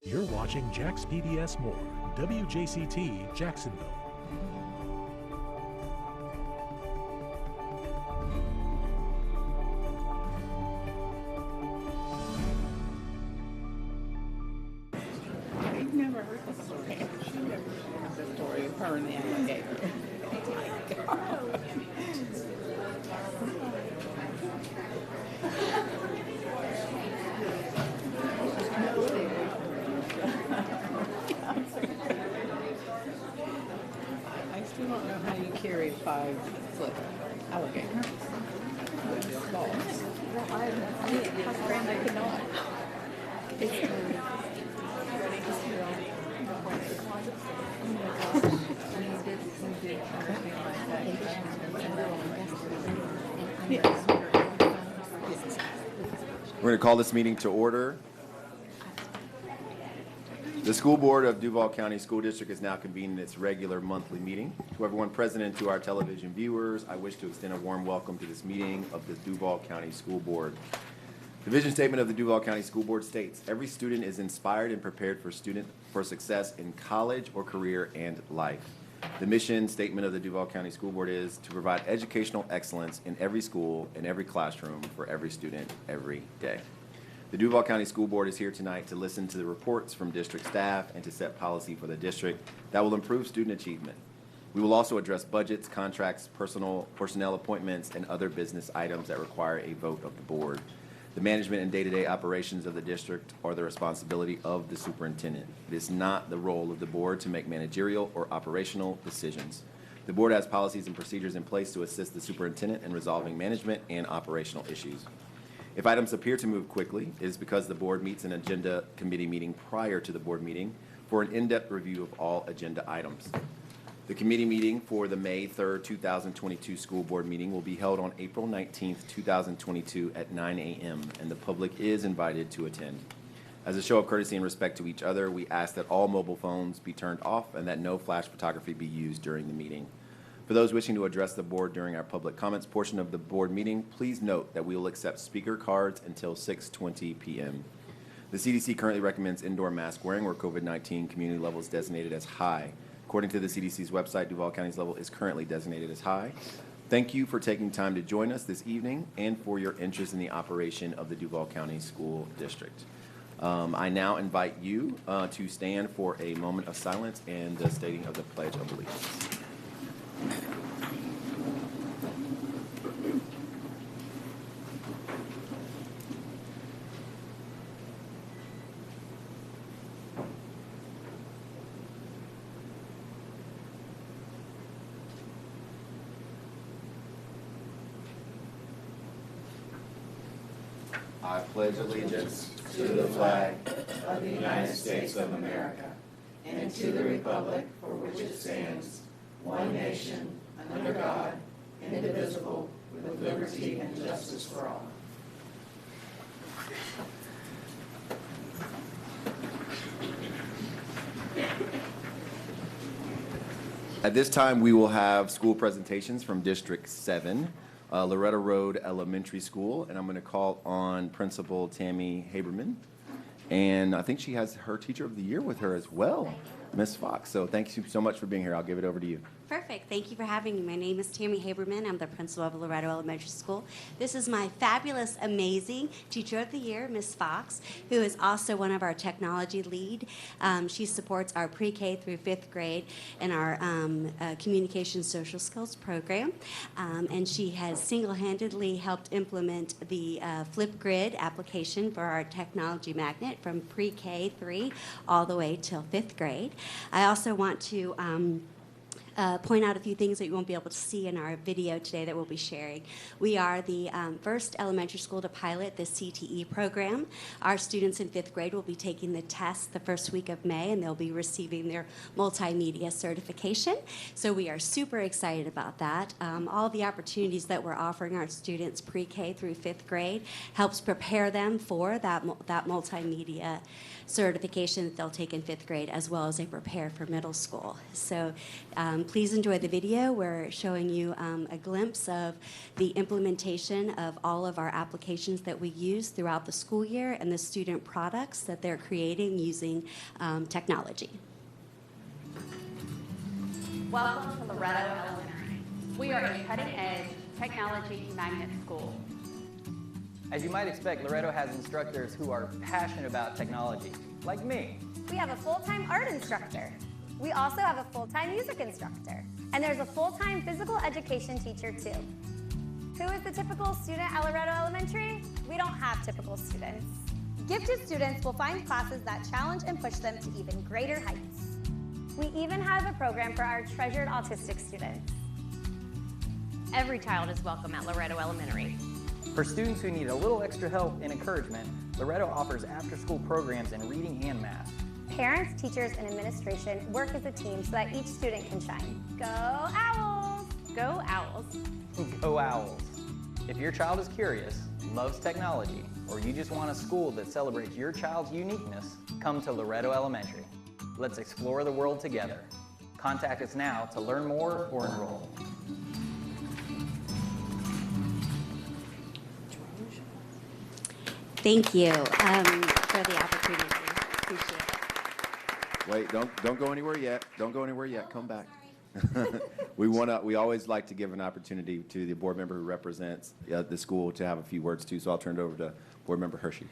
You're watching Jax PBS More, WJCT, Jacksonville. I've never heard the story. She never heard the story of her and the alligator. I still don't know how you carry a 5-foot alligator with balls. Well, how grand I could not. We're going to call this meeting to order. The School Board of Duval County School District is now convening its regular monthly meeting. To everyone present and to our television viewers, I wish to extend a warm welcome to this meeting of the Duval County School Board. The vision statement of the Duval County School Board states, every student is inspired and prepared for success in college or career and life. The mission statement of the Duval County School Board is to provide educational excellence in every school, in every classroom, for every student, every day. The Duval County School Board is here tonight to listen to the reports from district staff and to set policy for the district that will improve student achievement. We will also address budgets, contracts, personnel appointments, and other business items that require a vote of the board. The management and day-to-day operations of the district are the responsibility of the superintendent. It is not the role of the board to make managerial or operational decisions. The board has policies and procedures in place to assist the superintendent in resolving management and operational issues. If items appear to move quickly, it is because the board meets an agenda committee meeting prior to the board meeting for an in-depth review of all agenda items. The committee meeting for the May 3rd, 2022 school board meeting will be held on April 19th, 2022 at 9 a.m. and the public is invited to attend. As a show of courtesy and respect to each other, we ask that all mobile phones be turned off and that no flash photography be used during the meeting. For those wishing to address the board during our public comments portion of the board meeting, please note that we will accept speaker cards until 6:20 p.m. The CDC currently recommends indoor mask wearing where COVID-19 community level is designated as high. According to the CDC's website, Duval County's level is currently designated as high. Thank you for taking time to join us this evening and for your interest in the operation of the Duval County School District. I now invite you to stand for a moment of silence and the stating of the Pledge of Allegiance. I pledge allegiance to the flag of the United States of America and to the republic for which it stands, one nation, under God, indivisible, with liberty and justice for all. At this time, we will have school presentations from District 7, Loretta Road Elementary School, and I'm going to call on Principal Tammy Haberman. And I think she has her Teacher of the Year with her as well, Ms. Fox. So thank you so much for being here. I'll give it over to you. Perfect. Thank you for having me. My name is Tammy Haberman. I'm the principal of Loretto Elementary School. This is my fabulous, amazing Teacher of the Year, Ms. Fox, who is also one of our technology lead. She supports our pre-K through 5th grade in our communication social skills program. And she has single-handedly helped implement the Flipgrid application for our technology magnet from pre-K 3 all the way till 5th grade. I also want to point out a few things that you won't be able to see in our video today that we'll be sharing. We are the first elementary school to pilot the CTE program. Our students in 5th grade will be taking the test the first week of May, and they'll be receiving their multimedia certification. So we are super excited about that. All the opportunities that we're offering our students pre-K through 5th grade helps prepare them for that multimedia certification that they'll take in 5th grade, as well as they prepare for middle school. So please enjoy the video. We're showing you a glimpse of the implementation of all of our applications that we use throughout the school year and the student products that they're creating using technology. Welcome to Loretto Elementary. We are a cutting-edge technology magnet school. As you might expect, Loretto has instructors who are passionate about technology, like me. We have a full-time art instructor. We also have a full-time music instructor. And there's a full-time physical education teacher too. Who is the typical student at Loretto Elementary? We don't have typical students. Gifted students will find classes that challenge and push them to even greater heights. We even have a program for our treasured autistic students. Every child is welcome at Loretto Elementary. For students who need a little extra help and encouragement, Loretto offers after-school programs in reading and math. Parents, teachers, and administration work as a team so that each student can shine. Go Owls! Go Owls! Go Owls! If your child is curious, loves technology, or you just want a school that celebrates your child's uniqueness, come to Loretto Elementary. Let's explore the world together. Contact us now to learn more or enroll. Thank you for the opportunity. Appreciate it. Wait, don't go anywhere yet. Don't go anywhere yet. Come back. We always like to give an opportunity to the board member who represents the school to have a few words too. So I'll turn it over to Board Member Hershey.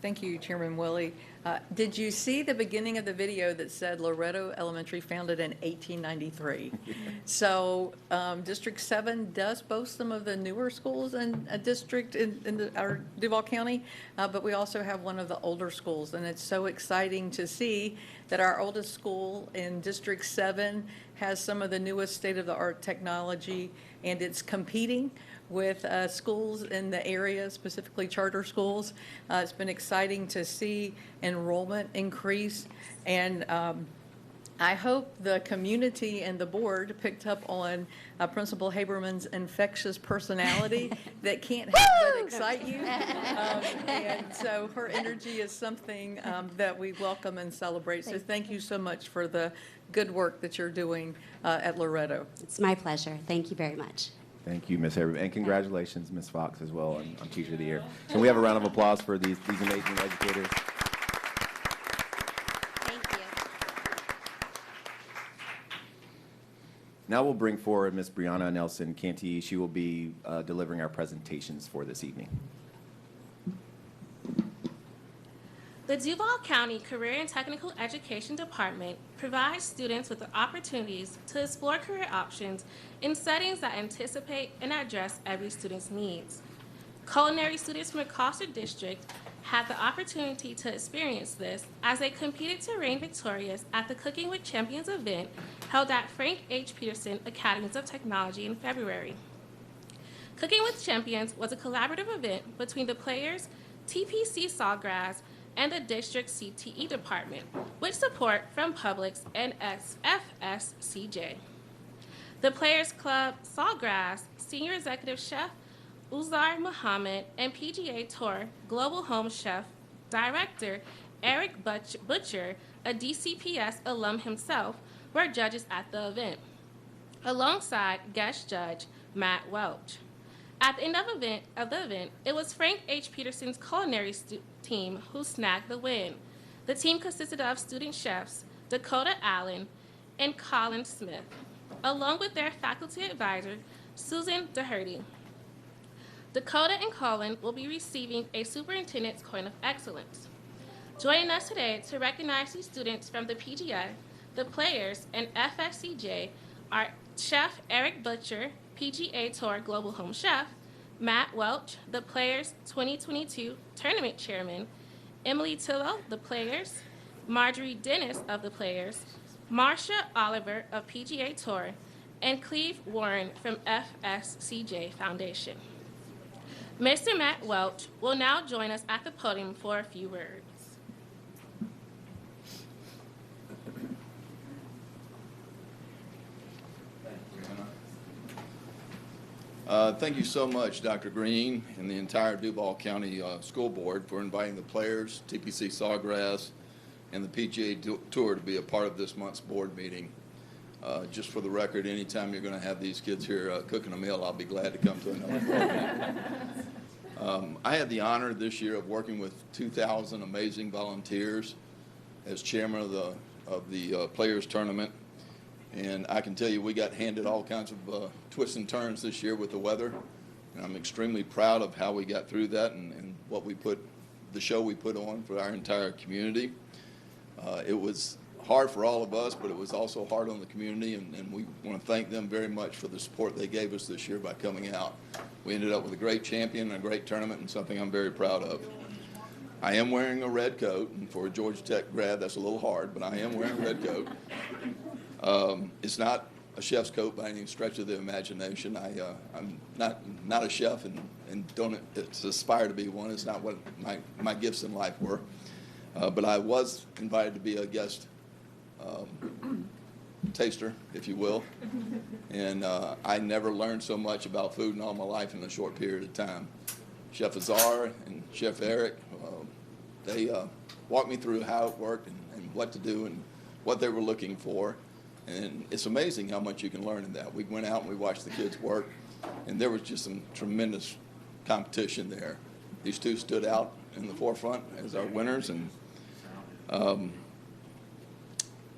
Thank you, Chairman Willie. Did you see the beginning of the video that said Loretto Elementary founded in 1893? So District 7 does boast some of the newer schools in a district in our Duval County, but we also have one of the older schools, and it's so exciting to see that our oldest school in District 7 has some of the newest state-of-the-art technology, and it's competing with schools in the area, specifically charter schools. It's been exciting to see enrollment increase, and I hope the community and the board picked up on Principal Haberman's infectious personality that can't help but excite you. And so her energy is something that we welcome and celebrate. So thank you so much for the good work that you're doing at Loretto. It's my pleasure. Thank you very much. Thank you, Ms. Haberman, and congratulations, Ms. Fox, as well on Teacher of the Year. Can we have a round of applause for these amazing educators? Thank you. Now we'll bring forward Ms. Brianna Nelson Canty. She will be delivering our presentations for this evening. The Duval County Career and Technical Education Department provides students with the opportunities to explore career options in settings that anticipate and address every student's needs. Culinary students from across the district had the opportunity to experience this as they competed to reign victorious at the Cooking with Champions event held at Frank H. Peterson Academies of Technology in February. Cooking with Champions was a collaborative event between the players, TPC Sawgrass, and the district CTE department, with support from Publix and FSCJ. The Players Club Sawgrass Senior Executive Chef Uzar Muhammad and PGA Tour Global Home Chef Director Eric Butcher, a DCPS alum himself, were judges at the event, alongside guest judge Matt Welch. At the end of the event, it was Frank H. Peterson's culinary team who snagged the win. The team consisted of student chefs Dakota Allen and Colin Smith, along with their faculty advisor, Susan Doherty. Dakota and Colin will be receiving a Superintendent's Coin of Excellence. Joining us today to recognize these students from the PGA, the players, and FSCJ are Chef Eric Butcher, PGA Tour Global Home Chef, Matt Welch, the Players 2022 Tournament Chairman, Emily Tillo, the Players, Marjorie Dennis of the Players, Marcia Oliver of PGA Tour, and Cleve Warren from FSCJ Foundation. Mr. Matt Welch will now join us at the podium for a few words. Thank you so much, Dr. Green, and the entire Duval County School Board for inviting the players, TPC Sawgrass, and the PGA Tour to be a part of this month's board meeting. Just for the record, anytime you're going to have these kids here cooking a meal, I'll be glad to come to another board meeting. I had the honor this year of working with 2,000 amazing volunteers as chairman of the Players Tournament. And I can tell you we got handed all kinds of twists and turns this year with the weather. And I'm extremely proud of how we got through that and what we put, the show we put on for our entire community. It was hard for all of us, but it was also hard on the community, and we want to thank them very much for the support they gave us this year by coming out. We ended up with a great champion and a great tournament, and something I'm very proud of. I am wearing a red coat, and for a Georgia Tech grad, that's a little hard, but I am wearing a red coat. It's not a chef's coat by any stretch of the imagination. I'm not a chef and don't aspire to be one. It's not what my gifts in life were. But I was invited to be a guest taster, if you will. And I never learned so much about food in all my life in a short period of time. Chef Azar and Chef Eric, they walked me through how it worked and what to do and what they were looking for. And it's amazing how much you can learn in that. We went out and we watched the kids work, and there was just some tremendous competition there. These two stood out in the forefront as our winners, and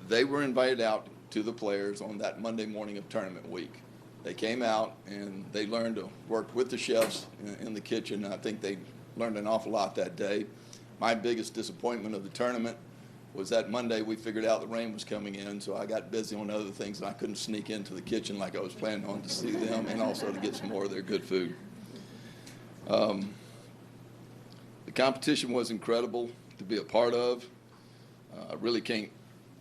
they were invited out to the players on that Monday morning of tournament week. They came out and they learned to work with the chefs in the kitchen. I think they learned an awful lot that day. My biggest disappointment of the tournament was that Monday we figured out the rain was coming in, so I got busy on other things and I couldn't sneak into the kitchen like I was planning on to see them and also to get some more of their good food. The competition was incredible to be a part of. I really can't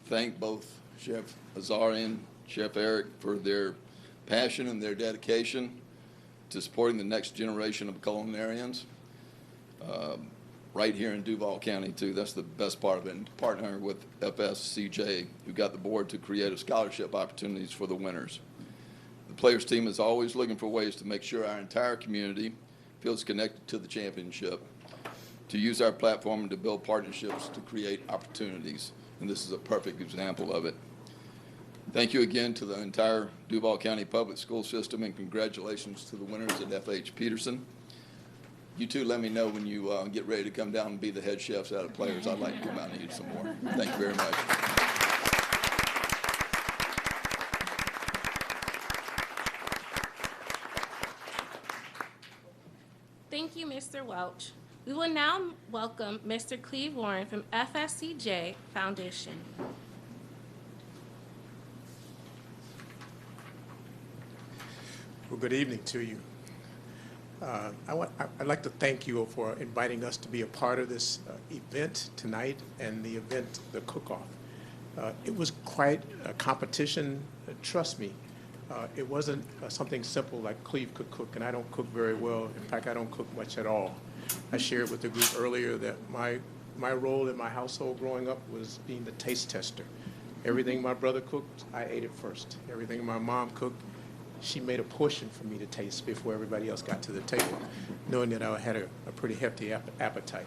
thank both Chef Azar and Chef Eric for their passion and their dedication to supporting the next generation of culinarians right here in Duval County, too. That's the best part of it, and partnering with FSCJ, who got the board to create scholarship opportunities for the winners. The players team is always looking for ways to make sure our entire community feels connected to the championship, to use our platform to build partnerships to create opportunities, and this is a perfect example of it. Thank you again to the entire Duval County Public School System, and congratulations to the winners at F.H. Peterson. You two let me know when you get ready to come down and be the head chefs out of players. I'd like to come out and eat some more. Thank you very much. Thank you, Mr. Welch. We will now welcome Mr. Cleve Warren from FSCJ Foundation. Well, good evening to you. I'd like to thank you for inviting us to be a part of this event tonight and the event, the cook-off. It was quite a competition, trust me. It wasn't something simple like Cleve could cook, and I don't cook very well. In fact, I don't cook much at all. I shared with the group earlier that my role in my household growing up was being the taste tester. Everything my brother cooked, I ate it first. Everything my mom cooked, she made a portion for me to taste before everybody else got to the table, knowing that I had a pretty hefty appetite.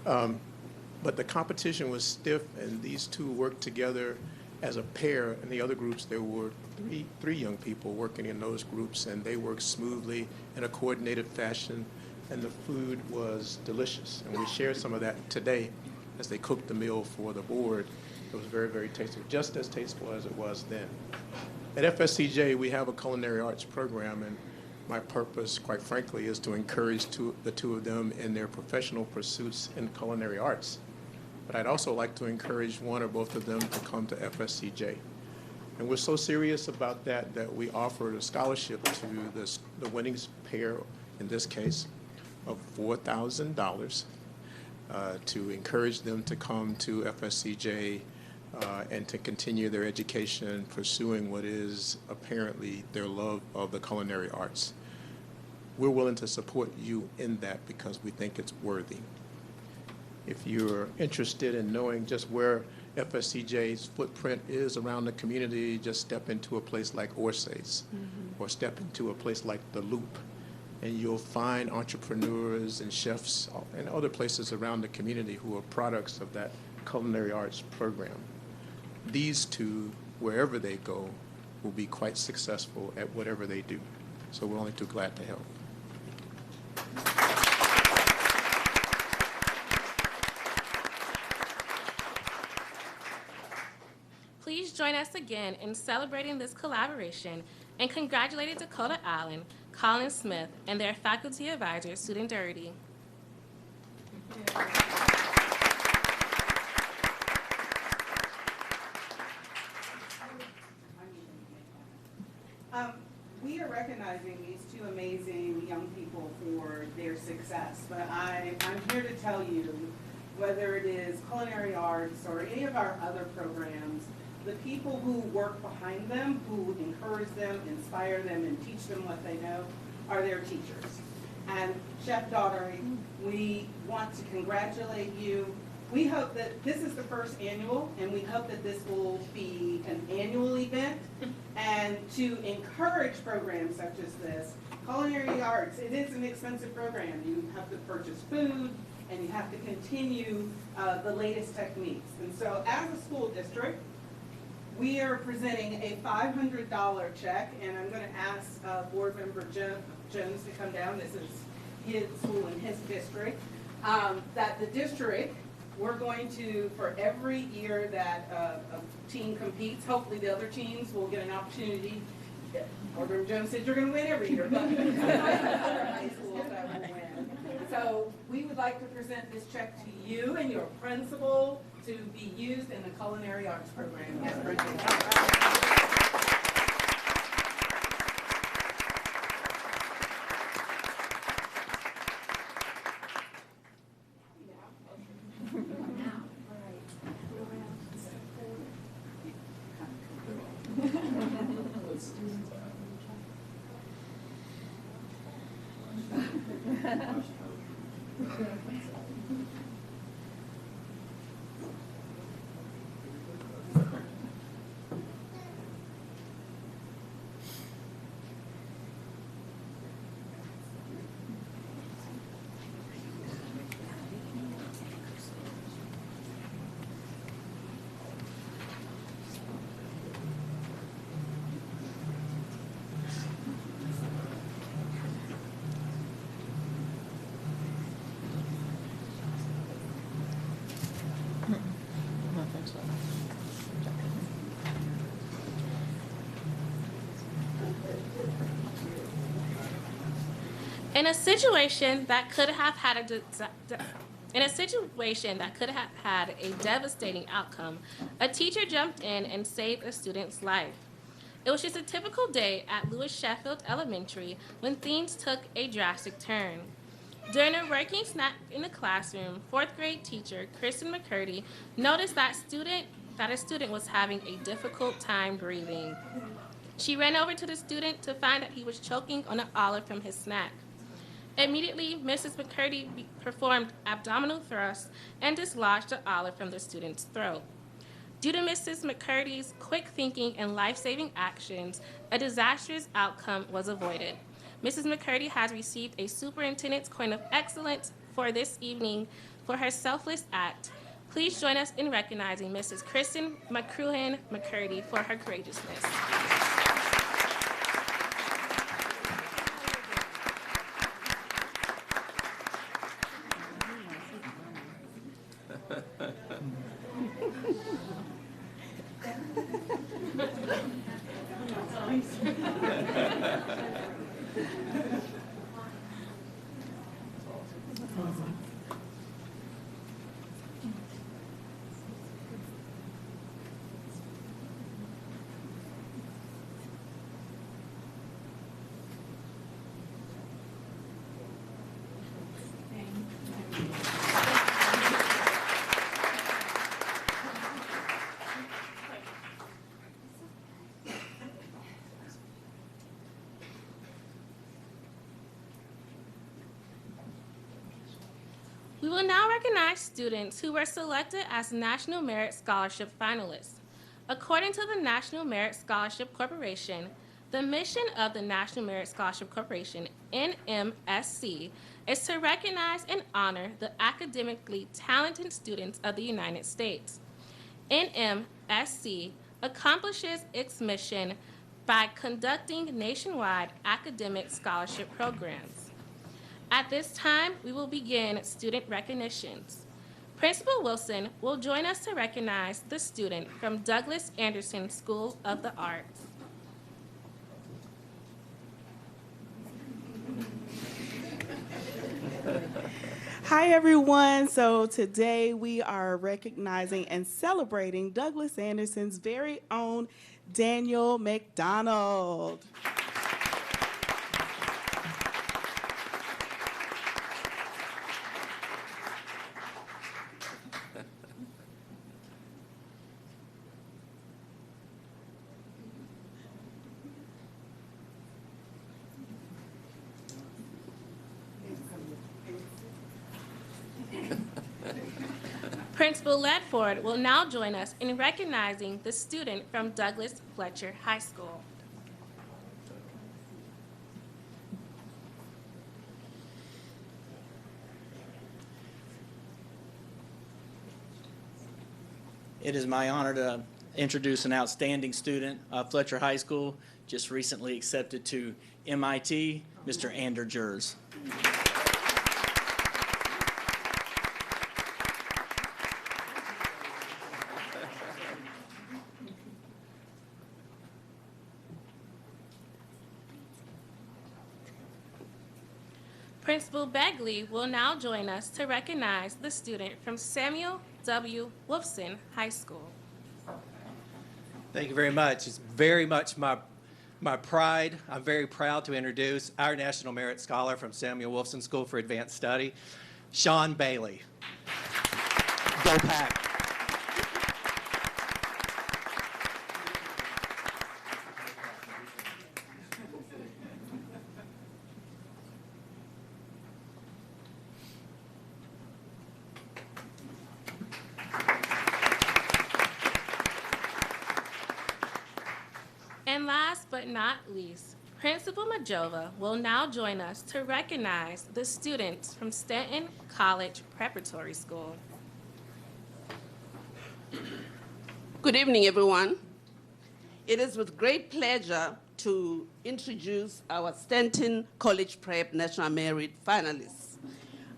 But the competition was stiff, and these two worked together as a pair. In the other groups, there were three young people working in those groups, and they worked smoothly in a coordinated fashion, and the food was delicious. And we shared some of that today as they cooked the meal for the board. It was very, very tasteful, just as tasteful as it was then. At FSCJ, we have a culinary arts program, and my purpose, quite frankly, is to encourage the two of them in their professional pursuits in culinary arts. But I'd also like to encourage one or both of them to come to FSCJ. And we're so serious about that we offered a scholarship to the winning pair, in this case, of $4,000 to encourage them to come to FSCJ and to continue their education, pursuing what is apparently their love of the culinary arts. We're willing to support you in that because we think it's worthy. If you're interested in knowing just where FSCJ's footprint is around the community, just step into a place like Orsay's, or step into a place like The Loop, and you'll find entrepreneurs and chefs and other places around the community who are products of that culinary arts program. These two, wherever they go, will be quite successful at whatever they do. So we're only too glad to help. Please join us again in celebrating this collaboration and congratulating Dakota Allen, Colin Smith, and their faculty advisor, Student Doherty. We are recognizing these two amazing young people for their success, but I'm here to tell you, whether it is culinary arts or any of our other programs, the people who work behind them, who encourage them, inspire them, and teach them what they know, are their teachers. And Chef Daugherty, we want to congratulate you. We hope that this is the first annual, and we hope that this will be an annual event. And to encourage programs such as this, culinary arts, it is an expensive program. You have to purchase food, and you have to continue the latest techniques. And so as a school district, we are presenting a $500 check, and I'm going to ask Board Member Jones to come down. This is his school in his district. That the district, we're going to, for every year that a team competes, hopefully the other teams will get an opportunity. Board Member Jones said you're going to win every year, but high schools that will win. So we would like to present this check to you and your principal to be used in the culinary arts program at Bridget. In a situation that could have had a devastating outcome, a teacher jumped in and saved a student's life. It was just a typical day at Lewis Sheffield Elementary when things took a drastic turn. During a working snack in the classroom, fourth grade teacher Kristen McCurdy noticed that a student was having a difficult time breathing. She ran over to the student to find that he was choking on an olive from his snack. Immediately, Mrs. McCurdy performed abdominal thrusts and dislodged the olive from the student's throat. Due to Mrs. McCurdy's quick thinking and life-saving actions, a disastrous outcome was avoided. Mrs. McCurdy has received a Superintendent's Coin of Excellence for this evening for her selfless act. Please join us in recognizing Mrs. Kristen McCruhan McCurdy for her courageousness. We will now recognize students who were selected as National Merit Scholarship finalists. According to the National Merit Scholarship Corporation, the mission of the National Merit Scholarship Corporation, NMSC, is to recognize and honor the academically talented students of the United States. NMSC accomplishes its mission by conducting nationwide academic scholarship programs. At this time, we will begin student recognitions. Principal Wilson will join us to recognize the student from Douglas Anderson School of the Arts. Hi, everyone. So today we are recognizing and celebrating Douglas Anderson's very own Daniel McDonald. Principal Ledford will now join us in recognizing the student from Douglas Fletcher High School. It is my honor to introduce an outstanding student of Fletcher High School, just recently accepted to MIT, Mr. Ander Jers. Principal Begley will now join us to recognize the student from Samuel W. Wolfson High School. Thank you very much. It's very much my pride. I'm very proud to introduce our National Merit Scholar from Samuel Wolfson School for Advanced Study, Sean Bailey. Go Pack. And last but not least, Principal Majova will now join us to recognize the students from Stanton College Preparatory School. Good evening, everyone. It is with great pleasure to introduce our Stanton College Prep National Merit finalists.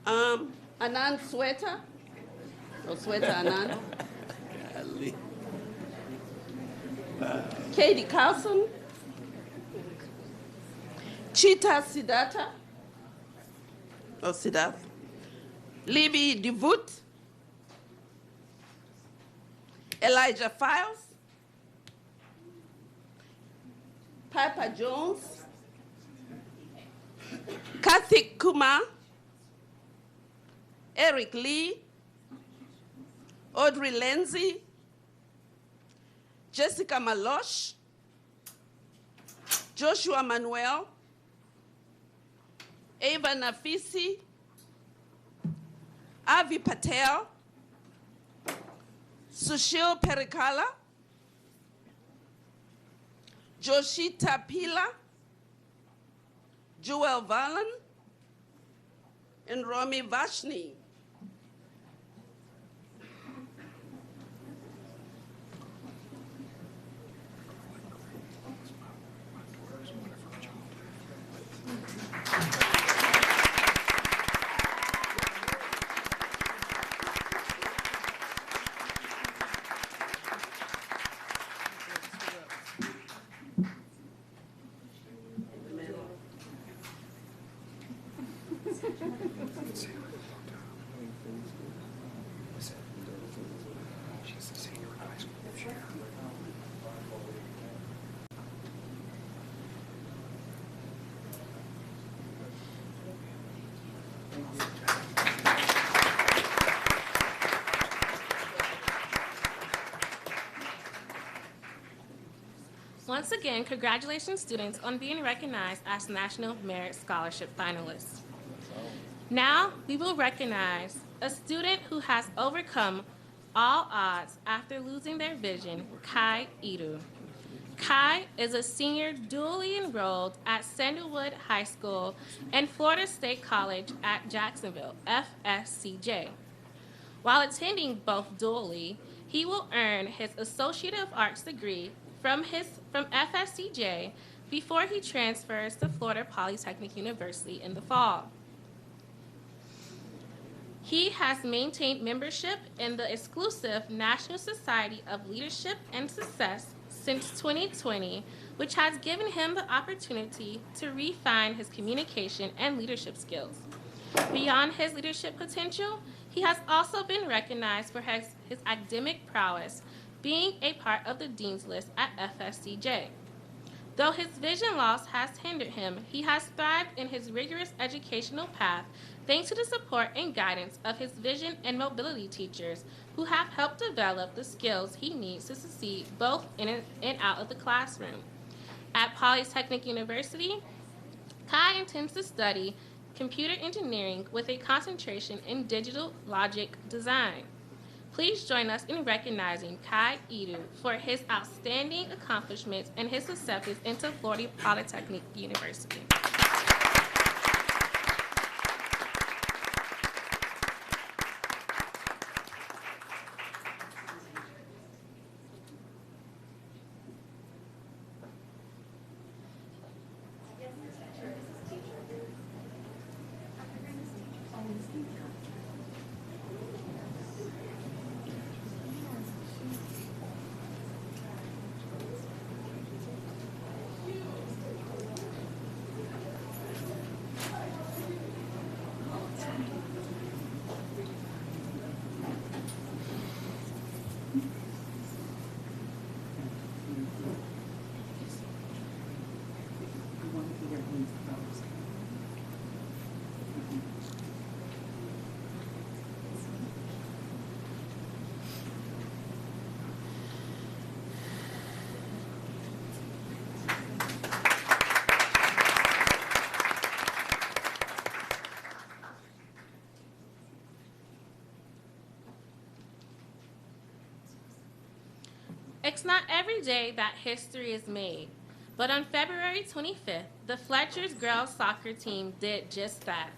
Anand Sweta, or Sweta Anand. Katie Carlson, Chita Siddhartha, or Siddharth, Libby DeVoot, Elijah Files, Piper Jones, Karthik Kumar, Eric Lee, Audrey Lindsay, Jessica Malosh, Joshua Manuel, Ava Nafisi, Avi Patel, Sushil Perikala, Joshita Pila, Joel Valan, and Romy Vashni. Once again, congratulations, students, on being recognized as National Merit Scholarship finalists. Now, we will recognize a student who has overcome all odds after losing their vision, Kai Idu. Kai is a senior dually enrolled at Sandalwood High School and Florida State College at Jacksonville, FSCJ. While attending both dually, he will earn his Associate of Arts degree from FSCJ before he transfers to Florida Polytechnic University in the fall. He has maintained membership in the exclusive National Society of Leadership and Success since 2020, which has given him the opportunity to refine his communication and leadership skills. Beyond his leadership potential, he has also been recognized for his academic prowess, being a part of the Dean's List at FSCJ. Though his vision loss has hindered him, he has thrived in his rigorous educational path thanks to the support and guidance of his vision and mobility teachers who have helped develop the skills he needs to succeed both in and out of the classroom. At Polytechnic University, Kai intends to study computer engineering with a concentration in digital logic design. Please join us in recognizing Kai Edu for his outstanding accomplishments and his acceptance into Florida Polytechnic University. It's not every day that history is made, but on February 25th, the Fletcher's girls soccer team did just that.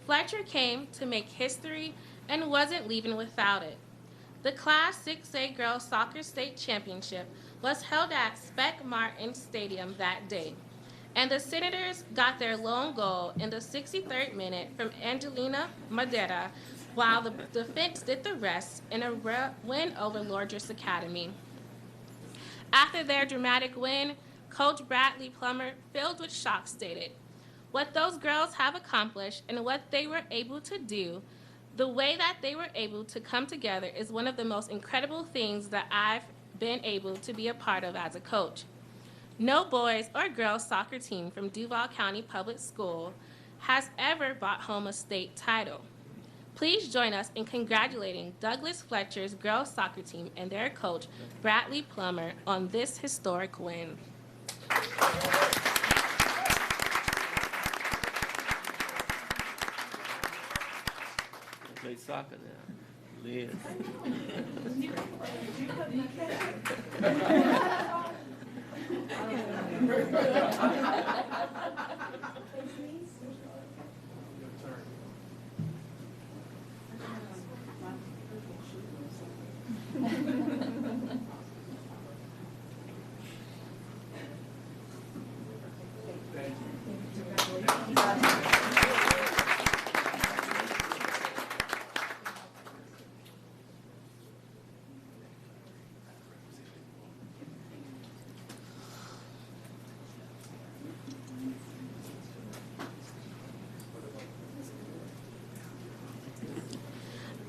Fletcher came to make history and wasn't leaving without it. The Class 6A Girls Soccer State Championship was held at Speck Martin Stadium that day, and the Senators got their lone goal in the 63rd minute from Angelina Madeira, while the defense did the rest in a win over Lourdes Academy. After their dramatic win, Coach Bradley Plummer, filled with shock, stated, "What those girls have accomplished and what they were able to do, the way that they were able to come together is one of the most incredible things that I've been able to be a part of as a coach. No boys or girls soccer team from Duval County Public School has ever brought home a state title. Please join us in congratulating Douglas Fletcher's girls soccer team and their coach, Bradley Plummer, on this historic win." Play soccer now. Liz.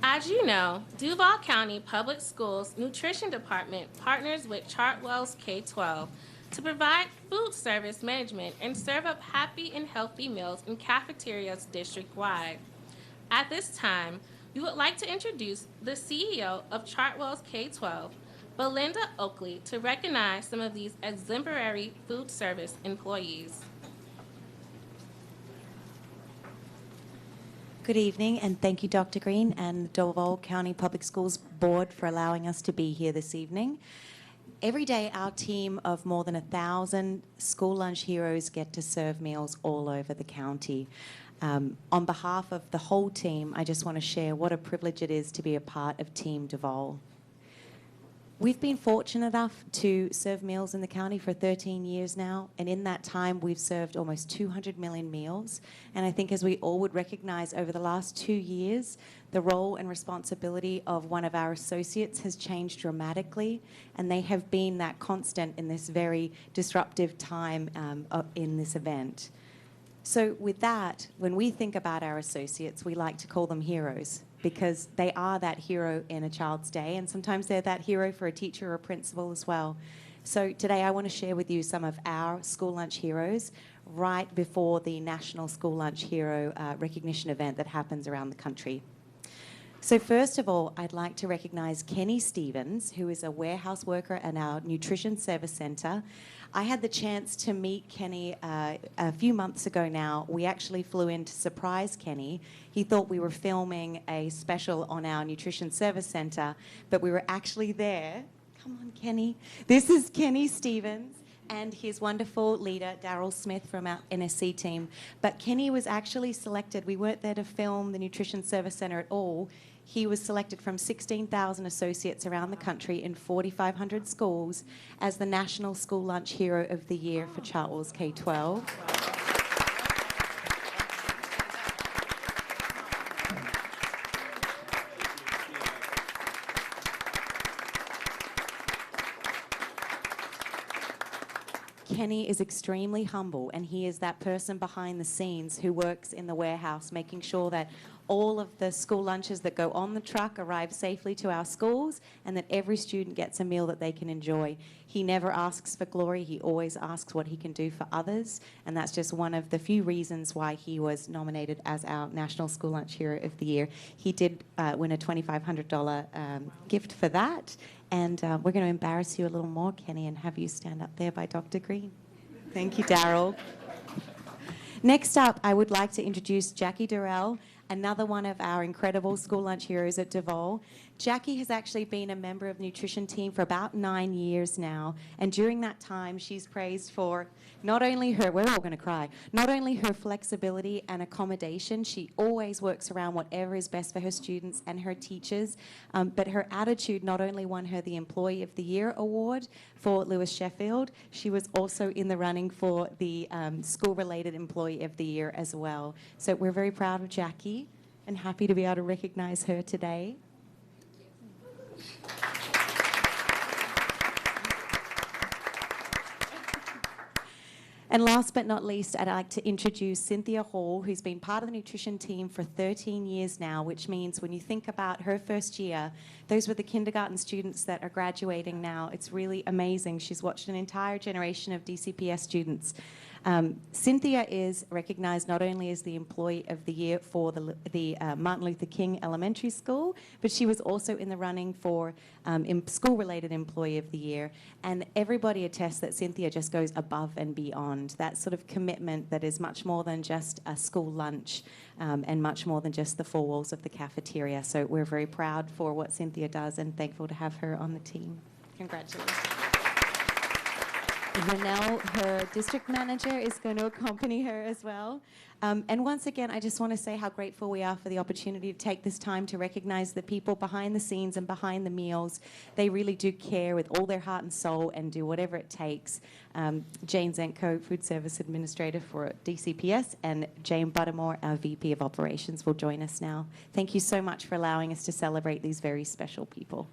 As you know, Duval County Public Schools Nutrition Department partners with Chartwell's K-12 to provide food service management and serve up happy and healthy meals in cafeterias district-wide. At this time, we would like to introduce the CEO of Chartwell's K-12, Belinda Oakley, to recognize some of these exemplary food service employees. Good evening, and thank you, Dr. Green and the Duval County Public Schools Board for allowing us to be here this evening. Every day, our team of more than 1,000 school lunch heroes get to serve meals all over the county. On behalf of the whole team, I just want to share what a privilege it is to be a part of Team Duval. We've been fortunate enough to serve meals in the county for 13 years now, and in that time we've served almost 200 million meals. And I think, as we all would recognize, over the last 2 years, the role and responsibility of one of our associates has changed dramatically, and they have been that constant in this very disruptive time in this event. So with that, when we think about our associates, we like to call them heroes, because they are that hero in a child's day, and sometimes they're that hero for a teacher or a principal as well. So today I want to share with you some of our school lunch heroes right before the National School Lunch Hero recognition event that happens around the country. So first of all, I'd like to recognize Kenny Stevens, who is a warehouse worker at our Nutrition Service Center. I had the chance to meet Kenny a few months ago now. We actually flew in to surprise Kenny. He thought we were filming a special on our Nutrition Service Center, but we were actually there. Come on, Kenny. This is Kenny Stevens and his wonderful leader, Daryl Smith, from our NSC team. But Kenny was actually selected. We weren't there to film the Nutrition Service Center at all. He was selected from 16,000 associates around the country in 4,500 schools as the National School Lunch Hero of the Year for Chartwell's K-12. Kenny is extremely humble, and he is that person behind the scenes who works in the warehouse, making sure that all of the school lunches that go on the truck arrive safely to our schools, and that every student gets a meal that they can enjoy. He never asks for glory. He always asks what he can do for others, and that's just one of the few reasons why he was nominated as our National School Lunch Hero of the Year. He did win a $2,500 gift for that, and we're going to embarrass you a little more, Kenny, and have you stand up there by Dr. Green. Thank you, Daryl. Next up, I would like to introduce Jackie Durrell, another one of our incredible school lunch heroes at Duval. Jackie has actually been a member of the nutrition team for about 9 years now, and during that time she's praised for not only her, we're all going to cry, not only her flexibility and accommodation. She always works around whatever is best for her students and her teachers, but her attitude not only won her the Employee of the Year award for Lewis Sheffield, she was also in the running for the School-Related Employee of the Year as well. So we're very proud of Jackie and happy to be able to recognize her today. And last but not least, I'd like to introduce Cynthia Hall, who's been part of the nutrition team for 13 years now, which means when you think about her first year, those were the kindergarten students that are graduating now. It's really amazing. She's watched an entire generation of DCPS students. Cynthia is recognized not only as the Employee of the Year for the Martin Luther King Elementary School, but she was also in the running for School-Related Employee of the Year. And everybody attests that Cynthia just goes above and beyond. That sort of commitment that is much more than just a school lunch and much more than just the four walls of the cafeteria. So we're very proud for what Cynthia does and thankful to have her on the team. Congratulations. Renelle, her district manager, is going to accompany her as well. And once again, I just want to say how grateful we are for the opportunity to take this time to recognize the people behind the scenes and behind the meals. They really do care with all their heart and soul and do whatever it takes. Jane Zenko, Food Service Administrator for DCPS, and Jane Buttermore, our VP of Operations, will join us now. Thank you so much for allowing us to celebrate these very special people.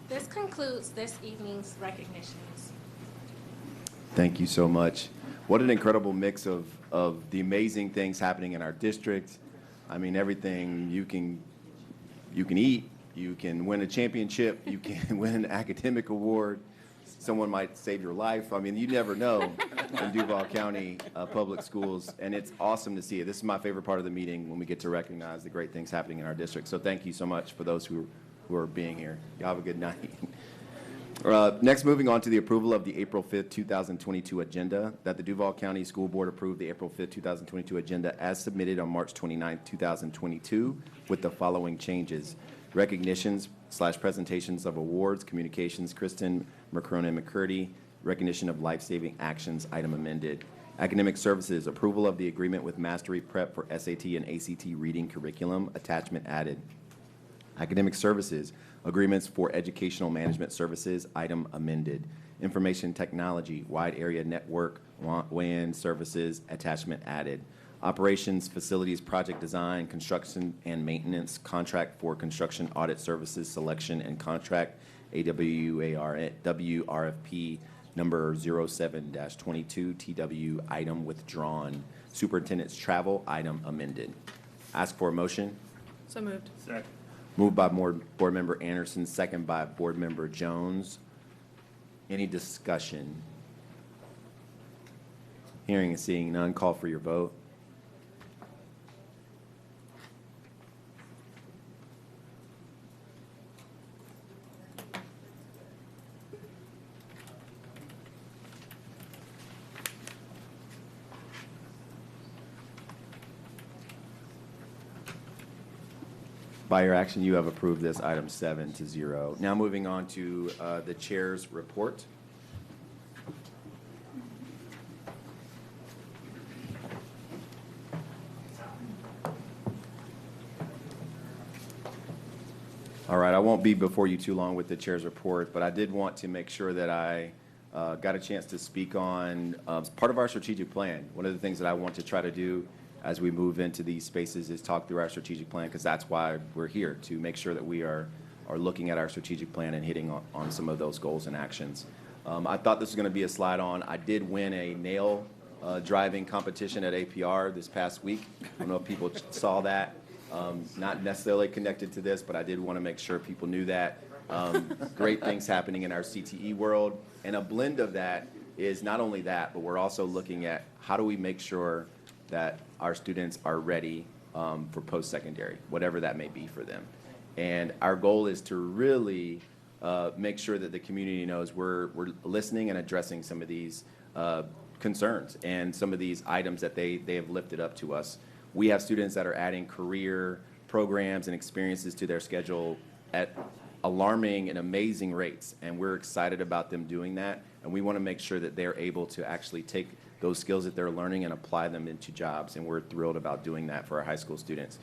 This concludes this evening's recognitions. Thank you so much. What an incredible mix of the amazing things happening in our district, I mean, everything you can eat, you can win a championship, you can win an academic award, someone might save your life. I mean, you never know in Duval County Public Schools, and it's awesome to see it. This is my favorite part of the meeting, when we get to recognize the great things happening in our district. So thank you so much for those who are being here. Y'all have a good night. Next, moving on to the approval of the April 5th, 2022 agenda, that the Duval County School Board approve the April 5th, 2022 agenda as submitted on March 29th, 2022 with the following changes. Recognitions / presentations of awards, communications, Kristen McCronin McCurdy, recognition of life-saving actions, item amended. Academic services, approval of the agreement with Mastery Prep for SAT and ACT reading curriculum, attachment added. Academic services, agreements for educational management services, item amended. Information technology, wide area network, WAN services, attachment added. Operations, facilities, project design, construction and maintenance, contract for construction audit services, selection and contract, WRFP number 07-22, TW, item withdrawn. Superintendent's travel, item amended. Ask for a motion. So moved. Second. Moved by Board Member Anderson, second by Board Member Jones. Any discussion? Hearing and seeing none, call for your vote. By your action, you have approved this item 7-0. Now moving on to the chair's report. All right, I won't be before you too long with the chair's report, but I did want to make sure that I got a chance to speak on part of our strategic plan. One of the things that I want to try to do as we move into these spaces is talk through our strategic plan, because that's why we're here, to make sure that we are looking at our strategic plan and hitting on some of those goals and actions. I thought this was going to be a slide on. I did win a nail driving competition at APR this past week. I don't know if people saw that. Not necessarily connected to this, but I did want to make sure people knew that. Great things happening in our CTE world. And a blend of that is not only that, but we're also looking at how do we make sure that our students are ready for post-secondary, whatever that may be for them. And our goal is to really make sure that the community knows we're listening and addressing some of these concerns and some of these items that they have lifted up to us. We have students that are adding career programs and experiences to their schedule at alarming and amazing rates, and we're excited about them doing that, and we want to make sure that they're able to actually take those skills that they're learning and apply them into jobs, and we're thrilled about doing that for our high school students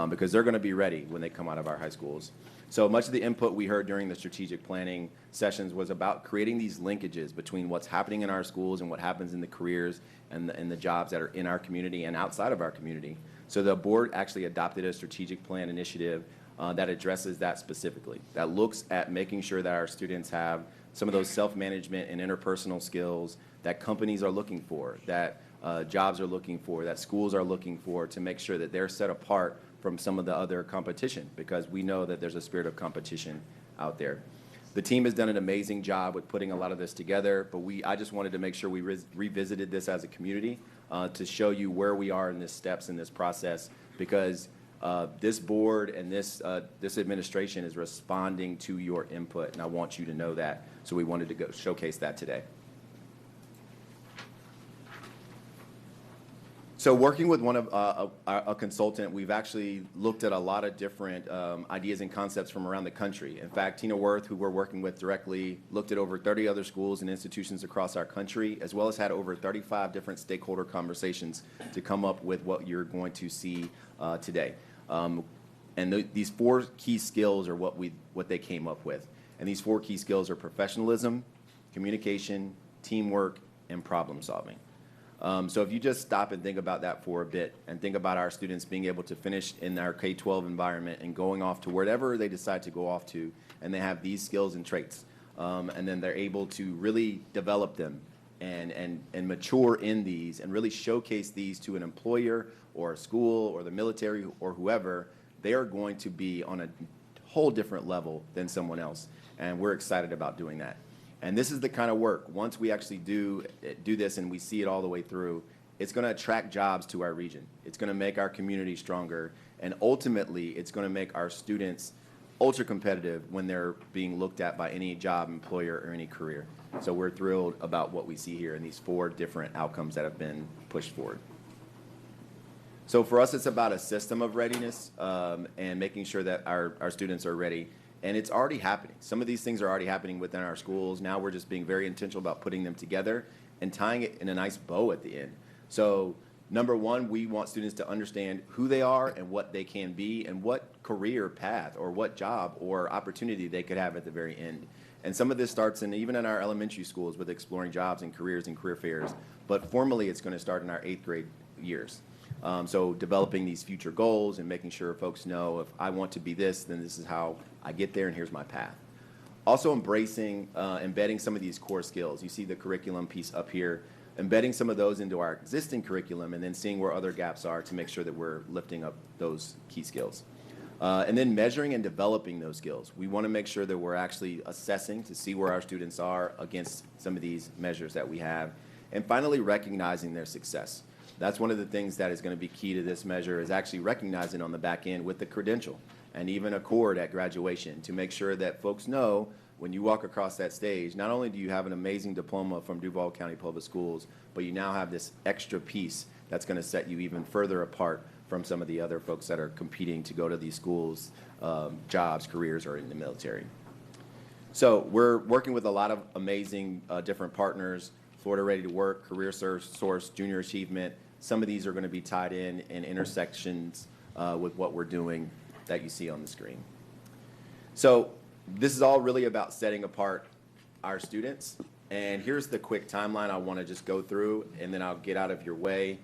because they're going to be ready when they come out of our high schools. So much of the input we heard during the strategic planning sessions was about creating these linkages between what's happening in our schools and what happens in the careers and the jobs that are in our community and outside of our community. So the board actually adopted a strategic plan initiative that addresses that specifically, that looks at making sure that our students have some of those self-management and interpersonal skills that companies are looking for, that jobs are looking for, that schools are looking for, to make sure that they're set apart from some of the other competition, because we know that there's a spirit of competition out there. The team has done an amazing job with putting a lot of this together, but I just wanted to make sure we revisited this as a community to show you where we are in the steps in this process, because this board and this administration is responding to your input, and I want you to know that. So we wanted to go showcase that today. So working with a consultant, we've actually looked at a lot of different ideas and concepts from around the country. In fact, Tina Worth, who we're working with directly, looked at over 30 other schools and institutions across our country, as well as had over 35 different stakeholder conversations to come up with what you're going to see today. These 4 key skills are what they came up with. And these 4 key skills are professionalism, communication, teamwork, and problem solving. So if you just stop and think about that for a bit and think about our students being able to finish in our K-12 environment and going off to wherever they decide to go off to, and they have these skills and traits, and then they're able to really develop them and mature in these and really showcase these to an employer or a school or the military or whoever, they are going to be on a whole different level than someone else. And we're excited about doing that. And this is the kind of work, once we actually do this and we see it all the way through, it's going to attract jobs to our region. It's going to make our community stronger. And ultimately, it's going to make our students ultra competitive when they're being looked at by any job, employer, or any career. So we're thrilled about what we see here in these 4 different outcomes that have been pushed forward. So for us, it's about a system of readiness and making sure that our students are ready. And it's already happening. Some of these things are already happening within our schools. Now we're just being very intentional about putting them together and tying it in a nice bow at the end. So number one, we want students to understand who they are and what they can be and what career path or what job or opportunity they could have at the very end. And some of this starts even in our elementary schools with exploring jobs and careers and career fairs. But formally, it's going to start in our 8th grade years. So developing these future goals and making sure folks know if I want to be this, then this is how I get there and here's my path. Also embracing, embedding some of these core skills. You see the curriculum piece up here, embedding some of those into our existing curriculum and then seeing where other gaps are to make sure that we're lifting up those key skills. And then measuring and developing those skills. We want to make sure that we're actually assessing to see where our students are against some of these measures that we have. And finally, recognizing their success. That's one of the things that is going to be key to this measure is actually recognizing on the back end with the credential and even a cord at graduation to make sure that folks know when you walk across that stage, not only do you have an amazing diploma from Duval County Public Schools, but you now have this extra piece that's going to set you even further apart from some of the other folks that are competing to go to these schools, jobs, careers, or in the military. So we're working with a lot of amazing different partners, Florida Ready to Work, Career Source, Junior Achievement. Some of these are going to be tied in intersections with what we're doing that you see on the screen. So this is all really about setting apart our students. And here's the quick timeline I want to just go through, and then I'll get out of your way.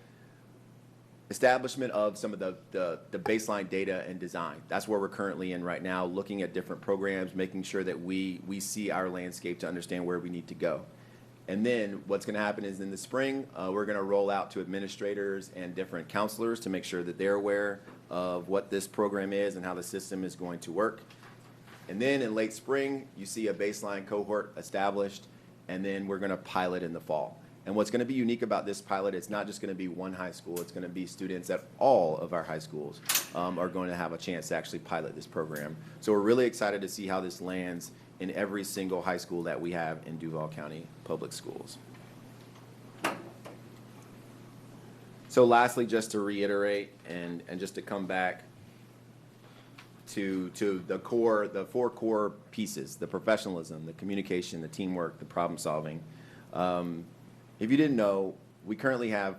Establishment of some of the baseline data and design. That's where we're currently in right now, looking at different programs, making sure that we see our landscape to understand where we need to go. And then what's going to happen is in the spring, we're going to roll out to administrators and different counselors to make sure that they're aware of what this program is and how the system is going to work. And then in late spring, you see a baseline cohort established, and then we're going to pilot in the fall. And what's going to be unique about this pilot, it's not just going to be one high school, it's going to be students at all of our high schools are going to have a chance to actually pilot this program. So we're really excited to see how this lands in every single high school that we have in Duval County Public Schools. So lastly, just to reiterate and just to come back to the 4 core pieces, the professionalism, the communication, the teamwork, the problem solving. If you didn't know, we currently have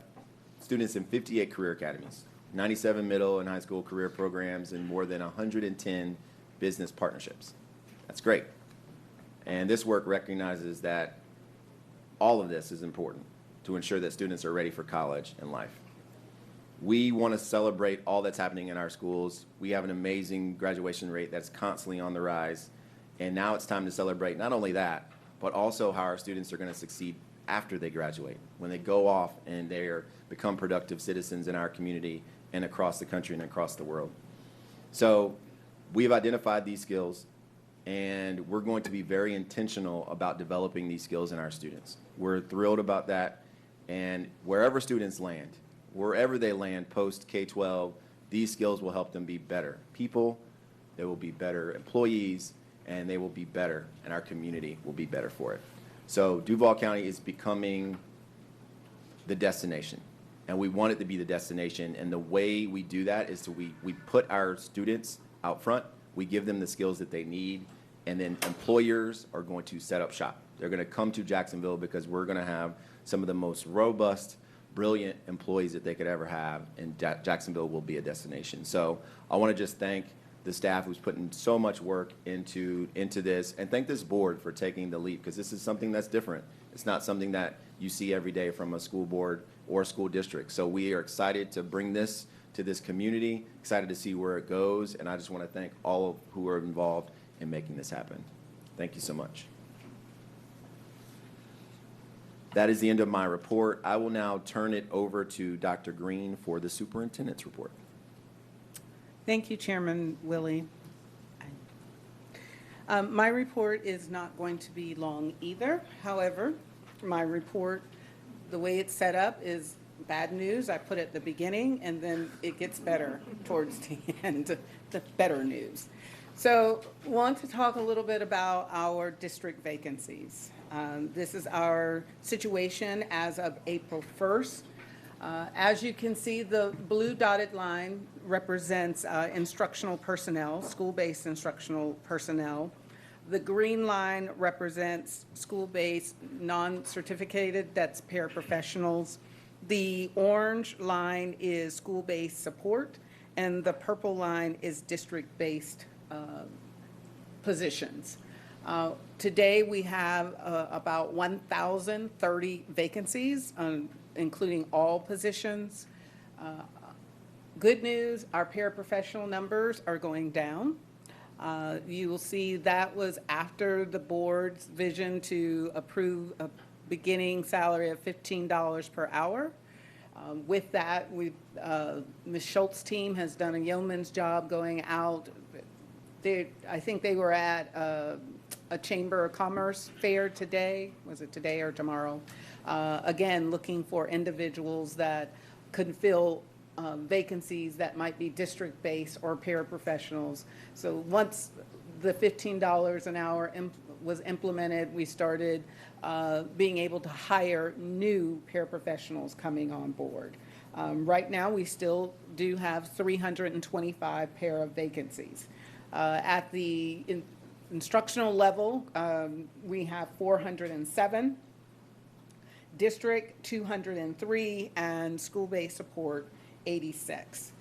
students in 58 career academies, 97 middle and high school career programs, and more than 110 business partnerships. That's great. And this work recognizes that all of this is important to ensure that students are ready for college and life. We want to celebrate all that's happening in our schools. We have an amazing graduation rate that's constantly on the rise. And now it's time to celebrate not only that, but also how our students are going to succeed after they graduate, when they go off and they become productive citizens in our community and across the country and across the world. So we've identified these skills, and we're going to be very intentional about developing these skills in our students. We're thrilled about that, and wherever students land, wherever they land post K-12, these skills will help them be better people, they will be better employees, and they will be better, and our community will be better for it. So Duval County is becoming the destination, and we want it to be the destination, and the way we do that is we put our students out front, we give them the skills that they need, and then employers are going to set up shop. They're going to come to Jacksonville because we're going to have some of the most robust, brilliant employees that they could ever have, and Jacksonville will be a destination. So I want to just thank the staff who's putting so much work into this, and thank this board for taking the leap, because this is something that's different. It's not something that you see every day from a school board or a school district. So we are excited to bring this to this community, excited to see where it goes, and I just want to thank all of who are involved in making this happen. Thank you so much. That is the end of my report. I will now turn it over to Dr. Green for the superintendent's report. Thank you, Chairman Willie. My report is not going to be long either. However, my report, the way it's set up is bad news. I put it at the beginning, and then it gets better towards the end, the better news. So want to talk a little bit about our district vacancies. This is our situation as of April 1st. As you can see, the blue dotted line represents instructional personnel, school-based instructional personnel. The green line represents school-based non-certificated, that's paraprofessionals. The orange line is school-based support, and the purple line is district-based positions. Today we have about 1,030 vacancies, including all positions. Good news, our paraprofessional numbers are going down. You will see that was after the board's vision to approve a beginning salary of $15 per hour. With that, Ms. Schultz's team has done a yeoman's job going out. I think they were at a Chamber of Commerce fair today. Was it today or tomorrow? Again, looking for individuals that could fill vacancies that might be district-based or paraprofessionals. So once the $15 an hour was implemented, we started being able to hire new paraprofessionals coming on board. Right now, we still do have 325 para vacancies. At the instructional level, we have 407, district 203, and school-based support 86.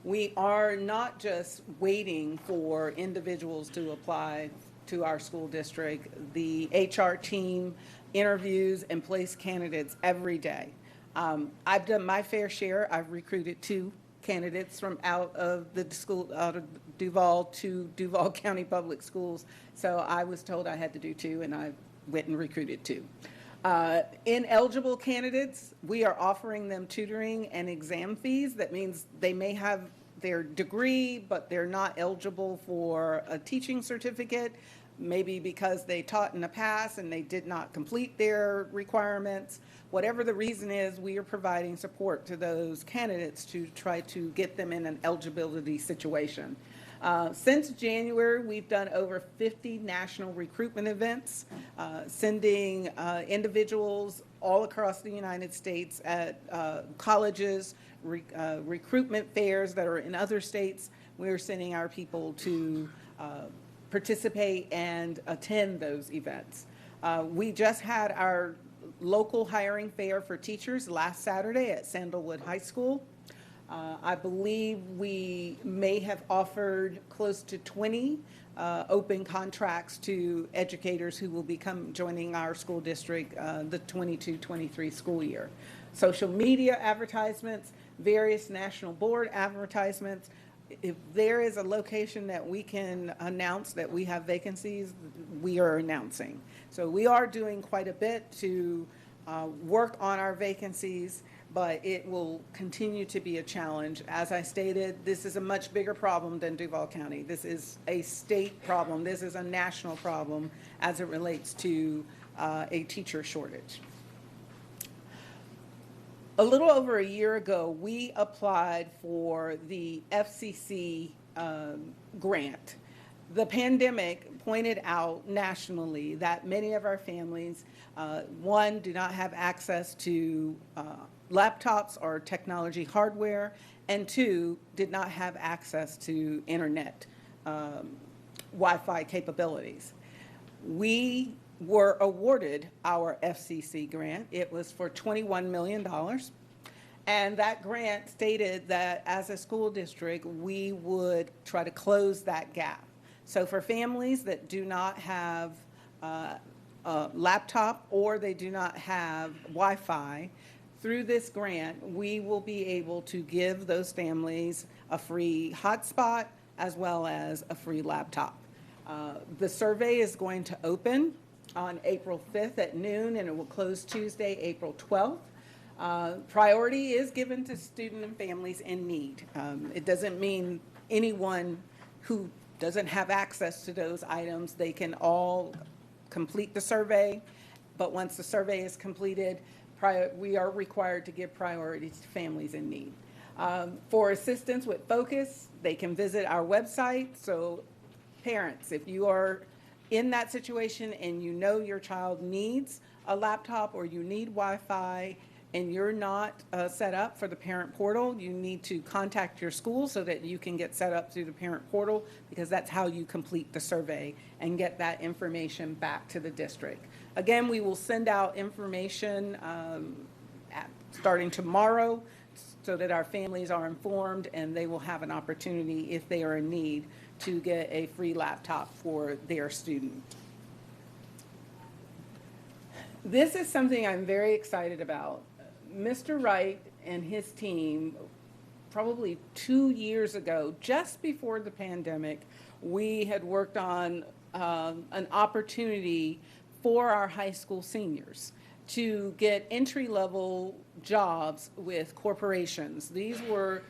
We are not just waiting for individuals to apply to our school district. The HR team interviews and place candidates every day. I've done my fair share. I've recruited 2 candidates from out of Duval to Duval County Public Schools. So I was told I had to do 2, and I went and recruited 2. Ineligible candidates, we are offering them tutoring and exam fees. That means they may have their degree, but they're not eligible for a teaching certificate, maybe because they taught in the past and they did not complete their requirements. Whatever the reason is, we are providing support to those candidates to try to get them in an eligibility situation. Since January, we've done over 50 national recruitment events, sending individuals all across the United States at colleges, recruitment fairs that are in other states. We're sending our people to participate and attend those events. We just had our local hiring fair for teachers last Saturday at Sandalwood High School. I believe we may have offered close to 20 open contracts to educators who will be joining our school district the 22-23 school year. Social media advertisements, various national board advertisements. If there is a location that we can announce that we have vacancies, we are announcing. So we are doing quite a bit to work on our vacancies, but it will continue to be a challenge. As I stated, this is a much bigger problem than Duval County. This is a state problem. This is a national problem as it relates to a teacher shortage. A little over a year ago, we applied for the FCC grant. The pandemic pointed out nationally that many of our families, one, do not have access to laptops or technology hardware, and 2, did not have access to internet Wi-Fi capabilities. We were awarded our FCC grant. It was for $21 million. And that grant stated that as a school district, we would try to close that gap. So for families that do not have a laptop or they do not have Wi-Fi, through this grant, we will be able to give those families a free hotspot as well as a free laptop. The survey is going to open on April 5th at noon, and it will close Tuesday, April 12th. Priority is given to student and families in need. It doesn't mean anyone who doesn't have access to those items, they can all complete the survey, but once the survey is completed, we are required to give priority to families in need. For assistance with focus, they can visit our website. So parents, if you are in that situation and you know your child needs a laptop or you need Wi-Fi and you're not set up for the parent portal, you need to contact your school so that you can get set up through the parent portal, because that's how you complete the survey and get that information back to the district. Again, we will send out information starting tomorrow so that our families are informed and they will have an opportunity, if they are in need, to get a free laptop for their student. This is something I'm very excited about. Mr. Wright and his team, probably 2 years ago, just before the pandemic, we had worked on an opportunity for our high school seniors to get entry-level jobs with corporations. These were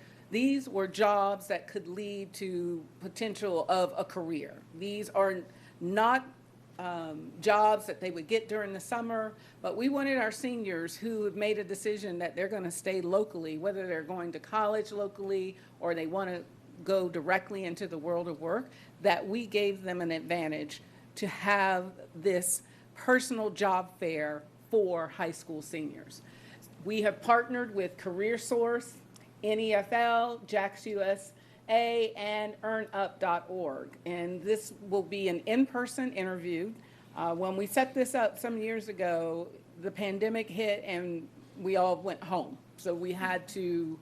jobs that could lead to potential of a career. These are not jobs that they would get during the summer, but we wanted our seniors who have made a decision that they're going to stay locally, whether they're going to college locally or they want to go directly into the world of work, that we gave them an advantage to have this personal job fair for high school seniors. We have partnered with CareerSource, NEFL, JAX USA, and EarnUp.org. And this will be an in-person interview. When we set this up some years ago, the pandemic hit and we all went home. So we had to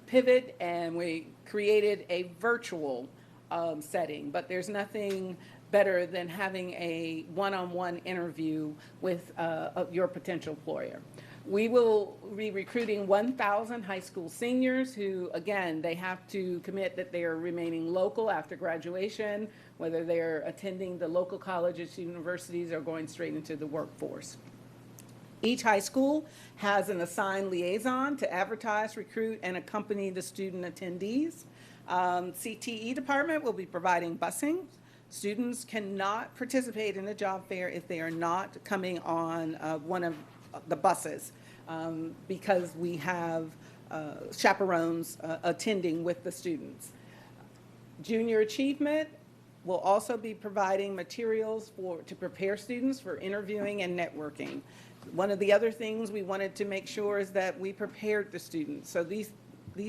pivot, and we created a virtual setting. But there's nothing better than having a one-on-one interview with your potential employer. We will be recruiting 1,000 high school seniors who, again, they have to commit that they are remaining local after graduation, whether they're attending the local colleges, universities, or going straight into the workforce. Each high school has an assigned liaison to advertise, recruit, and accompany the student attendees. CTE department will be providing busing. Students cannot participate in the job fair if they are not coming on one of the buses, because we have chaperones attending with the students. Junior Achievement will also be providing materials to prepare students for interviewing and networking. One of the other things we wanted to make sure is that we prepared the students. So these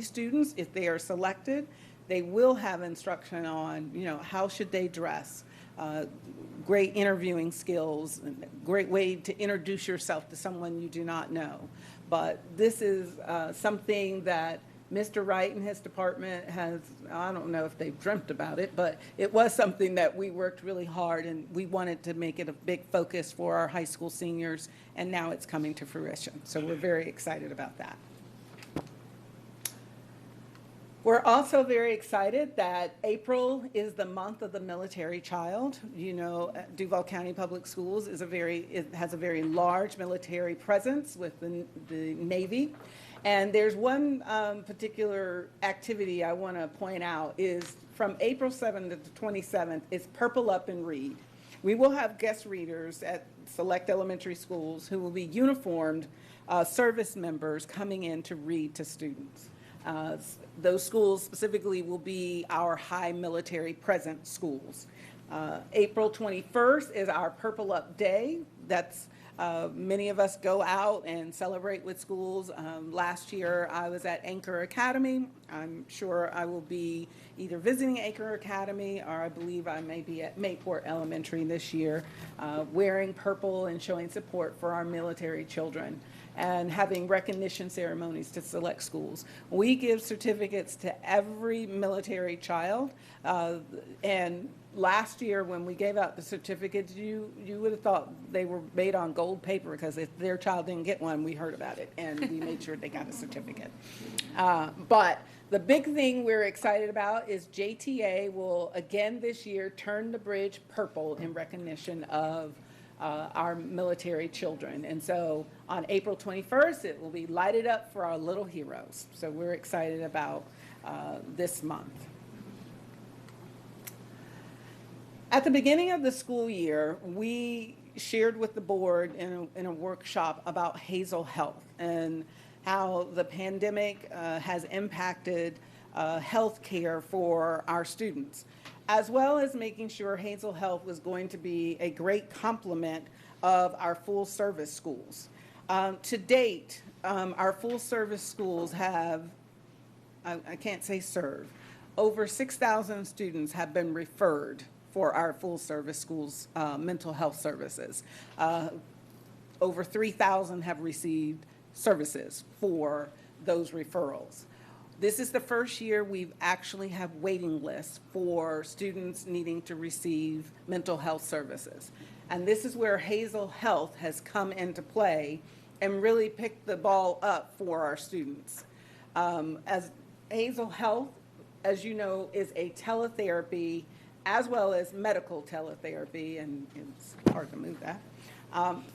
students, if they are selected, they will have instruction on, how should they dress, great interviewing skills, great way to introduce yourself to someone you do not know. But this is something that Mr. Wright and his department has, I don't know if they've dreamt about it, but it was something that we worked really hard, and we wanted to make it a big focus for our high school seniors, and now it's coming to fruition. So we're very excited about that. We're also very excited that April is the month of the military child. Duval County Public Schools has a very large military presence with the Navy. And there's one particular activity I want to point out is from April 7th to the 27th is Purple Up and Read. We will have guest readers at select elementary schools who will be uniformed service members coming in to read to students. Those schools specifically will be our high military present schools. April 21st is our Purple Up Day. That's many of us go out and celebrate with schools. Last year I was at Anchor Academy. I'm sure I will be either visiting Anchor Academy, or I believe I may be at Mayport Elementary this year, wearing purple and showing support for our military children, and having recognition ceremonies to select schools. We give certificates to every military child, and last year when we gave out the certificates, you would have thought they were made on gold paper, because if their child didn't get one, we heard about it, and we made sure they got a certificate. But The big thing we're excited about is JTA will again this year turn the bridge purple in recognition of our military children. And so on April 21st, it will be lighted up for our little heroes. So we're excited about this month. At the beginning of the school year, we shared with the board in a workshop about Hazel Health and how the pandemic has impacted health care for our students, as well as making sure Hazel Health was going to be a great complement of our full-service schools. To date, our full-service schools have, I can't say serve, over 6,000 students have been referred for our full-service schools mental health services. Over 3,000 have received services for those referrals. This is the first year we've actually have waiting lists for students needing to receive mental health services. And this is where Hazel Health has come into play and really picked the ball up for our students. As Hazel Health, as you know, is a teletherapy as well as medical teletherapy, and it's hard to move that.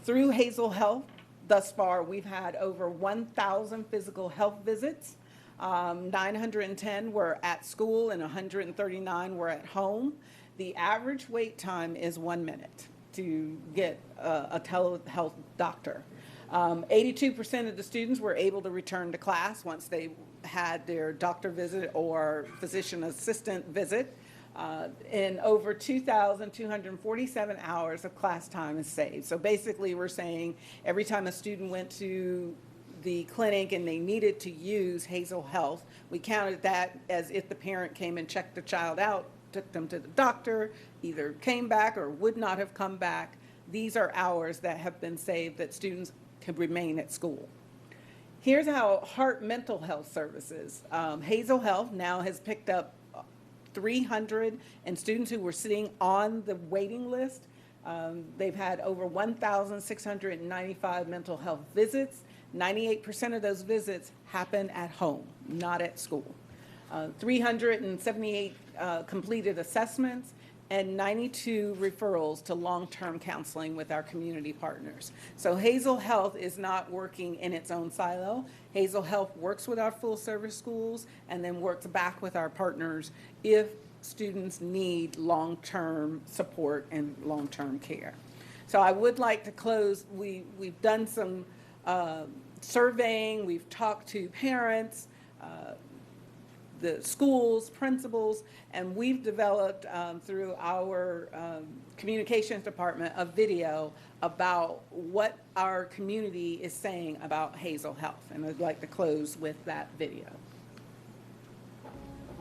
Through Hazel Health, thus far, we've had over 1,000 physical health visits. 910 were at school and 139 were at home. The average wait time is 1 minute to get a telehealth doctor. 82% of the students were able to return to class once they had their doctor visit or physician assistant visit. And over 2,247 hours of class time is saved. So basically we're saying every time a student went to the clinic and they needed to use Hazel Health, we counted that as if the parent came and checked the child out, took them to the doctor, either came back or would not have come back. These are hours that have been saved that students can remain at school. Here's how Heart Mental Health Services. Hazel Health now has picked up 300 and students who were sitting on the waiting list. They've had over 1,695 mental health visits. 98% of those visits happen at home, not at school. 378 completed assessments and 92 referrals to long-term counseling with our community partners. So Hazel Health is not working in its own silo. Hazel Health works with our full-service schools and then works back with our partners if students need long-term support and long-term care. So I would like to close. We've done some surveying, we've talked to parents, the schools, principals, and we've developed through our communications department a video about what our community is saying about Hazel Health. And I'd like to close with that video.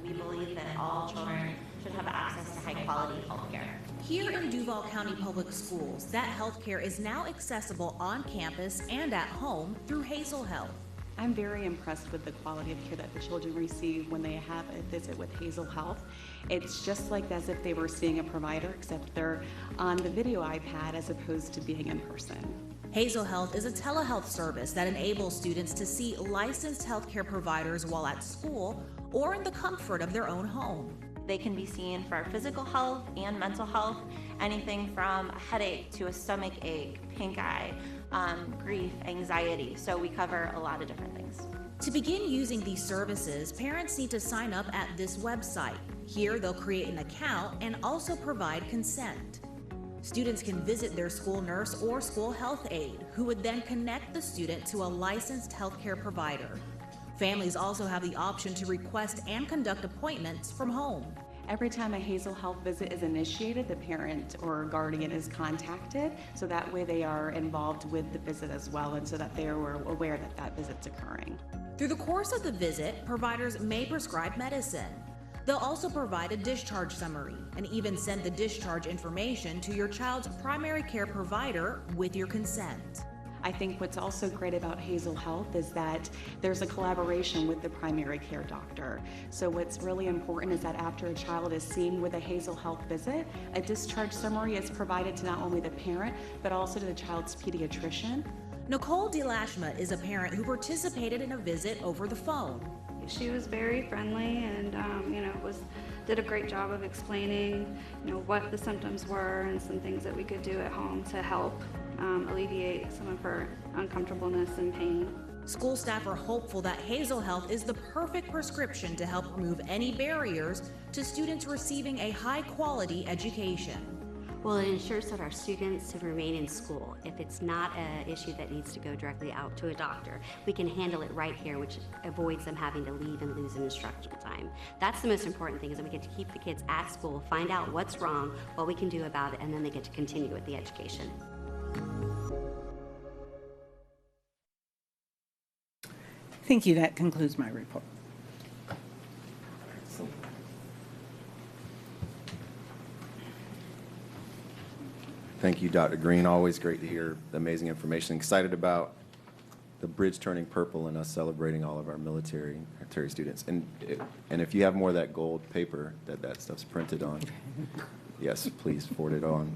We believe that all children should have access to high-quality health care. Here in Duval County Public Schools, that health care is now accessible on campus and at home through Hazel Health. I'm very impressed with the quality of care that the children receive when they have a visit with Hazel Health. It's just like as if they were seeing a provider, except they're on the video iPad as opposed to being in person. Hazel Health is a telehealth service that enables students to see licensed healthcare providers while at school or in the comfort of their own home. They can be seen for physical health and mental health, anything from a headache to a stomach ache, pink eye, grief, anxiety. So we cover a lot of different things. To begin using these services, parents need to sign up at this website. Here, they'll create an account and also provide consent. Students can visit their school nurse or school health aide, who would then connect the student to a licensed healthcare provider. Families also have the option to request and conduct appointments from home. Every time a Hazel Health visit is initiated, the parent or guardian is contacted, so that way they are involved with the visit as well, and so that they are aware that that visit's occurring. Through the course of the visit, providers may prescribe medicine. They'll also provide a discharge summary and even send the discharge information to your child's primary care provider with your consent. I think what's also great about Hazel Health is that there's a collaboration with the primary care doctor. So what's really important is that after a child is seen with a Hazel Health visit, a discharge summary is provided to not only the parent, but also to the child's pediatrician. Nicole DeLashma is a parent who participated in a visit over the phone. she was very friendly and, did a great job of explaining, what the symptoms were and some things that we could do at home to help alleviate some of her uncomfortableness and pain. School staff are hopeful that Hazel Health is the perfect prescription to help remove any barriers to students receiving a high-quality education. Well, it ensures that our students remain in school. If it's not an issue that needs to go directly out to a doctor, we can handle it right here, which avoids them having to leave and lose an instructional time. That's the most important thing, is that we get to keep the kids at school, find out what's wrong, what we can do about it, and then they get to continue with the education. Thank you. That concludes my report. Thank you, Dr. Green. Always great to hear the amazing information. Excited about the bridge turning purple and us celebrating all of our military students. And if you have more of that gold paper that stuff's printed on, yes, please forward it on.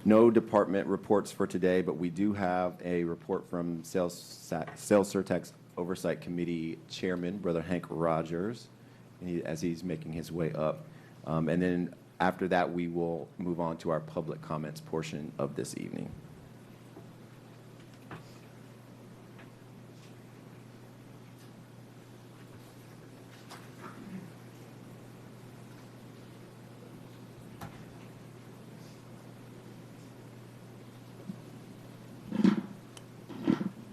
No department reports for today, but we do have a report from Sales Surtax Oversight Committee Chairman, Brother Hank Rogers, as he's making his way up. And then after that, we will move on to our public comments portion of this evening.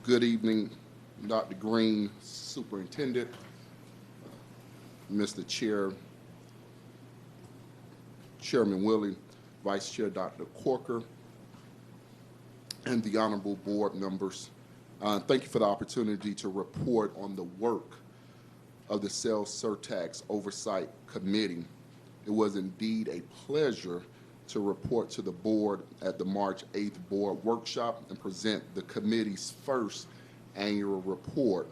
Good evening, Dr. Green, Superintendent, Mr. Chair, Chairman Willie, Vice Chair Dr. Corker, and the honorable board members. Thank you for the opportunity to report on the work of the Sales Surtax Oversight Committee. It was indeed a pleasure to report to the board at the March 8th board workshop and present the committee's first annual report.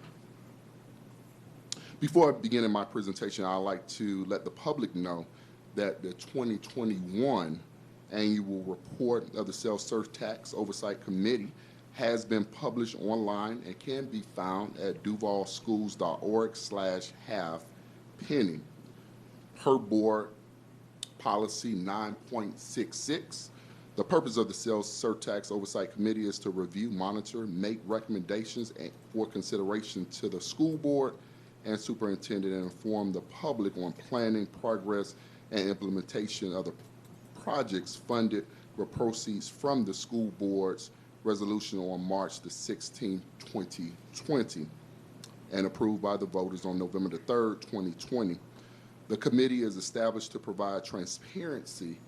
Before beginning my presentation, I'd like to let the public know that the 2021 annual report of the Sales Surtax Oversight Committee has been published online and can be found at duvalschools.org/halfpenny. Per board policy 9.66, the purpose of the Sales Surtax Oversight Committee is to review, monitor, make recommendations for consideration to the school board and superintendent, and inform the public on planning, progress, and implementation of the projects funded with proceeds from the school board's resolution on March the 16th, 2020, and approved by the voters on November the 3rd, 2020. The committee is established to provide transparency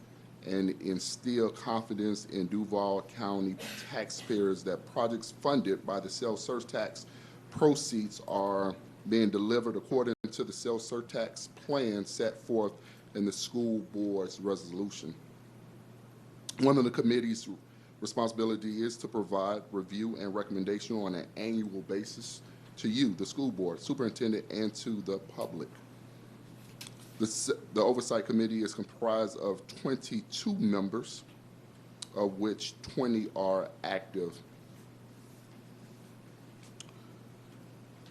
and instill confidence in Duval County taxpayers that projects funded by the Sales Surtax proceeds are being delivered according to the Sales Surtax plan set forth in the school board's resolution. One of the committee's responsibility is to provide review and recommendation on an annual basis to you, the school board, superintendent, and to the public. The Oversight Committee is comprised of 22 members, of which 20 are active,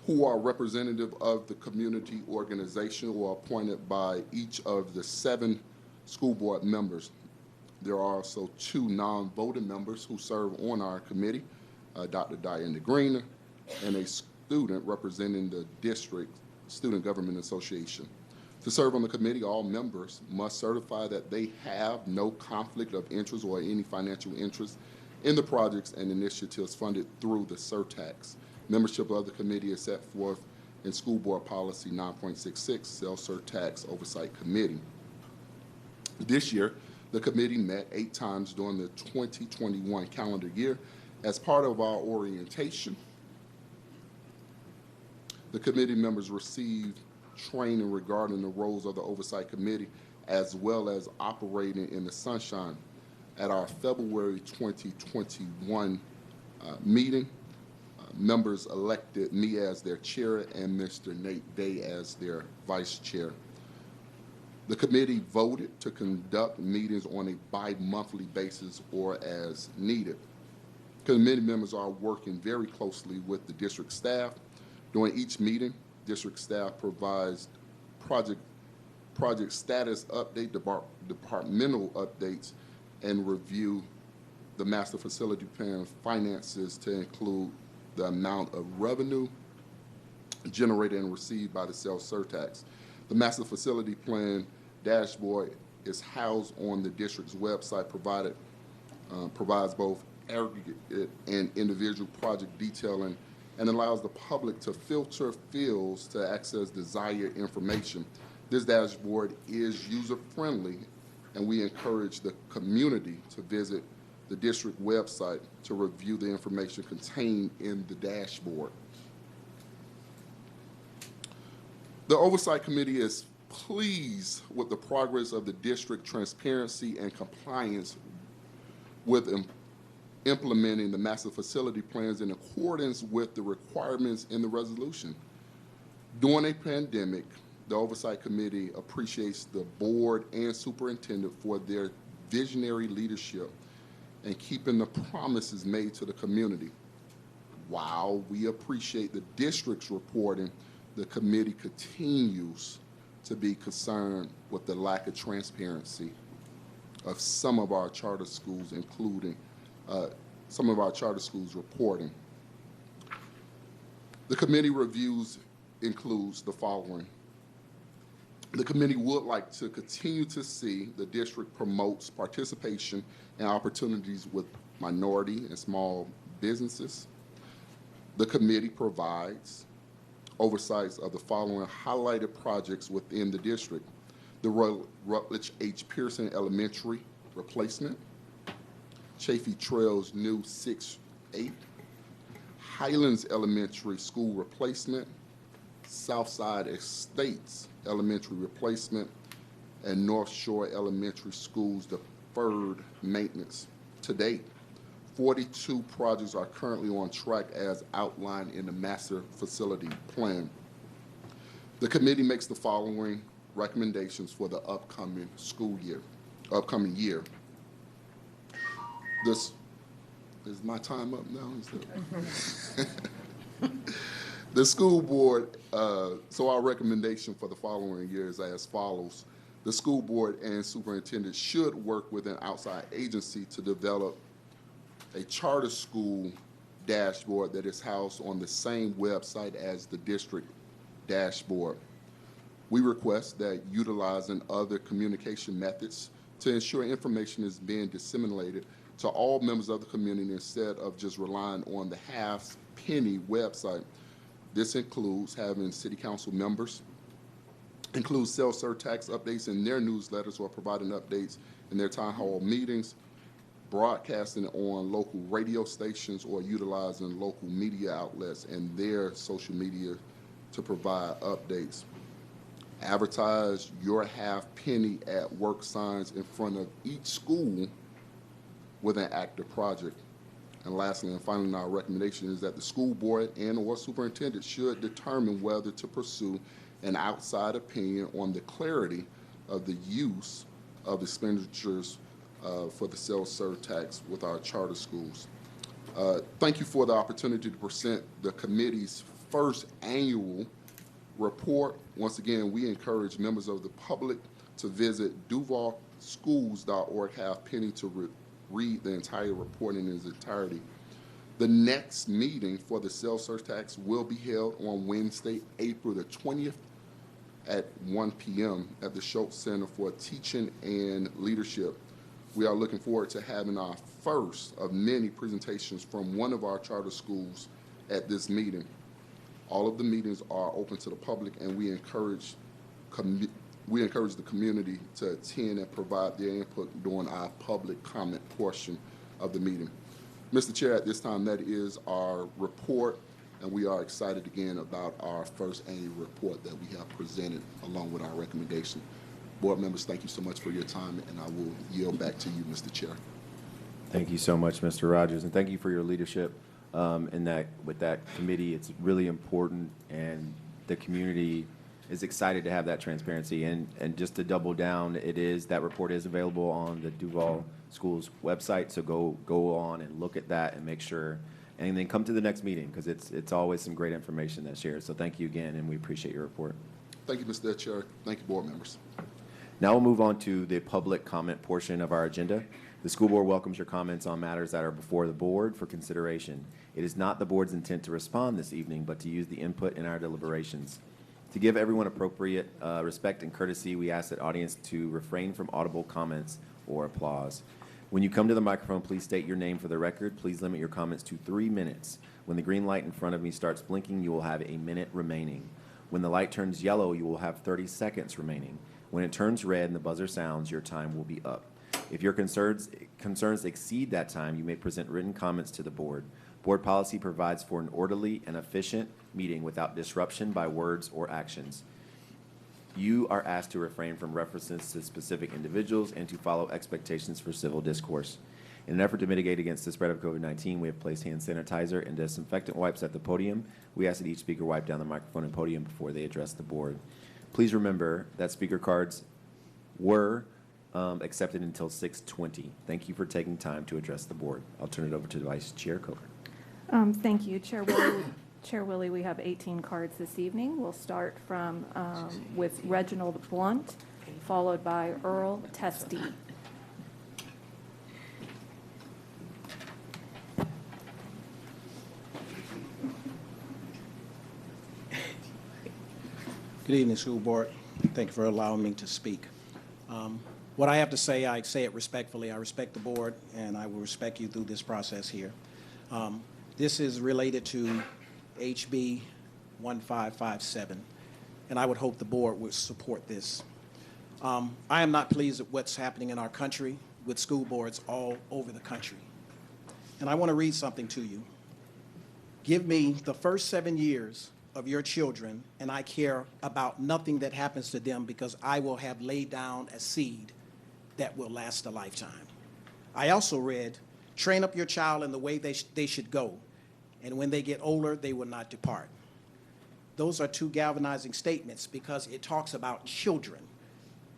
who are representative of the community organization or appointed by each of the 7 school board members. There are also 2 non-voting members who serve on our committee, Dr. Diana Green, and a student representing the district Student Government Association. To serve on the committee, all members must certify that they have no conflict of interest or any financial interest in the projects and initiatives funded through the Surtax. Membership of the committee is set forth in School Board Policy 9.66, Sales Surtax Oversight Committee. This year, the committee met 8 times during the 2021 calendar year. As part of our orientation, the committee members received training regarding the roles of the Oversight Committee, as well as operating in the sunshine. At our February 2021 meeting, members elected me as their chair and Mr. Nate Day as their vice chair. The committee voted to conduct meetings on a bi-monthly basis or as needed. Committee members are working very closely with the district staff. During each meeting, District staff provides project status update, departmental updates, and review the master facility plan finances to include the amount of revenue generated and received by the sales surtax. The master facility plan dashboard is housed on the district's website, provides both aggregate and individual project detailing, and allows the public to filter fields to access desired information. This dashboard is user-friendly, and we encourage the community to visit the district website to review the information contained in the dashboard. The Oversight Committee is pleased with the progress of the district transparency and compliance with implementing the master facility plans in accordance with the requirements in the resolution. During a pandemic, the Oversight Committee appreciates the board and superintendent for their visionary leadership and keeping the promises made to the community. While we appreciate the district's reporting, the committee continues to be concerned with the lack of transparency of some of our charter schools, including some of our charter schools reporting. The committee reviews includes the following. The committee would like to continue to see the district promotes participation and opportunities with minority and small businesses. The committee provides oversights of the following highlighted projects within the district: the Rutledge H. Pearson Elementary replacement, Chaffee Trail's new 6-8, Highlands Elementary School replacement, Southside Estates Elementary replacement, and North Shore Elementary School's deferred maintenance. To date, 42 projects are currently on track as outlined in the master facility plan. The committee makes the following recommendations for the upcoming year. This is my time up now. The school board, so our recommendation for the following year is as follows. The school board and superintendent should work with an outside agency to develop a charter school dashboard that is housed on the same website as the district dashboard. We request that utilizing other communication methods to ensure information is being disseminated to all members of the community instead of just relying on the half-penny website. This includes having city council members include sales surtax updates in their newsletters or providing updates in their town hall meetings, broadcasting on local radio stations, or utilizing local media outlets and their social media to provide updates. Advertise your half-penny at work signs in front of each school with an active project. And lastly and finally, our recommendation is that the school board and or superintendent should determine whether to pursue an outside opinion on the clarity of the use of expenditures for the sales surtax with our charter schools. Thank you for the opportunity to present the committee's first annual report. Once again, we encourage members of the public to visit duvalschools.org half-penny to read the entire report in its entirety. The next meeting for the sales surtax will be held on Wednesday, April the 20th at 1 p.m. at the Schultz Center for Teaching and Leadership. We are looking forward to having our first of many presentations from one of our charter schools at this meeting. All of the meetings are open to the public, and we encourage the community to attend and provide their input during our public comment portion of the meeting. Mr. Chair, at this time, that is our report, and we are excited again about our first annual report that we have presented along with our recommendation. Board members, thank you so much for your time, and I will yield back to you, Mr. Chair. Thank you so much, Mr. Rogers, and thank you for your leadership with that committee. It's really important, and the community is excited to have that transparency. And just to double down, that report is available on the Duval Schools website, so go on and look at that and make sure And then come to the next meeting, because it's always some great information that's shared. So thank you again, and we appreciate your report. Thank you, Mr. Chair. Thank you, board members. Now we'll move on to the public comment portion of our agenda. The school board welcomes your comments on matters that are before the board for consideration. It is not the board's intent to respond this evening, but to use the input in our deliberations. To give everyone appropriate respect and courtesy, we ask the audience to refrain from audible comments or applause. When you come to the microphone, please state your name for the record. Please limit your comments to 3 minutes. When the green light in front of me starts blinking, you will have a minute remaining. When the light turns yellow, you will have 30 seconds remaining. When it turns red and the buzzer sounds, your time will be up. If your concerns exceed that time, you may present written comments to the board. Board policy provides for an orderly and efficient meeting without disruption by words or actions. You are asked to refrain from references to specific individuals and to follow expectations for civil discourse. In an effort to mitigate against the spread of COVID-19, we have placed hand sanitizer and disinfectant wipes at the podium. We ask that each speaker wipe down the microphone and podium before they address the board. Please remember that speaker cards were accepted until 6:20. Thank you for taking time to address the board. I'll turn it over to Vice Chair Coker. Thank you, Chair Willie. Chair Willie, we have 18 cards this evening. We'll start with Reginald Blunt, followed by Earl Testy. Good evening, school board. Thank you for allowing me to speak. What I have to say, I say it respectfully. I respect the board, and I will respect you through this process here. This is related to HB 1557, and I would hope the board would support this. I am not pleased at what's happening in our country with school boards all over the country. And I want to read something to you. Give me the first 7 years of your children, and I care about nothing that happens to them, because I will have laid down a seed that will last a lifetime. I also read, train up your child in the way they should go, and when they get older, they will not depart. Those are two galvanizing statements, because it talks about children,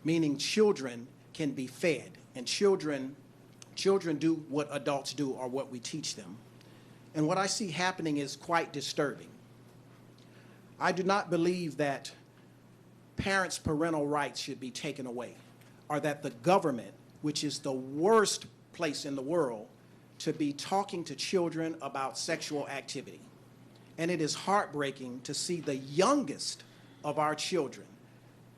meaning children can be fed, and children do what adults do, or what we teach them. And what I see happening is quite disturbing. I do not believe that parents' parental rights should be taken away, or that the government, which is the worst place in the world, to be talking to children about sexual activity. And it is heartbreaking to see the youngest of our children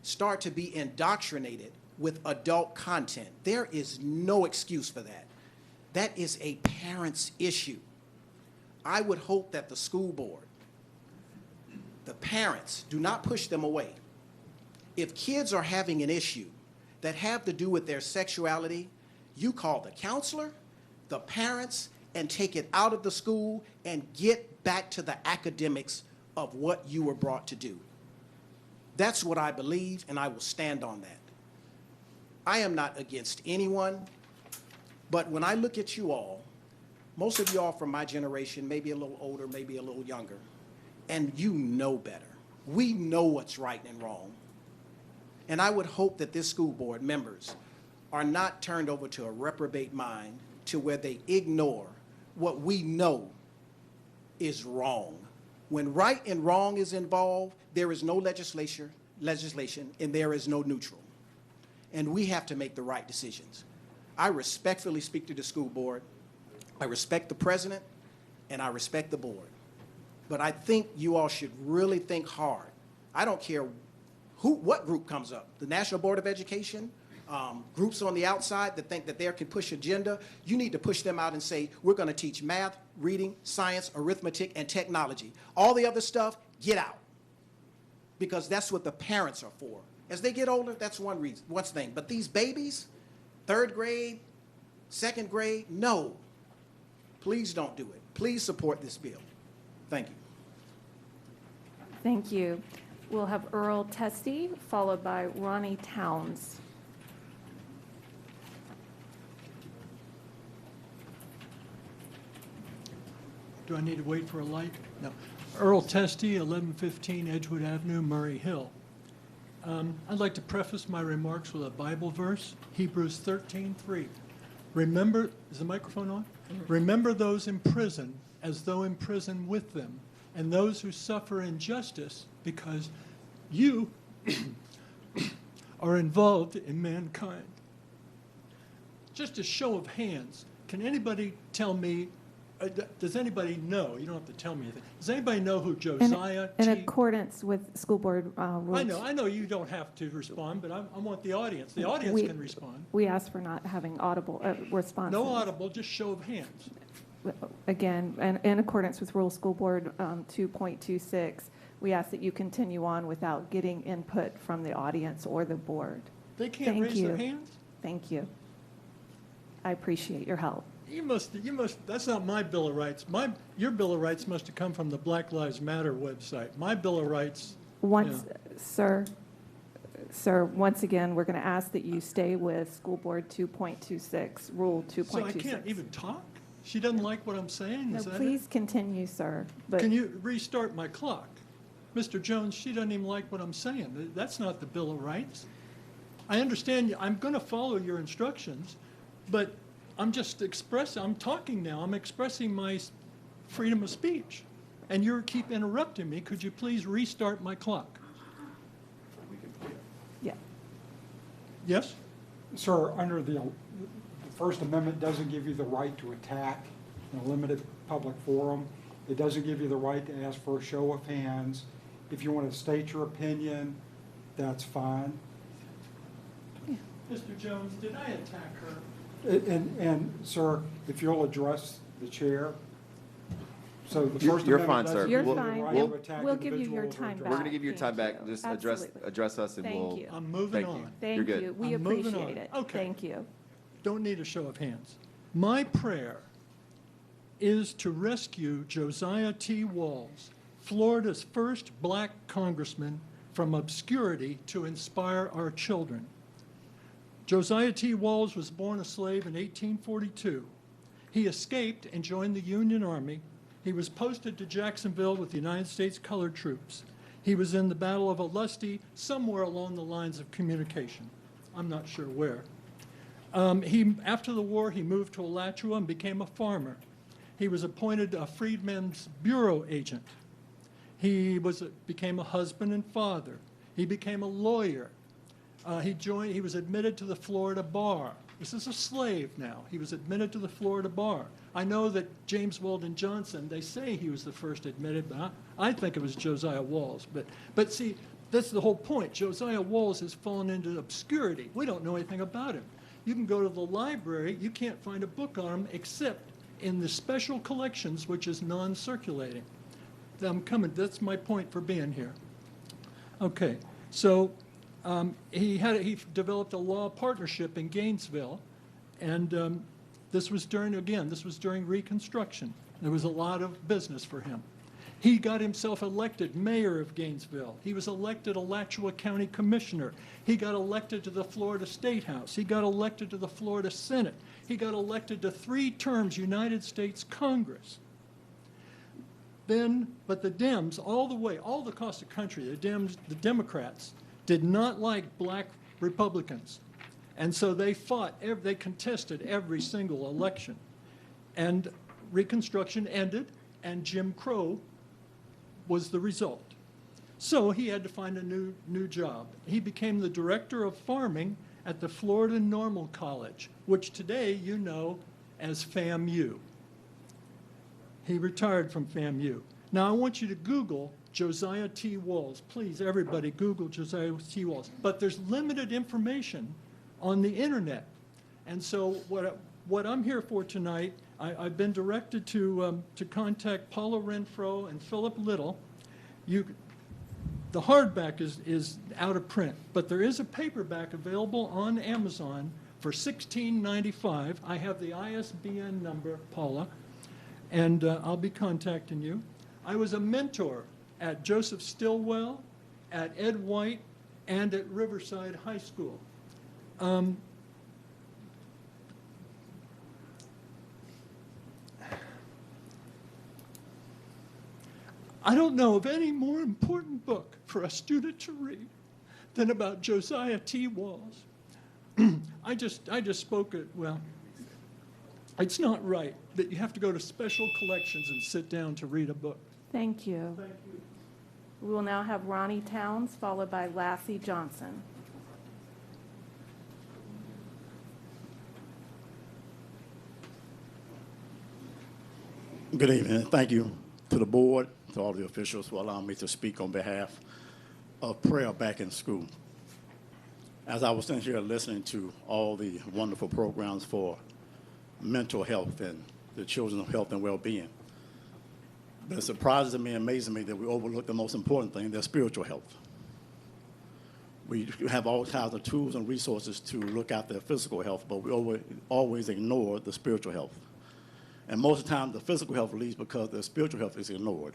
start to be indoctrinated with adult content. There is no excuse for that. That is a parent's issue. I would hope that the school board, the parents, do not push them away. If kids are having an issue that have to do with their sexuality, you call the counselor, the parents, and take it out of the school and get back to the academics of what you were brought to do. That's what I believe, and I will stand on that. I am not against anyone, but when I look at you all, most of you all from my generation, maybe a little older, maybe a little younger, and you know better. We know what's right and wrong. And I would hope that this school board members are not turned over to a reprobate mind to where they ignore what we know is wrong. When right and wrong is involved, there is no legislation, and there is no neutral. And we have to make the right decisions. I respectfully speak to the school board. I respect the president, and I respect the board. But I think you all should really think hard. I don't care what group comes up, the National Board of Education, groups on the outside that think that they can push agenda. You need to push them out and say, we're going to teach math, reading, science, arithmetic, and technology. All the other stuff, get out. Because that's what the parents are for. As they get older, that's one thing. But these babies, 3rd grade, 2nd grade, no. Please don't do it. Please support this bill. Thank you. Thank you. We'll have Earl Testy, followed by Ronnie Towns. Do I need to wait for a light? No. Earl Testy, 1115 Edgewood Avenue, Murray Hill. I'd like to preface my remarks with a Bible verse, Hebrews 13:3. Remember, is the microphone on? Remember those in prison as though in prison with them, and those who suffer injustice because you are involved in mankind. Just a show of hands, can anybody tell me, does anybody know, you don't have to tell me anything, does anybody know who Josiah In T. accordance with school board rules. I know you don't have to respond, but I want the audience. The audience can respond. We ask for not having audible responses. No audible, just show of hands. Again, and in accordance with Rule School Board 2.26, we ask that you continue on without getting input from the audience or the board. They can't raise their hands? Thank you. I appreciate your help. You must, that's not my Bill of Rights. Your Bill of Rights must have come from the Black Lives Matter website. My Bill of Rights. Sir, once again, we're going to ask that you stay with School Board 2.26, Rule 2.26. So I can't even talk? She doesn't like what I'm saying? No, please continue, sir. But can you restart my clock? Mr. Jones, she doesn't even like what I'm saying. That's not the Bill of Rights. I understand I'm going to follow your instructions, but I'm just I'm talking now. I'm expressing my freedom of speech. And you keep interrupting me. Could you please restart my clock? Yeah. Yes? Sir, under the First Amendment doesn't give you the right to attack in a limited public forum. It doesn't give you the right to ask for a show of hands. If you want to state your opinion, that's fine. Mr. Jones, did I attack her? And sir, if you'll address the chair. So the First You're Amendment fine, sir. doesn't give you the right to attack We'll give you your individuals or time address- back. We're going to give you your time back. Just address us and Thank we'll. you. I'm moving on. Thank You're good. you. We I'm moving appreciate on. it. Okay. Thank you. Don't need a show of hands. My prayer is to rescue Josiah T. Walls, Florida's first black congressman, from obscurity to inspire our children. Josiah T. Walls was born a slave in 1842. He escaped and joined the Union Army. He was posted to Jacksonville with the United States Colored Troops. He was in the Battle of Olustee, somewhere along the lines of communication. I'm not sure where. After the war, he moved to Alachua and became a farmer. He was appointed a Freedmen's Bureau agent. He became a husband and father. He became a lawyer. He was admitted to the Florida bar. This is a slave now. He was admitted to the Florida bar. I know that James Weldon Johnson, they say he was the first admitted, but I think it was Josiah Walls. But see, that's the whole point. Josiah Walls has fallen into obscurity. We don't know anything about him. You can go to the library, you can't find a book on him except in the special collections, which is non-circulating. I'm coming, that's my point for being here. Okay, so he developed a law partnership in Gainesville, and this was during Reconstruction. There was a lot of business for him. He got himself elected mayor of Gainesville. He was elected Alachua County Commissioner. He got elected to the Florida State House. He got elected to the Florida Senate. He got elected to 3 terms United States Congress. But the Dems, all across the country, the Democrats, did not like black Republicans. And so they they contested every single election. And Reconstruction ended, and Jim Crow was the result. So he had to find a new job. He became the director of farming at the Florida Normal College, which today you know as FAMU. He retired from FAMU. Now I want you to Google Josiah T. Walls. Please, everybody, Google Josiah T. Walls. But there's limited information on the internet. And so what I'm here for tonight, I've been directed to contact Paula Renfro and Philip Little. The hardback is out of print, but there is a paperback available on Amazon for $16.95. I have the ISBN number, Paula, and I'll be contacting you. I was a mentor at Joseph Stilwell, at Ed White, and at Riverside High School. I don't know of any more important book for a student to read than about Josiah T. Walls. I just spoke at It's not right that you have to go to special collections and sit down to read a book. Thank you. We will now have Ronnie Towns, followed by Lassie Johnson. Good evening. Thank you to the board, to all the officials for allowing me to speak on behalf of Prayer Back in School. As I was sitting here listening to all the wonderful programs for mental health and the children's health and well-being, but it surprises me and amazes me that we overlook the most important thing, their spiritual health. We have all kinds of tools and resources to look at their physical health, but we always ignore the spiritual health. And most of the time, the physical health leaves because the spiritual health is ignored.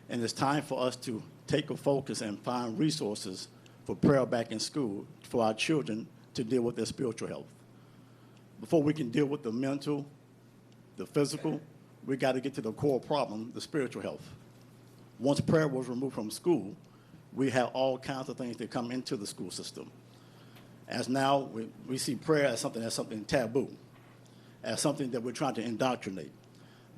And it's time for us to take a focus and find resources for Prayer Back in School for our children to deal with their spiritual health. Before we can deal with the mental, the physical, we got to get to the core problem, the spiritual health. Once prayer was removed from school, we have all kinds of things that come into the school system. As now, we see prayer as something taboo, as something that we're trying to indoctrinate.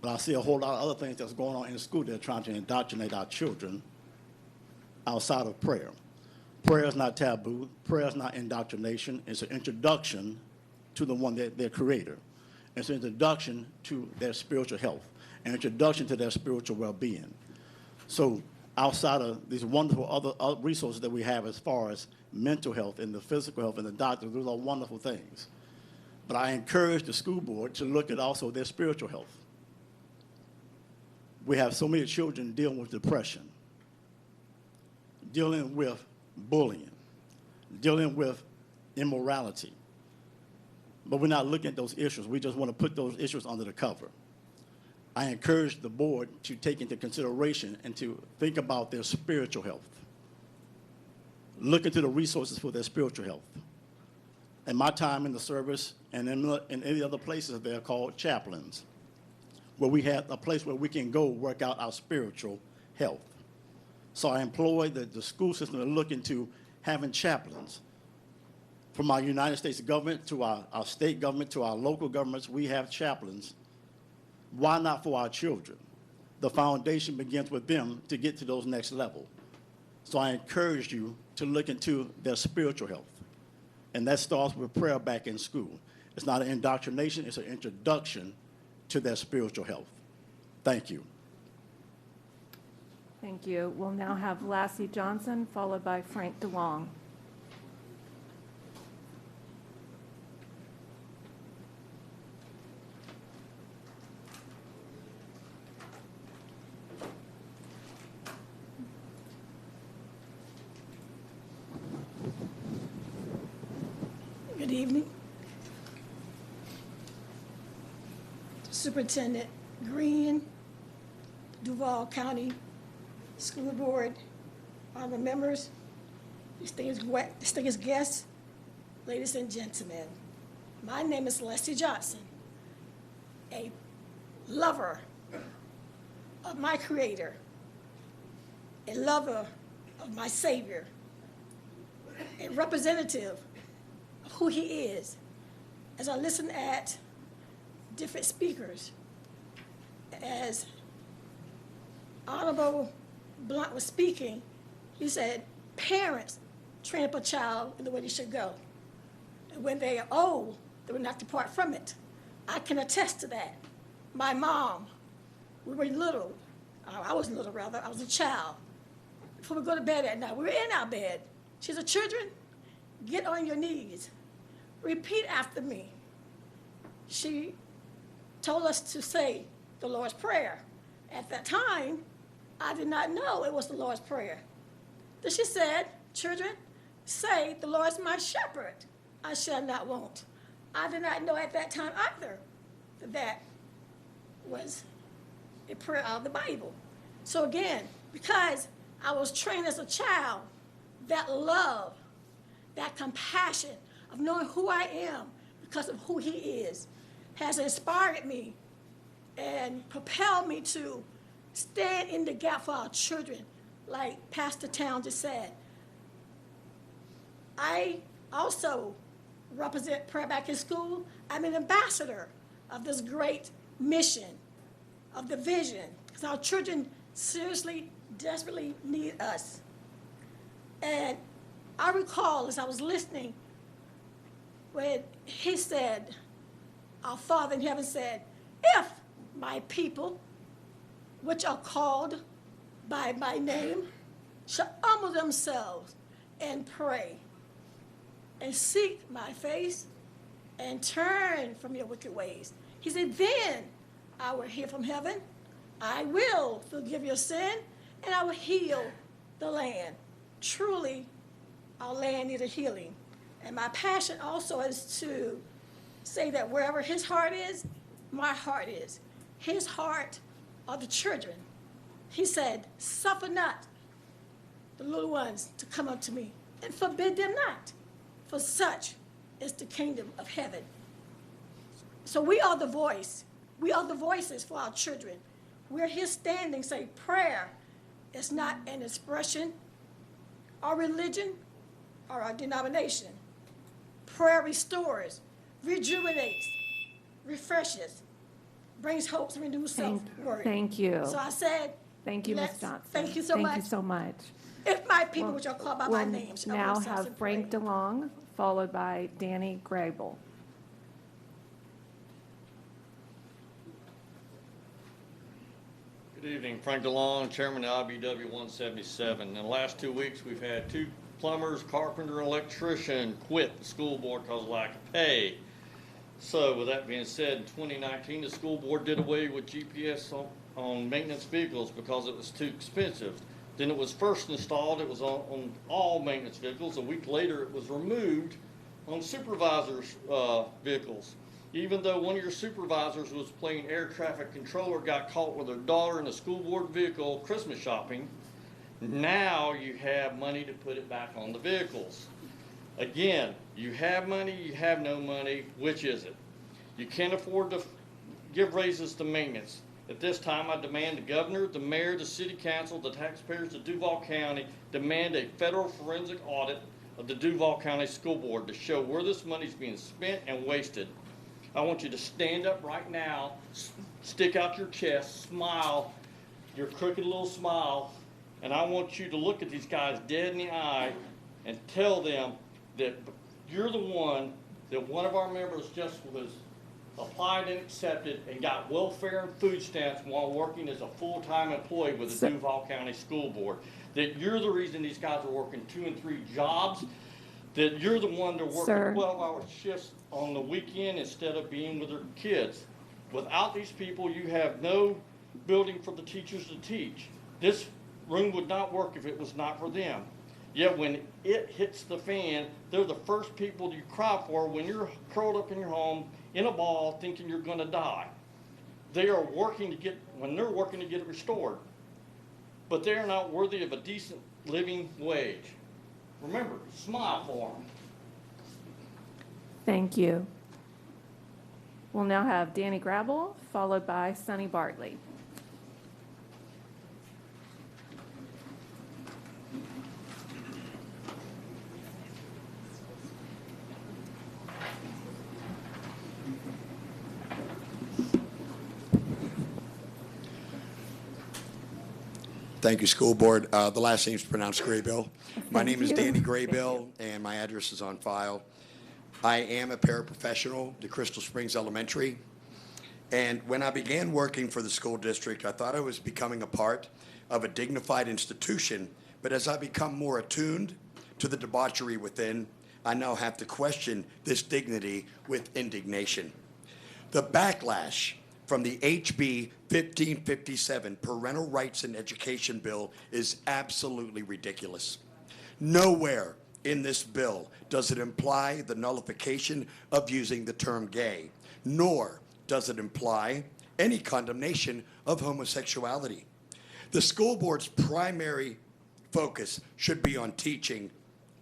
But I see a whole lot of other things that's going on in school that are trying to indoctrinate our children outside of prayer. Prayer is not taboo. Prayer is not indoctrination. It's an introduction to the one, their creator. It's an introduction to their spiritual health, an introduction to their spiritual well-being. So outside of these wonderful other resources that we have as far as mental health and the physical health and the doctors, those are wonderful things. But I encourage the school board to look at also their spiritual health. We have so many children dealing with depression, dealing with bullying, dealing with immorality. But we're not looking at those issues. We just want to put those issues under the cover. I encourage the board to take into consideration and to think about their spiritual health. Look into the resources for their spiritual health. In my time in the service and in any other places, they're called chaplains, where we have a place where we can go work out our spiritual health. So I employ the school system to look into having chaplains. From our United States government to our state government to our local governments, we have chaplains. Why not for our children? The foundation begins with them to get to those next level. So I encourage you to look into their spiritual health. And that starts with Prayer Back in School. It's not an indoctrination, it's an introduction to their spiritual health. Thank you. Thank you. We'll now have Lassie Johnson, followed by Frank DeLong. Good evening. Superintendent Green, Duval County School Board, honorable members, distinguished guests, ladies and gentlemen. My name is Leslie Johnson, a lover of my Creator, a lover of my Savior, a representative of who He is. As I listen at different speakers, as Honorable Blunt was speaking, he said, parents train up a child in the way they should go. And when they are old, they will not depart from it. I can attest to that. My mom, we were little. I was little, rather. I was a child. Before we go to bed at night, we were in our bed. She said, children, get on your knees. Repeat after me. She told us to say the Lord's Prayer. At that time, I did not know it was the Lord's Prayer. Then she said, children, say, the Lord is my shepherd, I shall not want. I did not know at that time either that that was a prayer out of the Bible. So again, because I was trained as a child, that love, that compassion of knowing who I am because of who He is, has inspired me and propelled me to stand in the gap for our children, like Pastor Town just said. I also represent Prayer Back in School. I'm an ambassador of this great mission, of the vision, because our children seriously, desperately need us. And I recall as I was listening when he said, our Father in heaven said, if my people, which are called by my name, shall humble themselves and pray and seek my face and turn from your wicked ways. He said, then I will hear from heaven, I will forgive your sin, and I will heal the land. Truly, our land needs a healing. And my passion also is to say that wherever his heart is, my heart is. His heart are the children. He said, suffer not the little ones to come unto me, and forbid them not, for such is the kingdom of heaven. So we are the voice. We are the voices for our children. We're here standing, say prayer is not an expression, our religion, or our denomination. Prayer restores, rejuvenates, refreshes, brings hopes, and renews self-worth. Thank you. So I said, Thank you, Ms. Johnson. Thank you so much. Thank you so much. If my people, which are called by my We'll name, shall now humble themselves have and Frank pray. DeLong, followed by Danny Grable. Good evening, Frank DeLong, Chairman of IBW 177. In the last 2 weeks, we've had 2 plumbers, carpenter, and electrician quit the school board because of lack of pay. So with that being said, in 2019, the school board did away with GPS on maintenance vehicles because it was too expensive. Then it was first installed, it was on all maintenance vehicles. A week later, it was removed on supervisors' vehicles. Even though one of your supervisors was playing air traffic controller, got caught with her daughter in a school board vehicle Christmas shopping, now you have money to put it back on the vehicles. Again, you have money, you have no money, which is it? You can't afford to give raises to maintenance. At this time, I demand the governor, the mayor, the city council, the taxpayers of Duval County demand a federal forensic audit of the Duval County School Board to show where this money is being spent and wasted. I want you to stand up right now, stick out your chest, smile, your crooked little smile, and I want you to look at these guys dead in the eye and tell them that you're the one that one of our members just was applied and accepted and got welfare and food stamps while working as a full-time employee with the Duval County School Board. That you're the reason these guys are working 2 and 3 jobs. That you're the one that working 12-hour shifts on the weekend instead of being with their kids. Without these people, you have no building for the teachers to teach. This room would not work if it was not for them. Yet when it hits the fan, they're the first people you cry for when you're curled up in your home in a ball thinking you're going to die. They are working to get, when they're working to get it restored. But they are not worthy of a decent living wage. Remember, smile for them. Thank you. We'll now have Danny Grable, followed by Sonny Bartley. Thank you, School Board. The last name is pronounced Graybill. My name is you. Danny Graybill, and my address is on file. I am a paraprofessional to Crystal Springs Elementary. And when I began working for the school district, I thought I was becoming a part of a dignified institution. But as I become more attuned to the debauchery within, I now have to question this dignity with indignation. The backlash from the HB 1557 Parental Rights in Education Bill is absolutely ridiculous. Nowhere in this bill does it imply the nullification of using the term gay, nor does it imply any condemnation of homosexuality. The school board's primary focus should be on teaching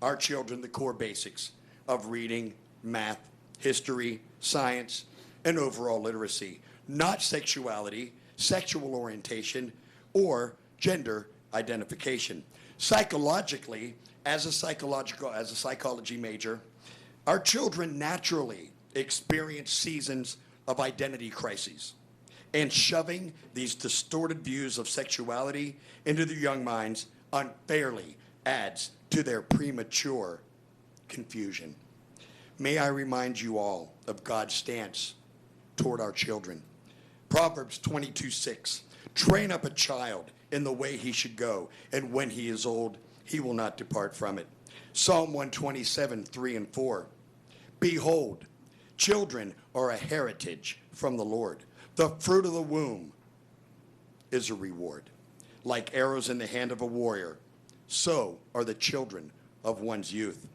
our children the core basics of reading, math, history, science, and overall literacy, not sexuality, sexual orientation, or gender identification. Psychologically, as a psychology major, our children naturally experience seasons of identity crises and shoving these distorted views of sexuality into their young minds unfairly adds to their premature confusion. May I remind you all of God's stance toward our children. Proverbs 22:6, train up a child in the way he should go, and when he is old, he will not depart from it. Psalm 127:3 and 4, behold, children are a heritage from the Lord. The fruit of the womb is a reward. Like arrows in the hand of a warrior, so are the children of one's youth.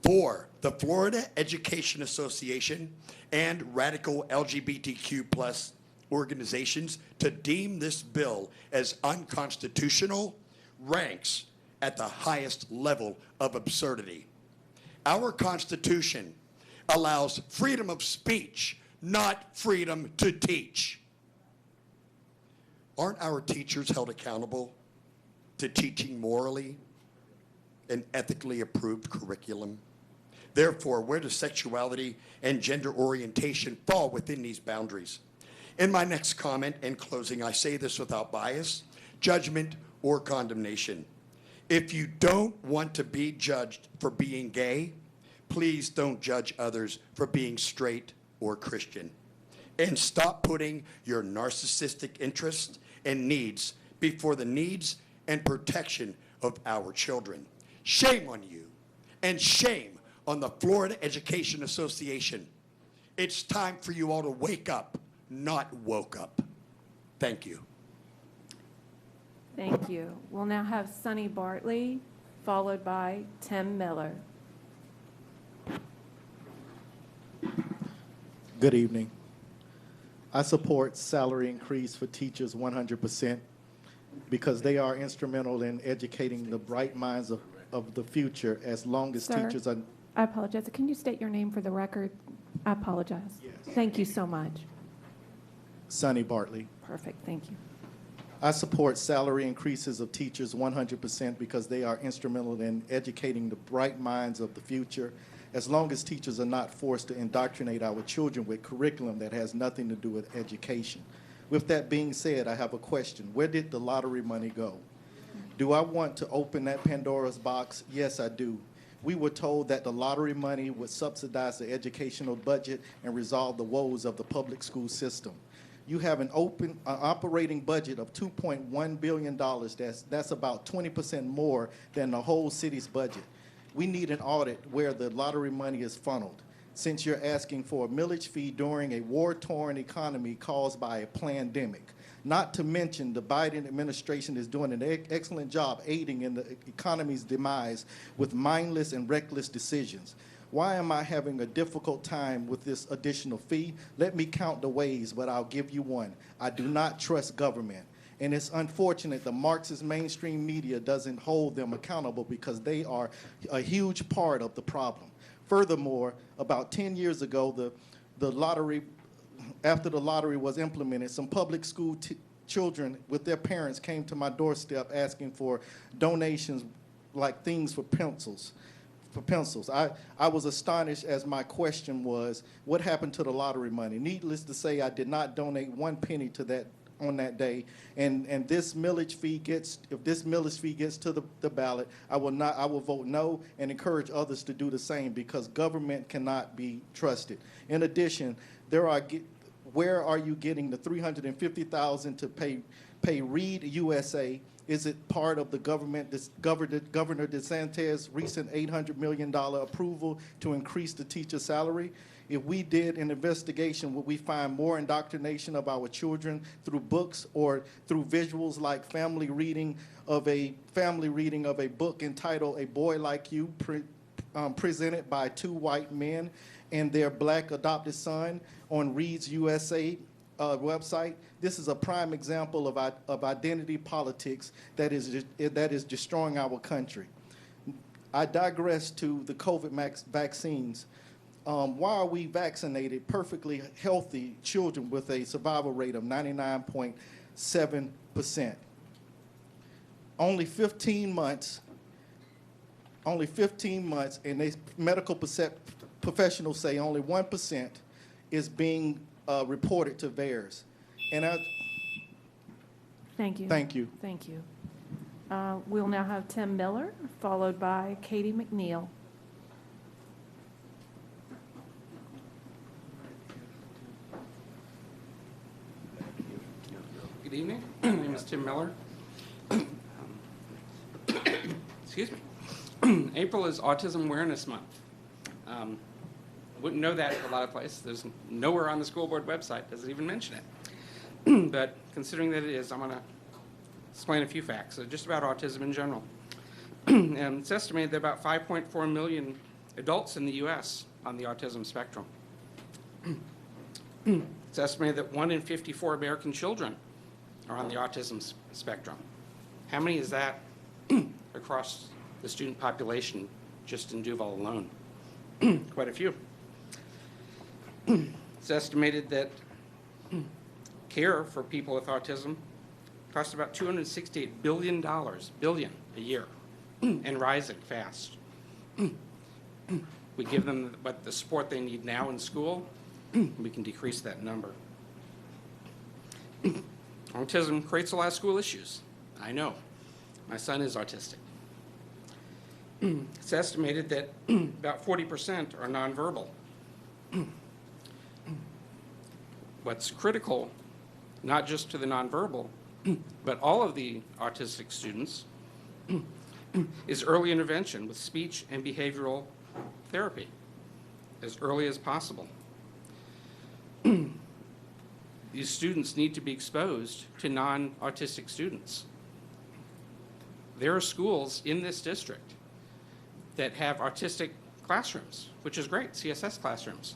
For the Florida Education Association and radical LGBTQ plus organizations to deem this bill as unconstitutional ranks at the highest level of absurdity. Our Constitution allows freedom of speech, not freedom to teach. Aren't our teachers held accountable to teaching morally and ethically approved curriculum? Therefore, where does sexuality and gender orientation fall within these boundaries? In my next comment and closing, I say this without bias, judgment, or condemnation. If you don't want to be judged for being gay, please don't judge others for being straight or Christian. And stop putting your narcissistic interests and needs before the needs and protection of our children. Shame on you, and shame on the Florida Education Association. It's time for you all to wake up, not woke up. Thank you. Thank you. We'll now have Sonny Bartley, followed by Tim Miller. Good evening. I support salary increase for teachers 100% because they are instrumental in educating the bright minds of the future as long as Sir, teachers are... I apologize. Can you state your name for the record? I apologize. Yes. Thank you so much. Sonny Bartley. Perfect. Thank you. I support salary increases of teachers 100% because they are instrumental in educating the bright minds of the future as long as teachers are not forced to indoctrinate our children with curriculum that has nothing to do with education. With that being said, I have a question. Where did the lottery money go? Do I want to open that Pandora's box? Yes, I do. We were told that the lottery money would subsidize the educational budget and resolve the woes of the public school system. You have an operating budget of $2.1 billion. That's about 20% more than the whole city's budget. We need an audit where the lottery money is funneled, since you're asking for a millage fee during a war-torn economy caused by a pandemic. Not to mention the Biden administration is doing an excellent job aiding in the economy's demise with mindless and reckless decisions. Why am I having a difficult time with this additional fee? Let me count the ways, but I'll give you one. I do not trust government. And it's unfortunate the Marxist mainstream media doesn't hold them accountable because they are a huge part of the problem. Furthermore, about 10 years ago, after the lottery was implemented, some public school children with their parents came to my doorstep asking for donations like things for pencils. I was astonished as my question was, what happened to the lottery money? Needless to say, I did not donate 1 penny to that on that day, and if this millage fee gets to the ballot, I will vote no and encourage others to do the same because government cannot be trusted. In addition, where are you getting the $350,000 to pay Read USA? Is it part of the Governor DeSantis' recent $800 million approval to increase the teacher salary? If we did an investigation, would we find more indoctrination of our children through books or through visuals like family reading of a book entitled A Boy Like You, presented by 2 white men and their black adopted son on Reads USA website? This is a prime example of identity politics that is destroying our country. I digress to the COVID vaccines. Why are we vaccinated perfectly healthy children with a survival rate of 99.7%? Only 15 months, and medical professionals say only 1% is being reported to VAERS. And Thank you. Thank you. Thank you. We'll now have Tim Miller, followed by Katie McNeil. Good evening. My name is Tim Miller. Excuse me. April is Autism Awareness Month. I wouldn't know that a lot of places. There's nowhere on the school board website does it even mention it. But considering that it is, I'm going to explain a few facts just about autism in general. It's estimated that about 5.4 million adults in the U.S. on the autism spectrum. It's estimated that 1 in 54 American children are on the autism spectrum. How many is that across the student population just in Duval alone? Quite a few. It's estimated that care for people with autism costs about $268 billion a year, and rising fast. We give them the support they need now in school, we can decrease that number. Autism creates a lot of school issues. I know. My son is autistic. It's estimated that about 40% are nonverbal. What's critical, not just to the nonverbal, but all of the autistic students, is early intervention with speech and behavioral therapy as early as possible. These students need to be exposed to non-autistic students. There are schools in this district that have autistic classrooms, which is great, CSS classrooms,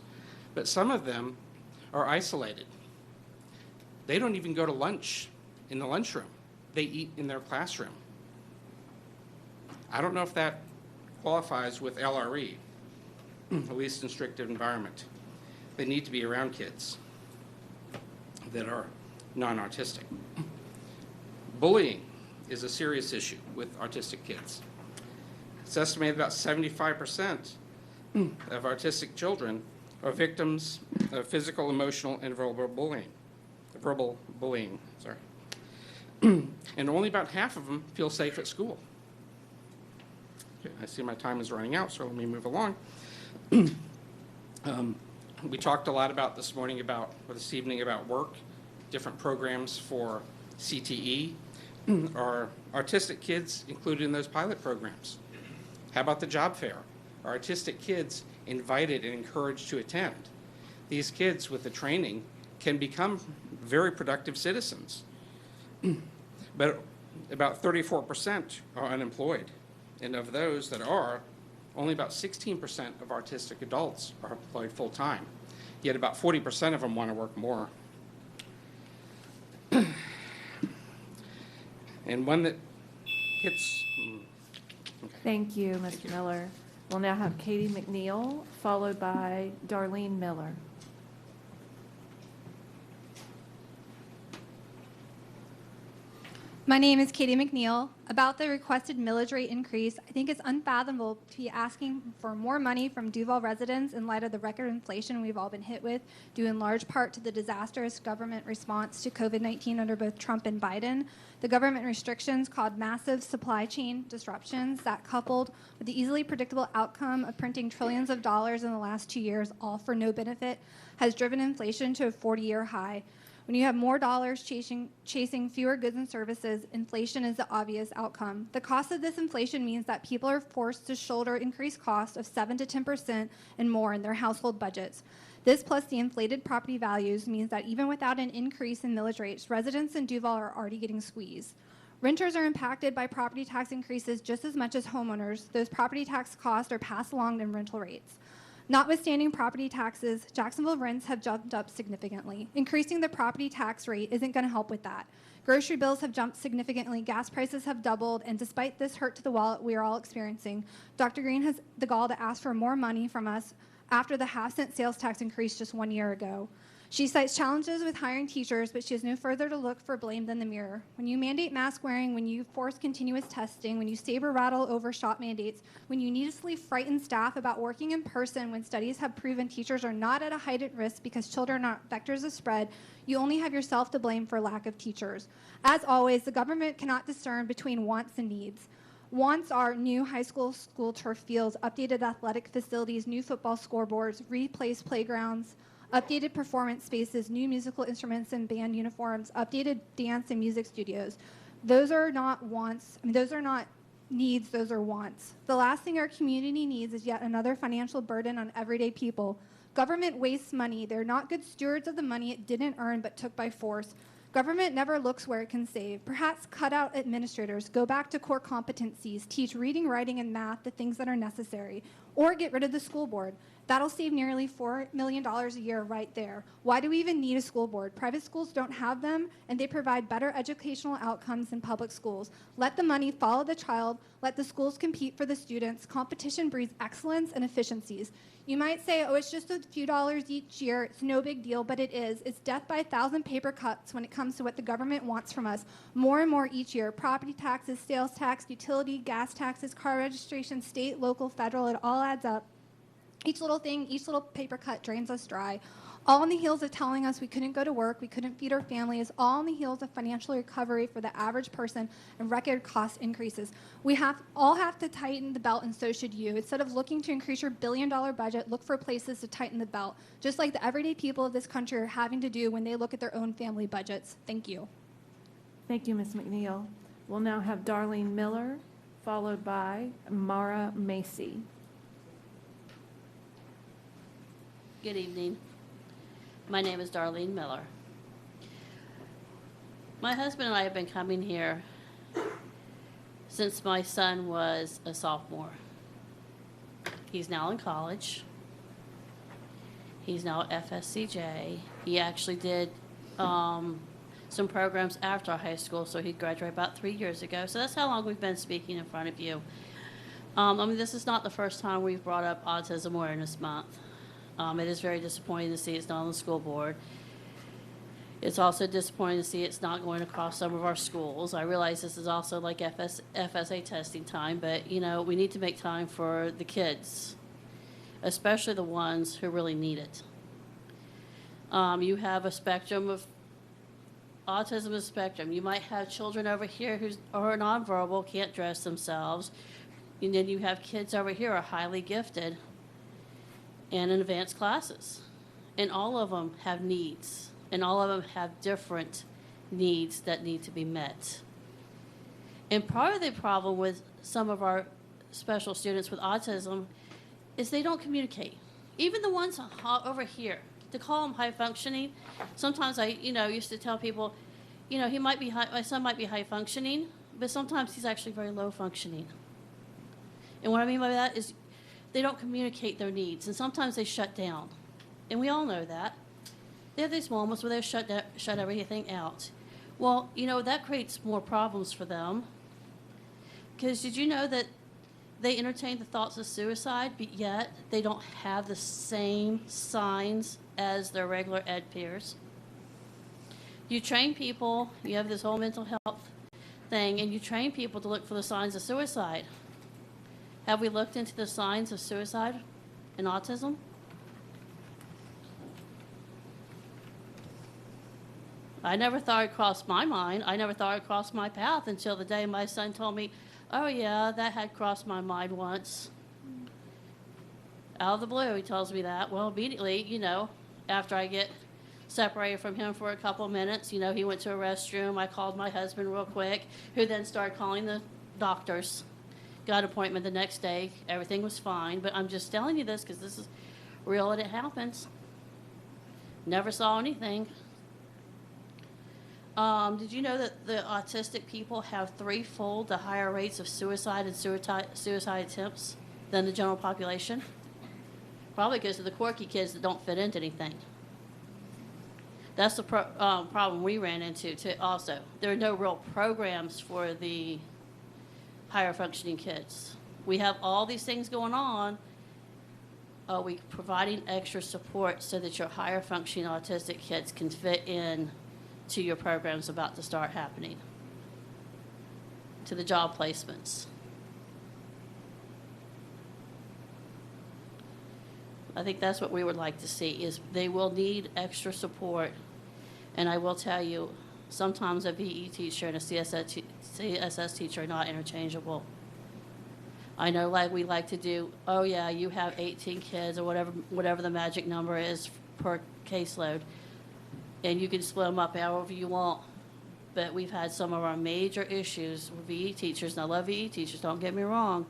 but some of them are isolated. They don't even go to lunch in the lunchroom. They eat in their classroom. I don't know if that qualifies with LRE, at least in restricted environment. They need to be around kids that are non-autistic. Bullying is a serious issue with autistic kids. It's estimated about 75% of autistic children are victims of physical, emotional, and verbal bullying. And only about half of them feel safe at school. Okay, I see my time is running out, so let me move along. We talked a lot about this evening about work, different programs for CTE. Are autistic kids included in those pilot programs? How about the job fair? Are autistic kids invited and encouraged to attend? These kids with the training can become very productive citizens. But about 34% are unemployed. And of those that are, only about 16% of autistic adults are employed full-time. Yet about 40% of them want to work more. And one that hits... Okay. Thank you, Mr. Miller. We'll now have Katie McNeil, followed by Darlene Miller. My name is Katie McNeil. About the requested millage rate increase, I think it's unfathomable to be asking for more money from Duval residents in light of the record inflation we've all been hit with, due in large part to the disastrous government response to COVID-19 under both Trump and Biden. The government restrictions caused massive supply chain disruptions that, coupled with the easily predictable outcome of printing trillions of dollars in the last 2 years, all for no benefit, has driven inflation to a 40-year high. When you have more dollars chasing fewer goods and services, inflation is the obvious outcome. The cost of this inflation means that people are forced to shoulder increased costs of 7 to 10% and more in their household budgets. This plus the inflated property values means that even without an increase in millage rates, residents in Duval are already getting squeezed. Renters are impacted by property tax increases just as much as homeowners. Those property tax costs are passed along in rental rates. Notwithstanding property taxes, Jacksonville rents have jumped up significantly. Increasing the property tax rate isn't going to help with that. Grocery bills have jumped significantly, gas prices have doubled, and despite this hurt to the wallet we are all experiencing, Dr. Green has the gall to ask for more money from us after the half-cent sales tax increase just 1 year ago. She cites challenges with hiring teachers, but she has no further to look for blame than the mirror. When you mandate mask wearing, when you force continuous testing, when you saber rattle over shot mandates, when you needlessly frighten staff about working in person when studies have proven teachers are not at a heightened risk because children are vectors of spread, you only have yourself to blame for lack of teachers. As always, the government cannot discern between wants and needs. Wants are new high school turf fields, updated athletic facilities, new football scoreboards, replaced playgrounds, updated performance spaces, new musical instruments and band uniforms, updated dance and music studios. Those are not wants. Those are not needs, those are wants. The last thing our community needs is yet another financial burden on everyday people. Government wastes money. They're not good stewards of the money it didn't earn but took by force. Government never looks where it can save. Perhaps cut out administrators, go back to core competencies, teach reading, writing, and math, the things that are necessary, or get rid of the school board. That'll save nearly $4 million a year right there. Why do we even need a school board? Private schools don't have them, and they provide better educational outcomes than public schools. Let the money follow the child. Let the schools compete for the students. Competition breeds excellence and efficiencies. You might say, oh, it's just a few dollars each year. It's no big deal, but it is. It's death by 1,000 paper cuts when it comes to what the government wants from us. More and more each year. Property taxes, sales tax, utility, gas taxes, car registration, state, local, federal, it all adds up. Each little thing, each little paper cut drains us dry. All on the heels of telling us we couldn't go to work, we couldn't feed our families, all on the heels of financial recovery for the average person and record cost increases. We all have to tighten the belt, and so should you. Instead of looking to increase your billion-dollar budget, look for places to tighten the belt, just like the everyday people of this country are having to do when they look at their own family budgets. Thank you. Thank you, Ms. McNeil. We'll now have Darlene Miller, followed by Mara Macy. Good evening. My name is Darlene Miller. My husband and I have been coming here since my son was a sophomore. He's now in college. He's now at FSCJ. He actually did some programs after high school, so he graduated about 3 years ago. So that's how long we've been speaking in front of you. This is not the first time we've brought up Autism Awareness Month. It is very disappointing to see it's not on the school board. It's also disappointing to see it's not going across some of our schools. I realize this is also like FSA testing time, but we need to make time for the kids, especially the ones who really need it. You have a spectrum of autism is a spectrum. You might have children over here who are nonverbal, can't dress themselves, and then you have kids over here who are highly gifted and in advanced classes. And all of them have needs, and all of them have different needs that need to be met. And part of the problem with some of our special students with autism is they don't communicate. Even the ones over here, to call them high functioning, sometimes I used to tell people, my son might be high functioning, but sometimes he's actually very low functioning. And what I mean by that is they don't communicate their needs, and sometimes they shut down. And we all know that. They have these moments where they shut everything out. Well, that creates more problems for them. Because did you know that they entertain the thoughts of suicide, but yet they don't have the same signs as their regular ed peers? You train people, you have this whole mental health thing, and you train people to look for the signs of suicide. Have we looked into the signs of suicide and autism? I never thought it crossed my mind. I never thought it crossed my path until the day my son told me, oh yeah, that had crossed my mind once. Out of the blue, he tells me that. Well, immediately, after I get separated from him for a couple of minutes, he went to a restroom. I called my husband real quick, who then started calling the doctors. Got an appointment the next day. Everything was fine, but I'm just telling you this because this is real and it happens. Never saw anything. Did you know that the autistic people have 3-fold the higher rates of suicide and suicide attempts than the general population? Probably because of the quirky kids that don't fit into anything. That's the problem we ran into also. There are no real programs for the higher functioning kids. We have all these things going on are we providing extra support so that your higher functioning autistic kids can fit in to your programs about to start happening, to the job placements? I think that's what we would like to see, is they will need extra support. And I will tell you, sometimes a VE teacher and a CSS teacher are not interchangeable. I know, like, we like to do, oh yeah, you have 18 kids or whatever the magic number is per caseload, and you can split them up however you want. But we've had some of our major issues with VE teachers, and I love VE teachers, don't get me wrong,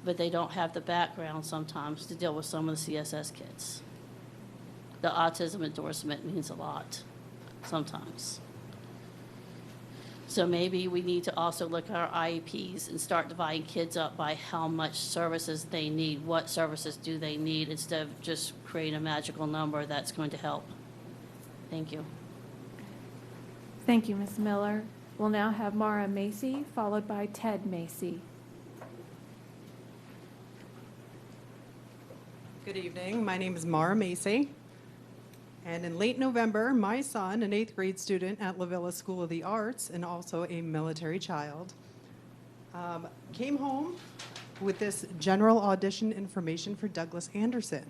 but they don't have the background sometimes to deal with some of the CSS kids. The autism endorsement means a lot sometimes. So maybe we need to also look at our IEPs and start dividing kids up by how much services they need, what services do they need, instead of just creating a magical number that's going to help. Thank you. Thank you, Ms. Miller. We'll now have Mara Macy, followed by Ted Macy. Good evening. My name is Mara Macy. And in late November, my son, an 8th grade student at La Villa School of the Arts and also a military child, came home with this general audition information for Douglas Anderson.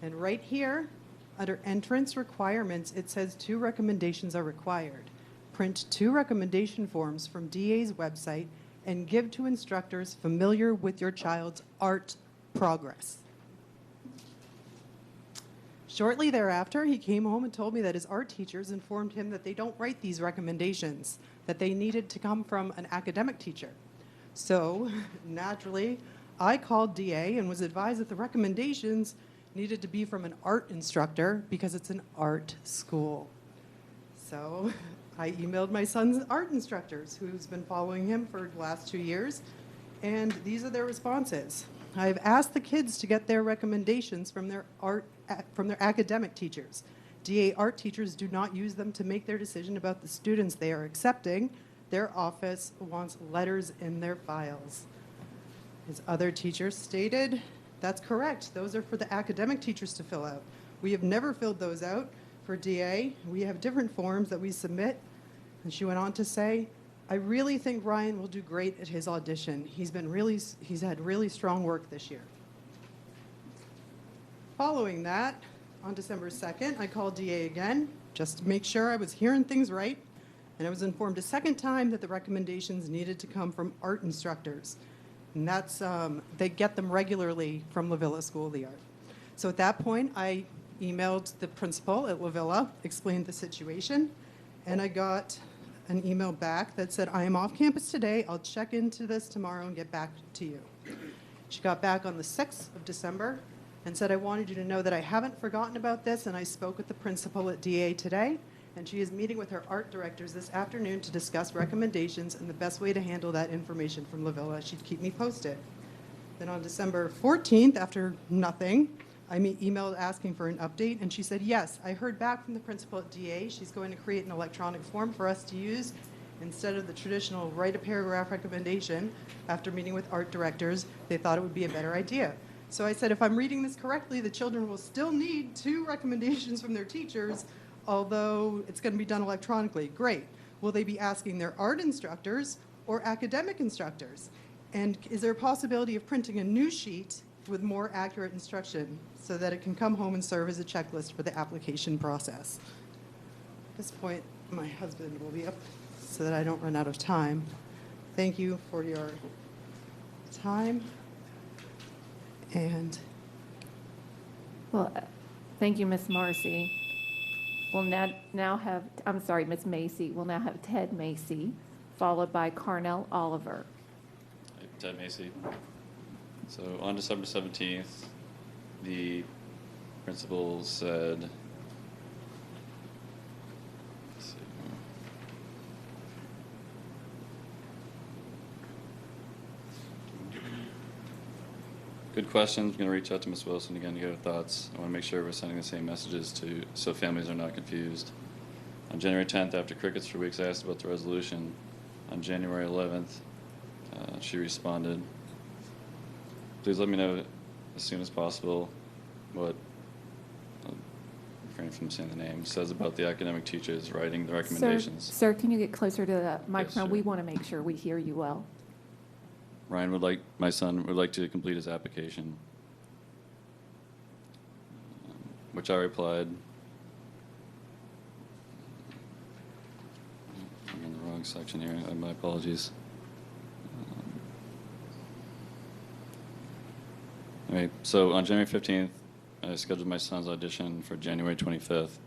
And right here, under entrance requirements, it says 2 recommendations are required. Print 2 recommendation forms from DA's website and give to instructors familiar with your child's art progress. Shortly thereafter, he came home and told me that his art teachers informed him that they don't write these recommendations, that they needed to come from an academic teacher. So, naturally, I called DA and was advised that the recommendations needed to be from an art instructor because it's an art school. So, I emailed my son's art instructors, who's been following him for the last 2 years, and these are their responses. I've asked the kids to get their recommendations from their academic teachers. DA art teachers do not use them to make their decision about the students they are accepting. Their office wants letters in their files. His other teachers stated, that's correct. Those are for the academic teachers to fill out. We have never filled those out for DA. We have different forms that we submit. And she went on to say, I really think Ryan will do great at his audition. He's had really strong work this year. Following that, on December 2nd, I called DA again just to make sure I was hearing things right. And I was informed a second time that the recommendations needed to come from art instructors. And that's, they get them regularly from La Villa School of the Art. So at that point, I emailed the principal at La Villa, explained the situation, and I got an email back that said, I am off campus today. I'll check into this tomorrow and get back to you. She got back on the 6th of December and said, I wanted you to know that I haven't forgotten about this, and I spoke with the principal at DA today, and she is meeting with her art directors this afternoon to discuss recommendations and the best way to handle that information from La Villa. She'd keep me posted. Then on December 14th, after nothing, I emailed asking for an update, and she said, yes, I heard back from the principal at DA. She's going to create an electronic form for us to use instead of the traditional write a paragraph recommendation. After meeting with art directors, they thought it would be a better idea. So I said, if I'm reading this correctly, the children will still need 2 recommendations from their teachers, although it's going to be done electronically. Great. Will they be asking their art instructors or academic instructors? And is there a possibility of printing a new sheet with more accurate instruction so that it can come home and serve as a checklist for the application process? At this point, my husband will be up so that I don't run out of time. Thank you for your time. And Well, thank you, Ms. Marcy. We'll now have, I'm sorry, Ms. Macy. We'll now have Ted Macy, followed by Carnell Oliver. Ted Macy. So on December 17th, the principal said, let's see. Good questions. I'm going to reach out to Ms. Wilson again to get her thoughts. I want to make sure we're sending the same messages so families are not confused. On January 10th, after crickets for weeks, I asked about the resolution. On January 11th, she responded, please let me know as soon as possible. what, refrain from saying the name, says about the academic teachers writing the recommendations. Sir, can you get closer to the microphone? sure. We want to make sure we hear you well. My son would like to complete his application, which I replied, I'm in the wrong section here, my apologies. Anyway, so on January 15th, I scheduled my son's audition for January 25th.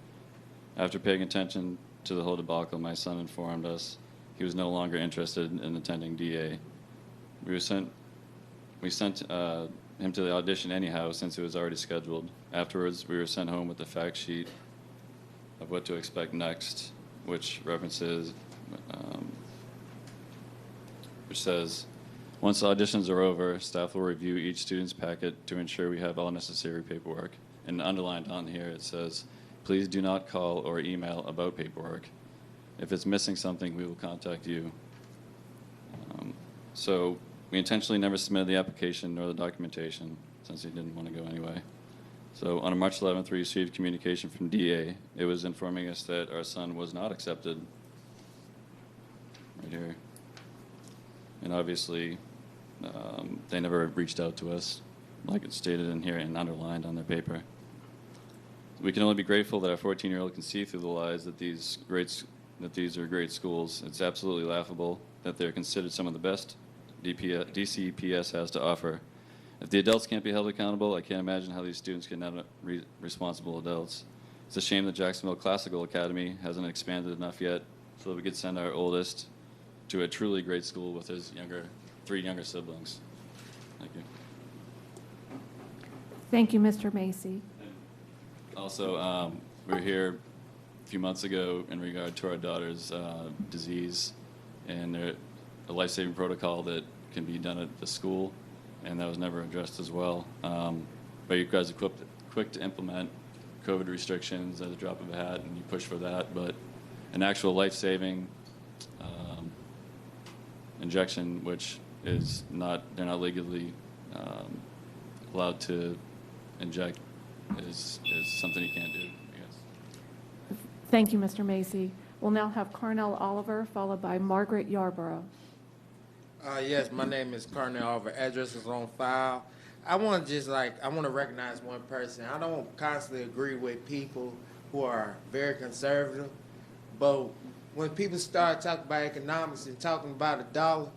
After paying attention to the whole debacle, my son informed us he was no longer interested in attending DA. We sent him to the audition anyhow, since it was already scheduled. Afterwards, we were sent home with the fact sheet of what to expect next, which references, which says, once the auditions are over, staff will review each student's packet to ensure we have all necessary paperwork. And underlined on here, it says, please do not call or email about paperwork. If it's missing something, we will contact you. So we intentionally never submitted the application nor the documentation, since he didn't want to go anyway. So on March 11th, we received communication from DA. It was informing us that our son was not accepted. Right here. And obviously, they never reached out to us, like it's stated in here and underlined on their paper. We can only be grateful that our 14-year-old can see through the lies that these are great schools. It's absolutely laughable that they're considered some of the best DCPS has to offer. If the adults can't be held accountable, I can't imagine how these students can have responsible adults. It's a shame that Jacksonville Classical Academy hasn't expanded enough yet so that we could send our oldest to a truly great school with his three younger siblings. Thank you. Thank you, Mr. Macy. Also, we were here a few months ago in regard to our daughter's disease and a life-saving protocol that can be done at the school, and that was never addressed as well. But you guys are quick to implement COVID restrictions at the drop of a hat, and you push for that. But an actual life-saving injection, which is they're not legally allowed to inject, is something you can't do, I guess. Thank you, Mr. Macy. We'll now have Carnell Oliver, followed by Margaret Yarborough. Yes, my name is Carnell Oliver. Address is on file. I want to recognize one person. I don't constantly agree with people who are very conservative, but when people start talking about economics and talking about a dollar,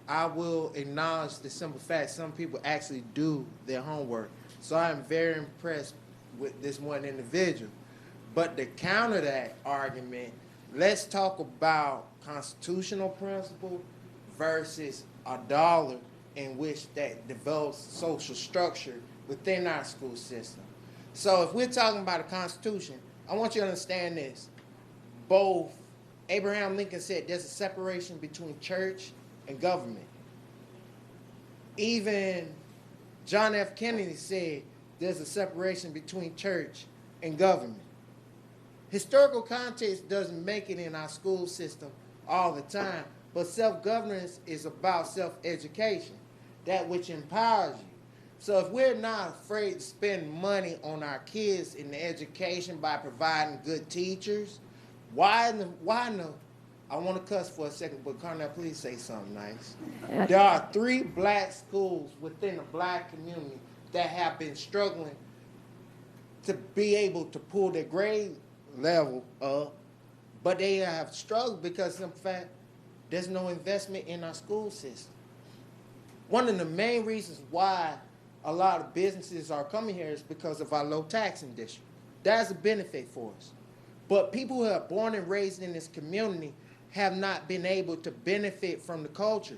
I will acknowledge the simple fact some people actually do their homework. So I am very impressed with this one individual. But to counter that argument, let's talk about constitutional principle versus a dollar in which that develops social structure within our school system. So if we're talking about a constitution, I want you to understand this. Both Abraham Lincoln said there's a separation between church and government. Even John F. Kennedy said there's a separation between church and government. Historical context doesn't make it in our school system all the time, but self-governance is about self-education, that which empowers you. So if we're not afraid to spend money on our kids in the education by providing good teachers, why no? I want to cuss for a second, but Carnell, please say something nice. There are 3 black schools within the black community that have been struggling to be able to pull their grade level up, but they have struggled because, in fact, there's no investment in our school system. One of the main reasons why a lot of businesses are coming here is because of our low taxing district. That's a benefit for us. But people who are born and raised in this community have not been able to benefit from the culture.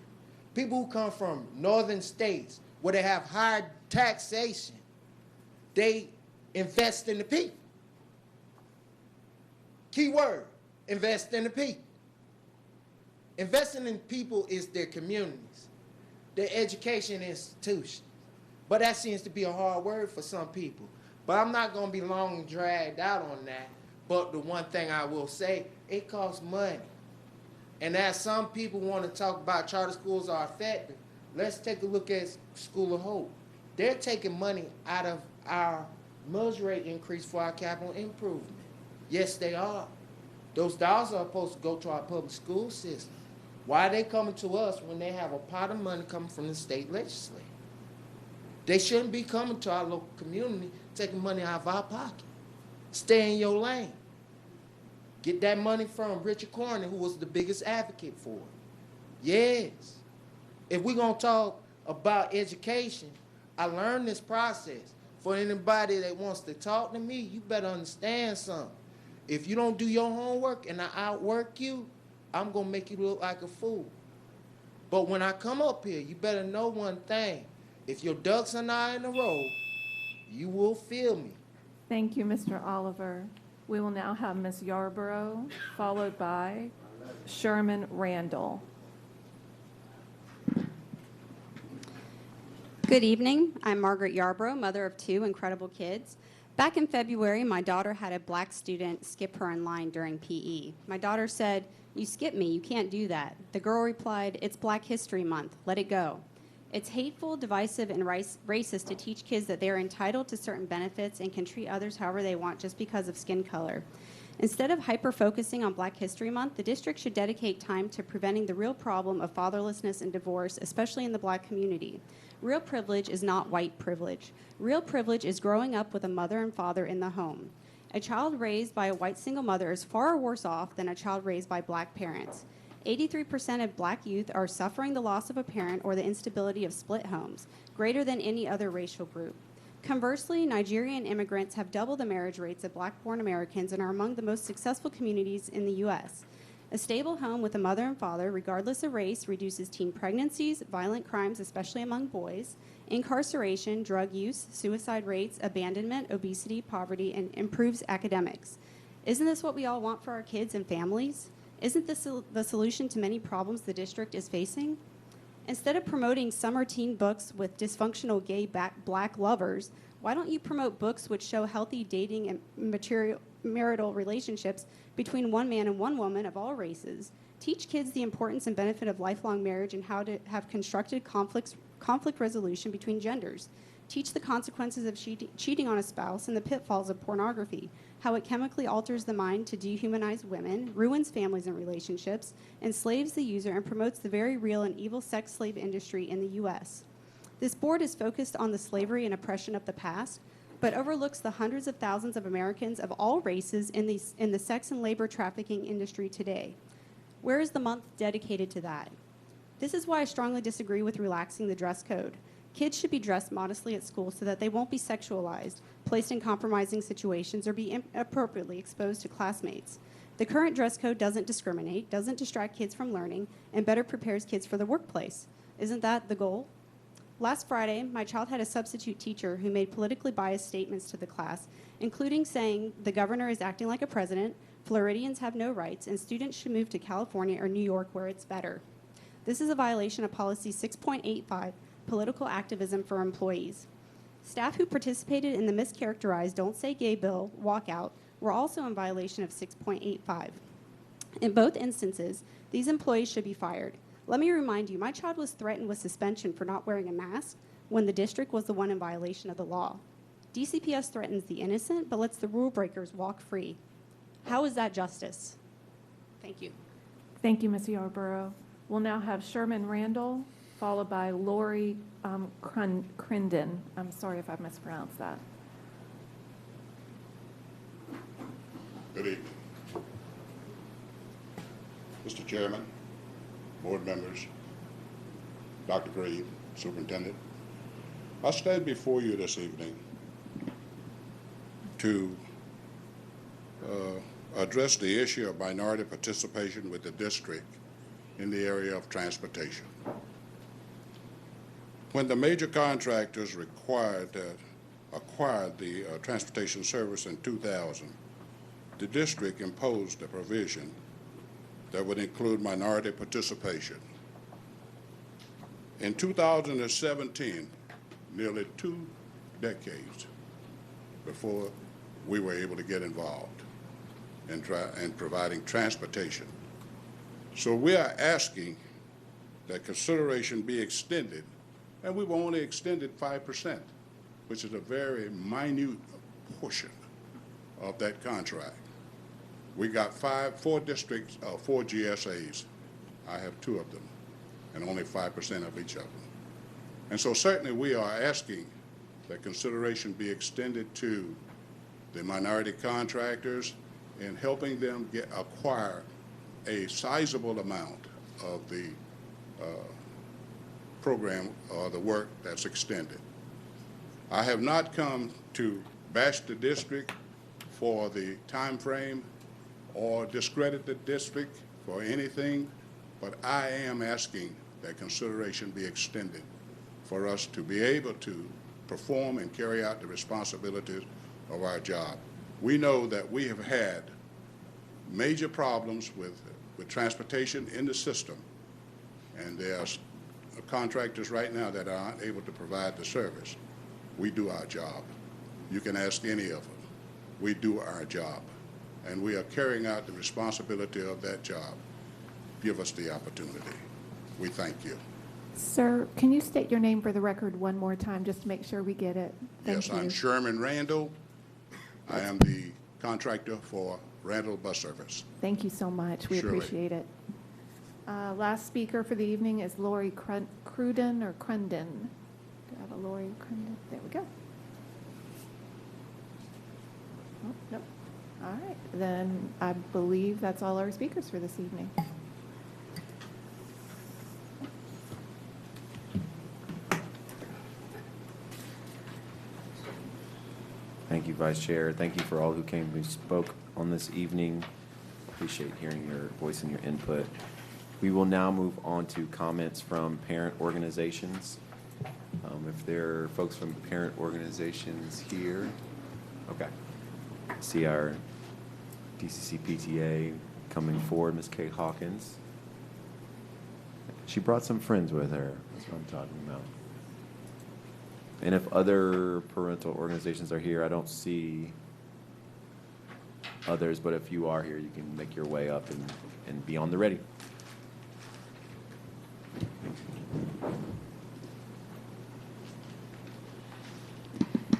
People who come from northern states where they have higher taxation, they invest in the people. Key word, invest in the people. Investing in people is their communities, their education institutions. But that seems to be a hard word for some people. But I'm not going to be long and dragged out on that. But the one thing I will say, it costs money. And as some people want to talk about charter schools are effective, let's take a look at School of Hope. They're taking money out of our millage rate increase for our capital improvement. Yes, they are. Those dollars are supposed to go to our public school system. Why are they coming to us when they have a pot of money coming from the state legislature? They shouldn't be coming to our local community, taking money out of our pocket. Stay in your lane. Get that money from Richard Corning, who was the biggest advocate for it. Yes. If we're going to talk about education, I learned this process. For anybody that wants to talk to me, you better understand something. If you don't do your homework and I outwork you, I'm going to make you look like a fool. But when I come up here, you better know one thing. If your ducks are not in a row, you will feel me. Thank you, Mr. Oliver. We will now have Ms. Yarborough, followed by Sherman Randall. Good evening. I'm Margaret Yarborough, mother of 2 incredible kids. Back in February, my daughter had a black student skip her in line during PE. My daughter said, "You skipped me, you can't do that." The girl replied, "It's Black History Month, let it go." It's hateful, divisive, and racist to teach kids that they are entitled to certain benefits and can treat others however they want just because of skin color. Instead of hyper-focusing on Black History Month, the district should dedicate time to preventing the real problem of fatherlessness and divorce, especially in the Black community. Real privilege is not white privilege. Real privilege is growing up with a mother and father in the home. A child raised by a white single mother is far worse off than a child raised by Black parents. 83% of Black youth are suffering the loss of a parent or the instability of split homes, greater than any other racial group. Conversely, Nigerian immigrants have double the marriage rates of Black-born Americans and are among the most successful communities in the U.S. A stable home with a mother and father, regardless of race, reduces teen pregnancies, violent crimes, especially among boys, incarceration, drug use, suicide rates, abandonment, obesity, poverty, and improves academics. Isn't this what we all want for our kids and families? Isn't this the solution to many problems the district is facing? Instead of promoting summer teen books with dysfunctional gay Black lovers, why don't you promote books which show healthy dating and marital relationships between one man and one woman of all races? Teach kids the importance and benefit of lifelong marriage and how to have constructive conflict resolution between genders. Teach the consequences of cheating on a spouse and the pitfalls of pornography, how it chemically alters the mind to dehumanize women, ruins families and relationships, enslaves the user, and promotes the very real and evil sex slave industry in the U.S. This board is focused on the slavery and oppression of the past, but overlooks the hundreds of thousands of Americans of all races in the sex and labor trafficking industry today. Where is the month dedicated to that? This is why I strongly disagree with relaxing the dress code. Kids should be dressed modestly at school so that they won't be sexualized, placed in compromising situations, or be inappropriately exposed to classmates. The current dress code doesn't discriminate, doesn't distract kids from learning, and better prepares kids for the workplace. Isn't that the goal? Last Friday, my child had a substitute teacher who made politically biased statements to the class, including saying the governor is acting like a president, Floridians have no rights, and students should move to California or New York where it's better. This is a violation of Policy 6.85, political activism for employees. Staff who participated in the mischaracterized Don't Say Gay bill walkout were also in violation of 6.85. In both instances, these employees should be fired. Let me remind you, my child was threatened with suspension for not wearing a mask when the district was the one in violation of the law. DCPS threatens the innocent, but lets the rule breakers walk free. How is that justice? Thank you. Thank you, Ms. Yarborough. We'll now have Sherman Randall, followed by Lori Crinden. I'm sorry if I mispronounced that. Good evening. Mr. Chairman, board members, Dr. Green, Superintendent, I stand before you this evening to address the issue of minority participation with the district in the area of transportation. When the major contractors acquired the transportation service in 2000, the district imposed a provision that would include minority participation. In 2017, nearly 2 decades before we were able to get involved in providing transportation. So we are asking that consideration be extended, and we were only extended 5%, which is a very minute portion of that contract. We got four districts, 4 GSAs. I have 2 of them, and only 5% of each of them. And so certainly we are asking that consideration be extended to the minority contractors in helping them acquire a sizable amount of the program or the work that's extended. I have not come to bash the district for the time frame or discredit the district for anything, but I am asking that consideration be extended for us to be able to perform and carry out the responsibilities of our job. We know that we have had major problems with transportation in the system, and there are contractors right now that are unable to provide the service. We do our job. You can ask any of them. We do our job, and we are carrying out the responsibility of that job. Give us the opportunity. We thank you. Sir, can you state your name for the record one more time, just to make sure we get it? Thank Yes, you. I'm Sherman Randall. I am the contractor for Randall Bus Service. Thank you so much. We Surely. appreciate it. Last speaker for the evening is Lori Cruden or Crunden. Do I have a Lori Cruden? There we go. Oh, nope. All right, then I believe that's all our speakers for this evening. Thank you, Vice Chair. Thank you for all who came and spoke on this evening. Appreciate hearing your voice and your input. We will now move on to comments from parent organizations. If there are folks from parent organizations here, okay. See our DCC PTA coming forward, Ms. Kate Hawkins. She brought some friends with her. That's what I'm talking about. And if other parental organizations are here, I don't see others, but if you are here, you can make your way up and be on the ready.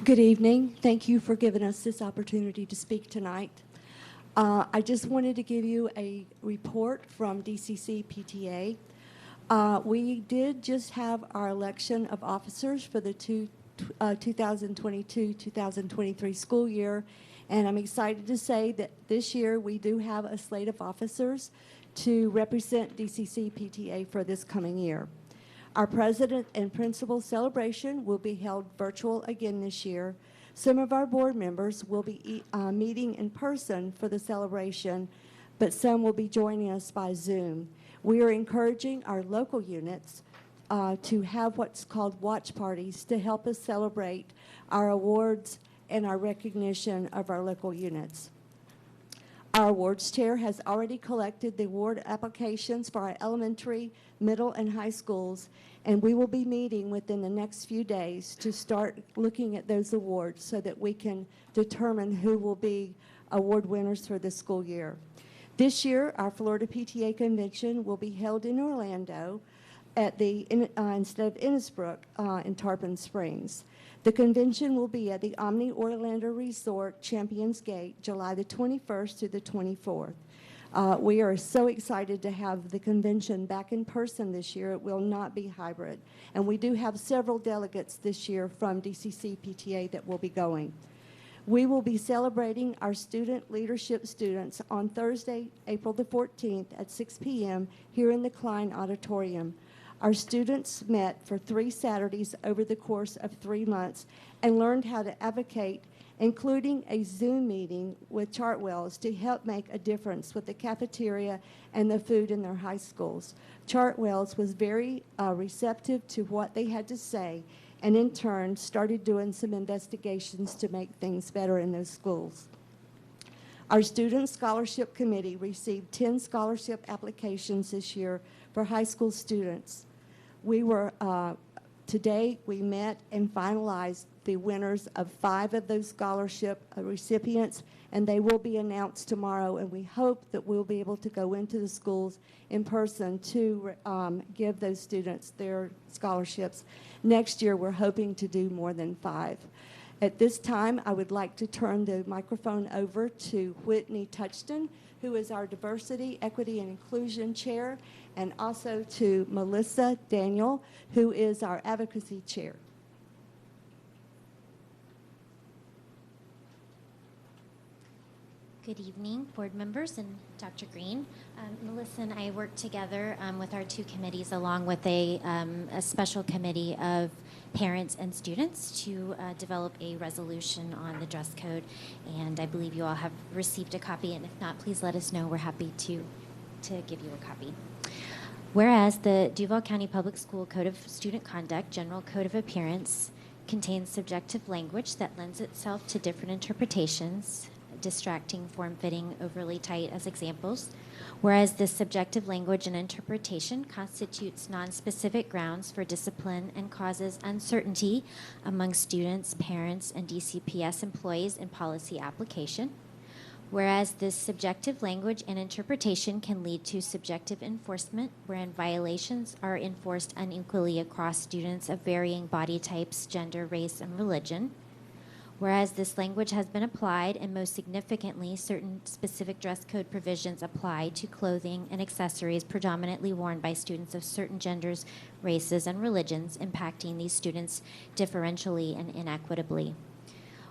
Good evening. Thank you for giving us this opportunity to speak tonight. I just wanted to give you a report from DCC PTA. We did just have our election of officers for the 2022-2023 school year, and I'm excited to say that this year we do have a slate of officers to represent DCC PTA for this coming year. Our president and principal celebration will be held virtual again this year. Some of our board members will be meeting in person for the celebration, but some will be joining us by Zoom. We are encouraging our local units to have what's called watch parties to help us celebrate our awards and our recognition of our local units. Our awards chair has already collected the award applications for our elementary, middle, and high schools, and we will be meeting within the next few days to start looking at those awards so that we can determine who will be award winners for this school year. This year, our Florida PTA convention will be held in Orlando at instead of Innisbrook in Tarpon Springs. The convention will be at the Omni Orlando Resort, Champions Gate, July the 21st to the 24th. We are so excited to have the convention back in person this year. It will not be hybrid. And we do have several delegates this year from DCC PTA that will be going. We will be celebrating our student leadership students on Thursday, April the 14th at 6 p.m. here in the Klein Auditorium. Our students met for 3 Saturdays over the course of 3 months and learned how to advocate, including a Zoom meeting with Chartwells to help make a difference with the cafeteria and the food in their high schools. Chartwells was very receptive to what they had to say, and in turn started doing some investigations to make things better in those schools. Our Student Scholarship Committee received 10 scholarship applications this year for high school students. Today we met and finalized the winners of 5 of those scholarship recipients, and they will be announced tomorrow, and we hope that we'll be able to go into the schools in person to give those students their scholarships. Next year we're hoping to do more than 5. At this time, I would like to turn the microphone over to Whitney Touchton, who is our Diversity, Equity, and Inclusion Chair, and also to Melissa Daniel, who is our Advocacy Chair. Good evening, board members and Dr. Green. Melissa and I work together with our two committees along with a special committee of parents and students to develop a resolution on the dress code. And I believe you all have received a copy, and if not, please let us know. We're happy to give you a copy. Whereas the Duval County Public School Code of Student Conduct, General Code of Appearance, contains subjective language that lends itself to different interpretations, distracting, form-fitting, overly tight as examples, whereas this subjective language and interpretation constitutes nonspecific grounds for discipline and causes uncertainty among students, parents, and DCPS employees in policy application, whereas this subjective language and interpretation can lead to subjective enforcement, wherein violations are enforced unequally across students of varying body types, gender, race, and religion, whereas this language has been applied, and most significantly, certain specific dress code provisions apply to clothing and accessories predominantly worn by students of certain genders, races, and religions, impacting these students differentially and inequitably.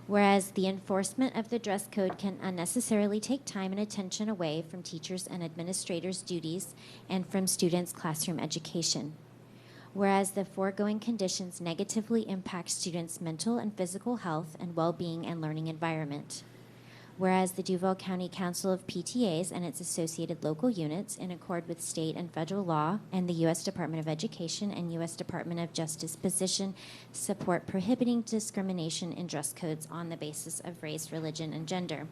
Whereas the enforcement of the dress code can unnecessarily take time and attention away from teachers' and administrators' duties and from students' classroom education. Whereas the foregoing conditions negatively impact students' mental and physical health and well-being and learning environment. Whereas the Duval County Council of PTAs and its associated local units, in accord with state and federal law and the U.S. Department of Education and U.S. Department of Justice position, support prohibiting discrimination in dress codes on the basis of race, religion, and gender.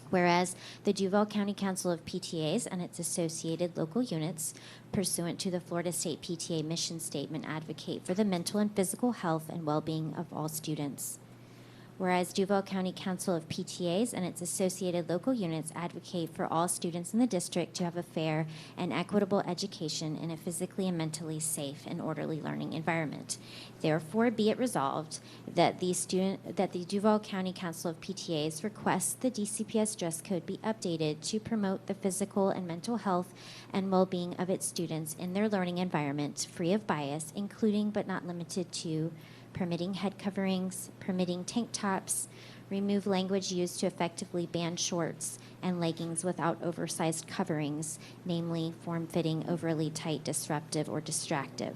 Whereas the Duval County Council of PTAs and its associated local units, pursuant to the Florida State PTA mission statement, advocate for the mental and physical health and well-being of all students. Whereas Duval County Council of PTAs and its associated local units advocate for all students in the district to have a fair and equitable education in a physically and mentally safe and orderly learning environment. Therefore, be it resolved that the Duval County Council of PTAs requests the DCPS dress code be updated to promote the physical and mental health and well-being of its students in their learning environment, free of bias, including but not limited to permitting head coverings, permitting tank tops, remove language used to effectively ban shorts and leggings without oversized coverings, namely form-fitting, overly tight, disruptive, or distractive.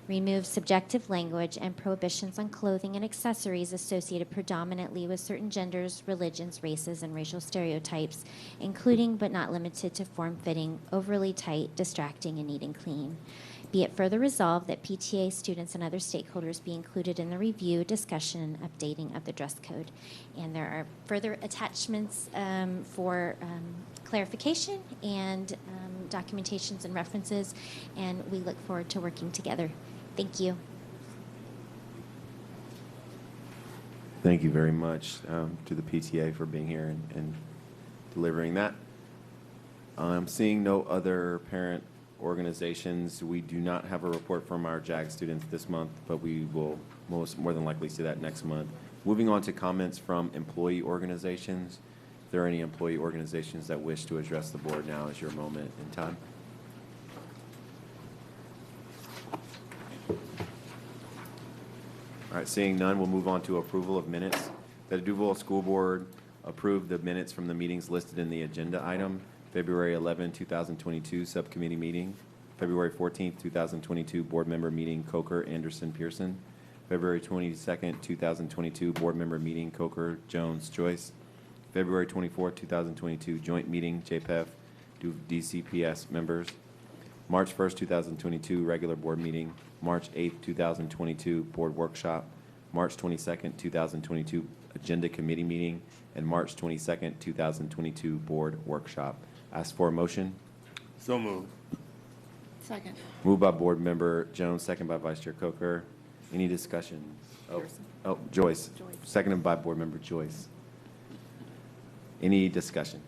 Remove subjective language and prohibitions on clothing and accessories associated predominantly with certain genders, religions, races, and racial stereotypes, including but not limited to form-fitting, overly tight, distracting, and neat and clean. Be it further resolved that PTA students and other stakeholders be included in the review, discussion, and updating of the dress code. And there are further attachments for clarification and documentations and references, and we look forward to working together. Thank you. Thank you very much to the PTA for being here and delivering that. Seeing no other parent organizations, we do not have a report from our JAG students this month, but we will more than likely see that next month. Moving on to comments from employee organizations. If there are any employee organizations that wish to address the board, now is your moment in time. All right, seeing none, we'll move on to approval of minutes. The Duval School Board approved the minutes from the meetings listed in the agenda item. February 11, 2022 subcommittee meeting. February 14, 2022 board member meeting, Coker, Anderson, Pearson. February 22nd, 2022 board member meeting, Coker, Jones, Joyce. February 24, 2022 joint meeting, JPEF, DCPS members. March 1st, 2022 regular board meeting. March 8th, 2022 board workshop. March 22nd, 2022 agenda committee meeting. And March 22nd, 2022 board workshop. Ask for a motion. So moved. Second. Moved by board member Jones, second by vice chair Coker. Any discussion? Oh, Joyce. Seconded by board member Joyce. Any discussion?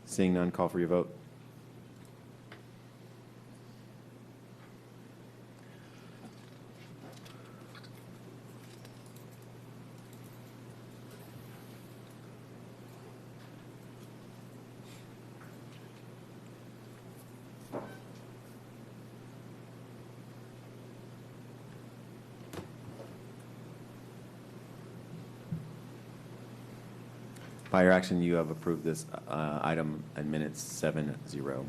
Seeing none, call for your vote. By your action, you have approved this item in minutes 7-0.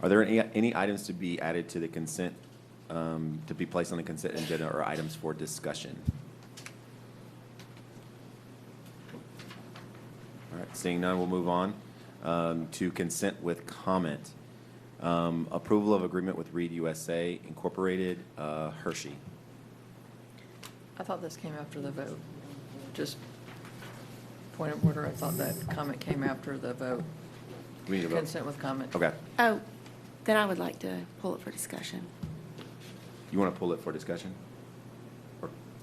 Are there any items to be added to the consent, to be placed on the consent agenda, or items for discussion? All right, seeing none, we'll move on to consent with comment. Approval of agreement with Reed USA Incorporated, Hershey. I thought this came after the vote. Just point of order, I thought that comment came after the vote. We need to vote. Consent with comment. Okay. Oh, then I would like to pull it for discussion. You want to pull it for discussion?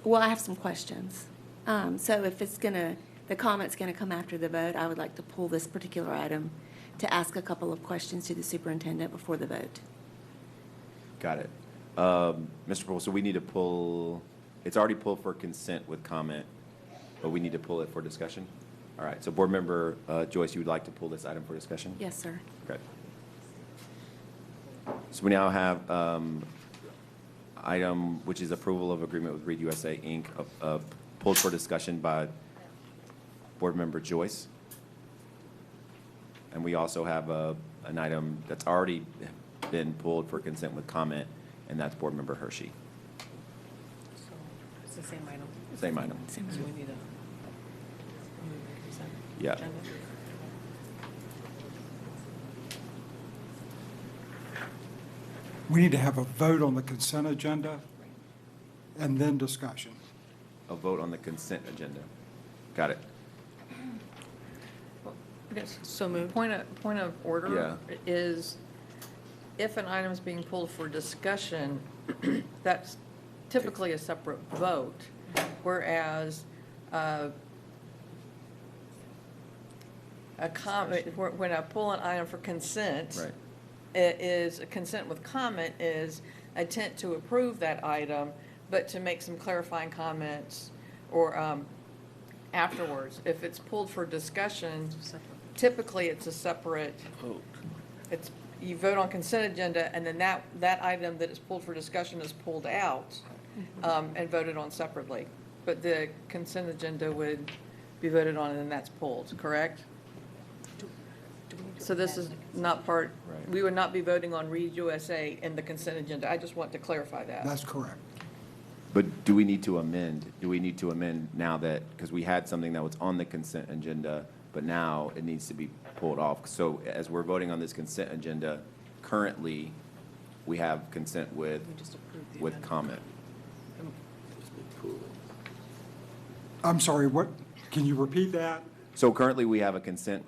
Well, I have some questions. So if it's gonna, the comment's gonna come after the vote, I would like to pull this particular item to ask a couple of questions to the superintendent before the vote. Got it. Mr. Poole, so we need to pull, it's already pulled for consent with comment, but we need to pull it for discussion? All right, so Board Member Joyce, you would like to pull this item for discussion? Yes, sir. Okay. So we now have item, which is approval of agreement with Reed USA, Inc., pulled for discussion by Board Member Joyce. And we also have an item that's already been pulled for consent with comment, and that's Board Member Hershey. It's the same item. Same item. So we need a. Yeah. We need to have a vote on the consent agenda and then discussion. A vote on the consent agenda. Got it. So moved. Point of order is, if an item is being pulled for discussion, that's typically a separate vote, whereas a comment, when I pull an item for consent, Right. it is, a consent with comment is intent to approve that item, but to make some clarifying comments or afterwards. If it's pulled for discussion, typically it's a separate, it's, you vote on consent agenda, and then that item that is pulled for discussion is pulled out and voted on separately. But the consent agenda would be voted on, and then that's pulled, correct? So this is not part, we would not be voting on Reed USA in the consent agenda. I just want to clarify that. That's correct. But do we need to amend? Do we need to amend now that, because we had something that was on the consent agenda, but now it needs to be pulled off? So as we're voting on this consent agenda, currently, we have consent with comment. I'm sorry, what, can you repeat that? So currently, we have a consent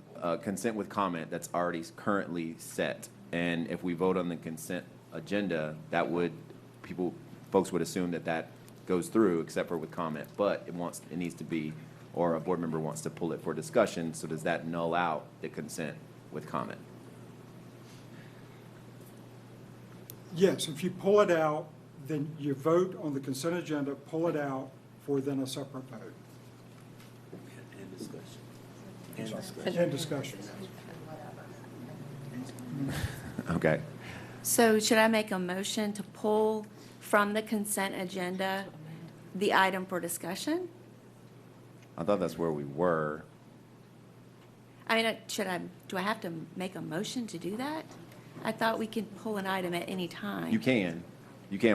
with comment that's already currently set. And if we vote on the consent agenda, that would, folks would assume that that goes through except for with comment, but it needs to be, or a board member wants to pull it for discussion, so does that null out the consent with comment? Yes, if you pull it out, then you vote on the consent agenda, pull it out for then a separate vote. And discussion. And discussion. Okay. So should I make a motion to pull from the consent agenda the item for discussion? I thought that's where we were. I mean, do I have to make a motion to do that? I thought we could pull an item at any time. You can.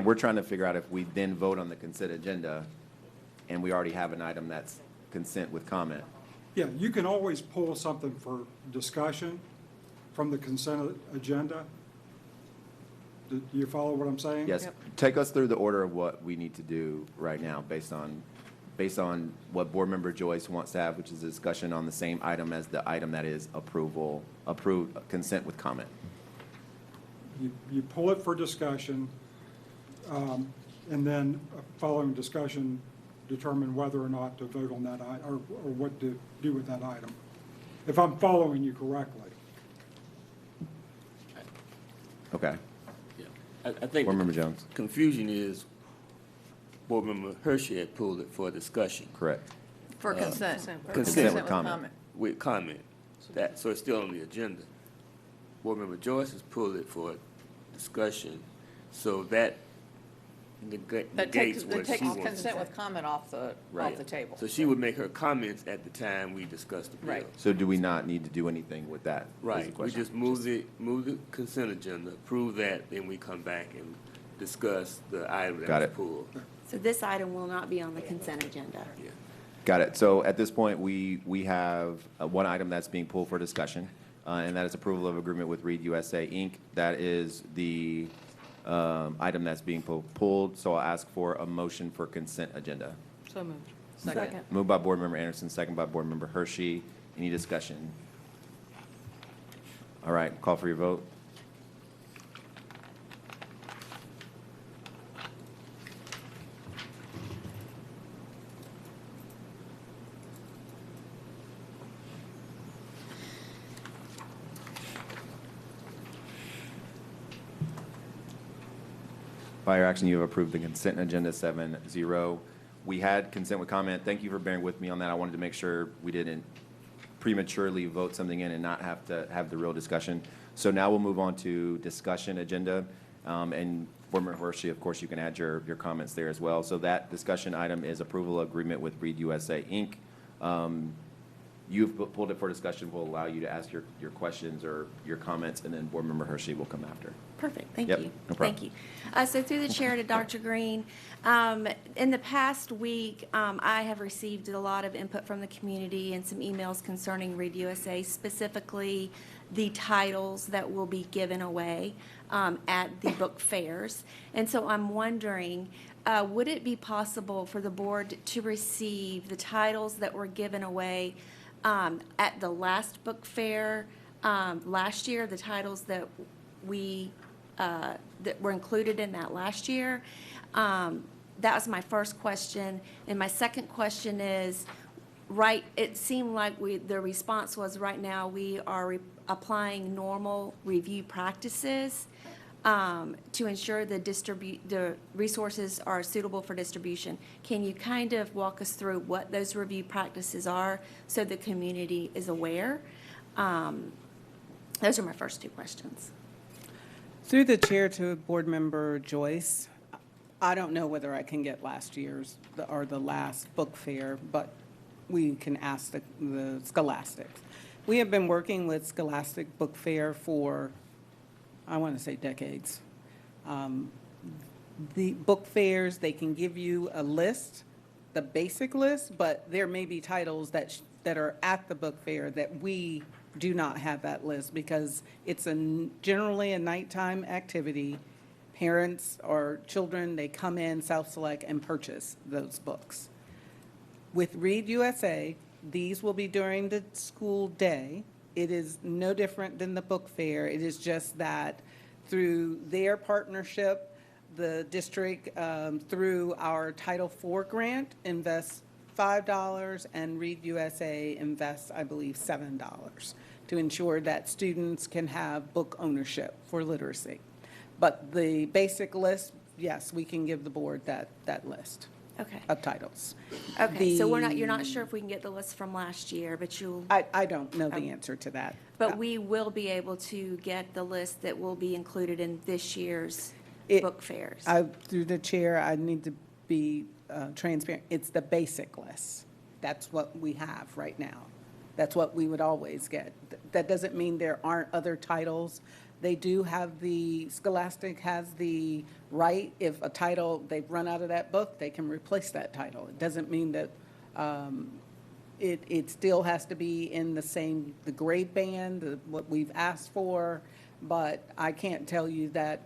We're trying to figure out if we then vote on the consent agenda and we already have an item that's consent with comment. Yeah, you can always pull something for discussion from the consent agenda. Do you follow what I'm saying? Yes. Take us through the order of what we need to do right now based on what Board Member Joyce wants to have, which is a discussion on the same item as the item that is approved consent with comment. You pull it for discussion, and then following discussion, determine whether or not to vote on that item, or what to do with that item, if I'm following you correctly. Okay. I think Board Member Jones. confusion is Board Member Hershey had pulled it for discussion. Correct. For consent. Consent with comment. With comment. So it's still on the agenda. Board Member Joyce has pulled it for discussion, so that That negates takes what she wants to consent say. with comment off the table. So she would make her comments at the time we discuss the bill. Right. So do we not need to do anything with that? Is the Right, we question. just move the consent agenda, approve that, then we come back and discuss the item Got that was it. pulled. So this item will not be on the consent agenda. Got it. So at this point, we have one item that's being pulled for discussion, and that is approval of agreement with Reed USA, Inc. That is the item that's being pulled, so I'll ask for a motion for consent agenda. So moved. Second. Moved by Board Member Anderson, second by Board Member Hershey. Any discussion? All right, call for your vote. By your action, you have approved the consent agenda 7-0. We had consent with comment. Thank you for bearing with me on that. I wanted to make sure we didn't prematurely vote something in and not have to have the real discussion. So now we'll move on to discussion agenda. And Board Member Hershey, of course, you can add your comments there as well. So that discussion item is approval agreement with Reed USA, Inc. You've pulled it for discussion. We'll allow you to ask your questions or your comments, and then Board Member Hershey will come after. Perfect, thank Yep, you. no problem. Thank you. So through the chair to Dr. Green, in the past week, I have received a lot of input from the community and some emails concerning Read USA, specifically the titles that will be given away at the book fairs. And so I'm wondering, would it be possible for the board to receive the titles that were given away at the last book fair last year, the titles that that were included in that last year? That was my first question. And my second question is, it seemed like the response was right now we are applying normal review practices to ensure the resources are suitable for distribution. Can you kind of walk us through what those review practices are so the community is aware? Those are my first two questions. Through the chair to Board Member Joyce, I don't know whether I can get last year's or the last book fair, but we can ask the Scholastics. We have been working with Scholastic Book Fair for, I want to say, decades. The book fairs, they can give you a list, the basic list, but there may be titles that are at the book fair that we do not have that list because it's generally a nighttime activity. Parents or children, they come in, self-select, and purchase those books. With Read USA, these will be during the school day. It is no different than the book fair. It is just that through their partnership, the district, through our Title IV grant, invests $5, and Read USA invests, I believe, $7 to ensure that students can have book ownership for literacy. But the basic list, yes, we can give the board that list. Okay. Of titles. Okay, so you're not sure if we can get the list from last year, but you'll. I don't know the answer to that. But we will be able to get the list that will be included in this year's book fairs. Through the chair, I need to be transparent. It's the basic list. That's what we have right now. That's what we would always get. That doesn't mean there aren't other titles. They do have Scholastic has the right, if a title, they've run out of that book, they can replace that title. It doesn't mean that it still has to be in the grade band, what we've asked for, but I can't tell you that,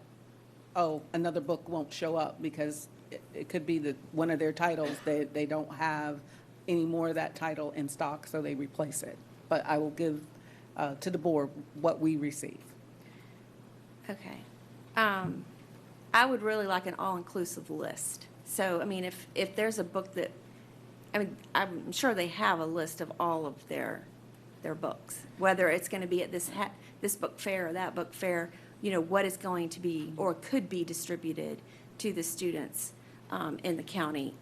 another book won't show up because it could be that one of their titles, they don't have any more of that title in stock, so they replace it. But I will give to the board what we receive. Okay. I would really like an all-inclusive list. So, I mean, if there's a book that, I'm sure they have a list of all of their books, whether it's going to be at this book fair or that book fair, what is going to be or could be distributed to the students in the county.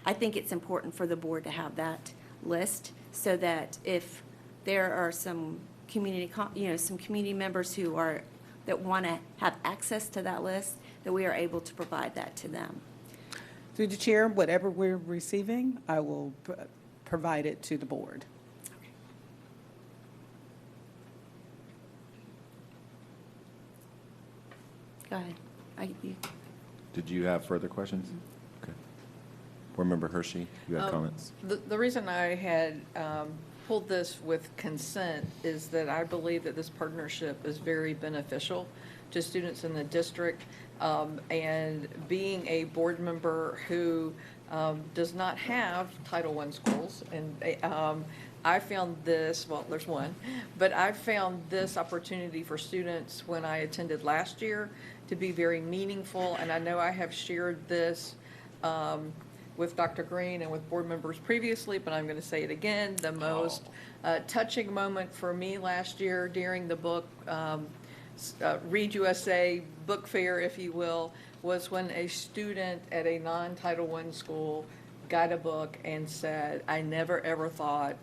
I think it's important for the board to have that list so that if there are some community members that want to have access to that list, that we are able to provide that to them. Through the chair, whatever we're receiving, I will provide it to the board. Go ahead. Did you have further questions? Okay. Board Member Hershey, you have comments? The reason I had pulled this with consent is that I believe that this partnership is very beneficial to students in the district. And being a board member who does not have Title I schools, and I found this, well, there's one, but I found this opportunity for students when I attended last year to be very meaningful, and I know I have shared this with Dr. Green and with board members previously, but I'm going to say it again. The most touching moment for me last year during the book, Read USA book fair, if you will, was when a student at a non-Title I school got a book and said, I never ever thought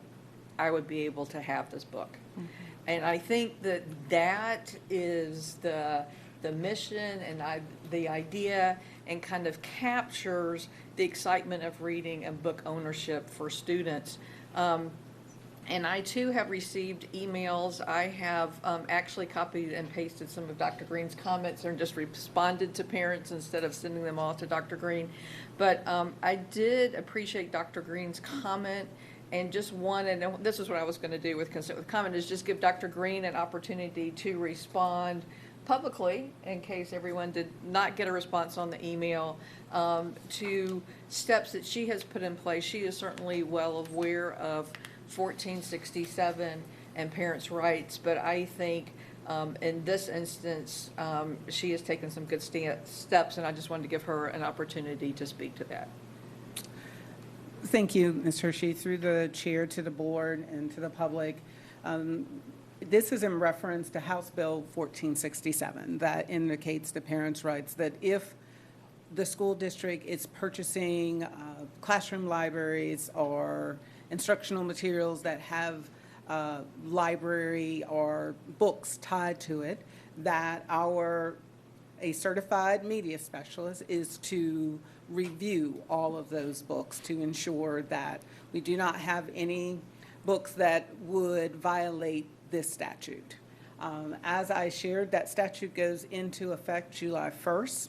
I would be able to have this book. Mm-hmm. And I think that that is the mission and the idea, and kind of captures the excitement of reading and book ownership for students. And I too have received emails. I have actually copied and pasted some of Dr. Green's comments and just responded to parents instead of sending them all to Dr. Green. But I did appreciate Dr. Green's comment, and just wanted, and this is what I was going to do with consent with comment, is just give Dr. Green an opportunity to respond publicly, in case everyone did not get a response on the email, to steps that she has put in place. She is certainly well aware of 1467 and parents' rights, but I think in this instance, she has taken some good steps, and I just wanted to give her an opportunity to speak to that. Thank you, Ms. Hershey. Through the chair to the board and to the public, this is in reference to House Bill 1467 that indicates the parents' rights, that if the school district is purchasing classroom libraries or instructional materials that have library or books tied to it, that a certified media specialist is to review all of those books to ensure that we do not have any books that would violate this statute. As I shared, that statute goes into effect July 1st.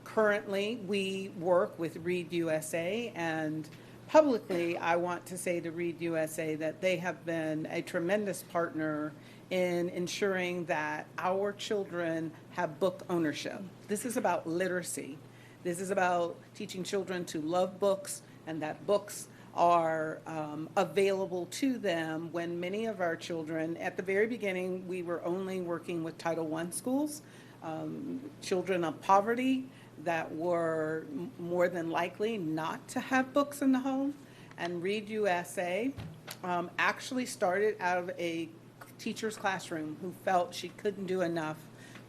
Currently, we work with Read USA, and publicly, I want to say to Read USA that they have been a tremendous partner in ensuring that our children have book ownership. This is about literacy. This is about teaching children to love books, and that books are available to them, when many of our children, at the very beginning, we were only working with Title I schools, children of poverty that were more than likely not to have books in the home. And Read USA actually started out of a teacher's classroom who felt she couldn't do enough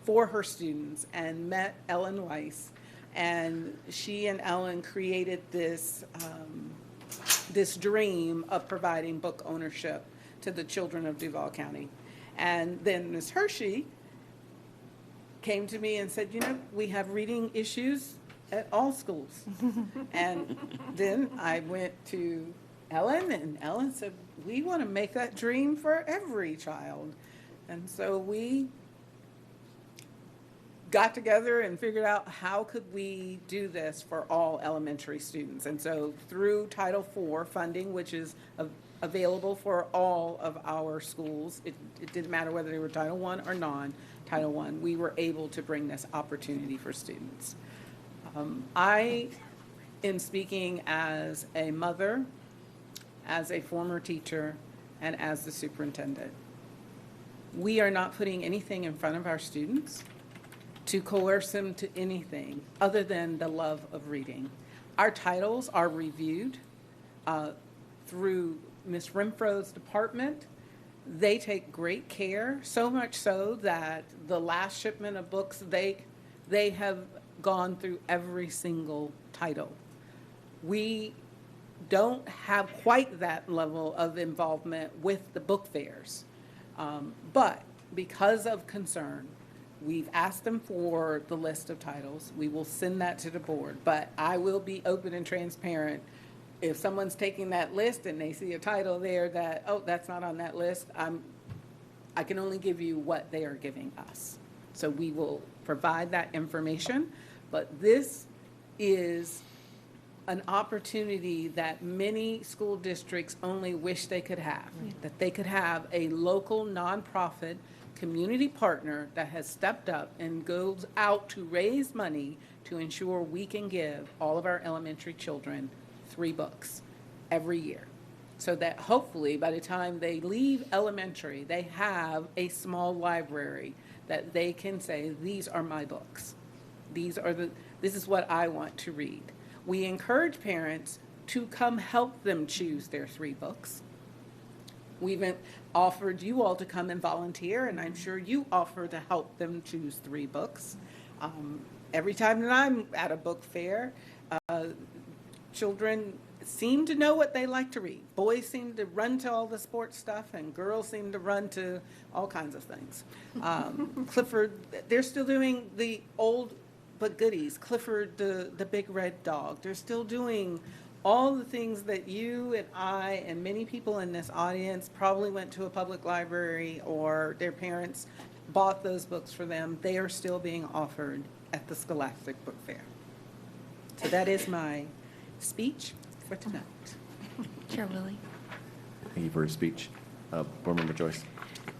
for her students, and met Ellen Weiss. And she and Ellen created this dream of providing book ownership to the children of Duval County. And then Ms. Hershey came to me and said, we have reading issues at all schools. And then I went to Ellen, and Ellen said, we want to make that dream for every child. And so we got together and figured out how could we do this for all elementary students. And so through Title IV funding, which is available for all of our schools, it didn't matter whether they were Title I or non-Title I, we were able to bring this opportunity for students. I am speaking as a mother, as a former teacher, and as the superintendent. We are not putting anything in front of our students to coerce them to anything other than the love of reading. Our titles are reviewed through Ms. Renfro's department. They take great care, so much so that the last shipment of books, they have gone through every single title. We don't have quite that level of involvement with the book fairs, but because of concern, We've asked them for the list of titles. We will send that to the board, but I will be open and transparent. If someone's taking that list and they see a title there that, oh, that's not on that list, I can only give you what they are giving us. So we will provide that information, but this is an opportunity that many school districts only wish they could have, that they could have a local nonprofit community partner that has stepped up and goes out to raise money to ensure we can give all of our elementary children 3 books every year. So that hopefully by the time they leave elementary, they have a small library that they can say, these are my books. This is what I want to read. We encourage parents to come help them choose their 3 books. We've offered you all to come and volunteer, and I'm sure you offer to help them choose 3 books. Every time that I'm at a book fair, children seem to know what they like to read. Boys seem to run to all the sports stuff, and girls seem to run to all kinds of things. Clifford, they're still doing the old but goodies. Clifford, the big red dog. They're still doing all the things that you and I and many people in this audience probably went to a public library or their parents bought those books for them. They are still being offered at the Scholastic Book Fair. So that is my speech for tonight. Chair Willie. Thank you for your speech. Board Member Joyce.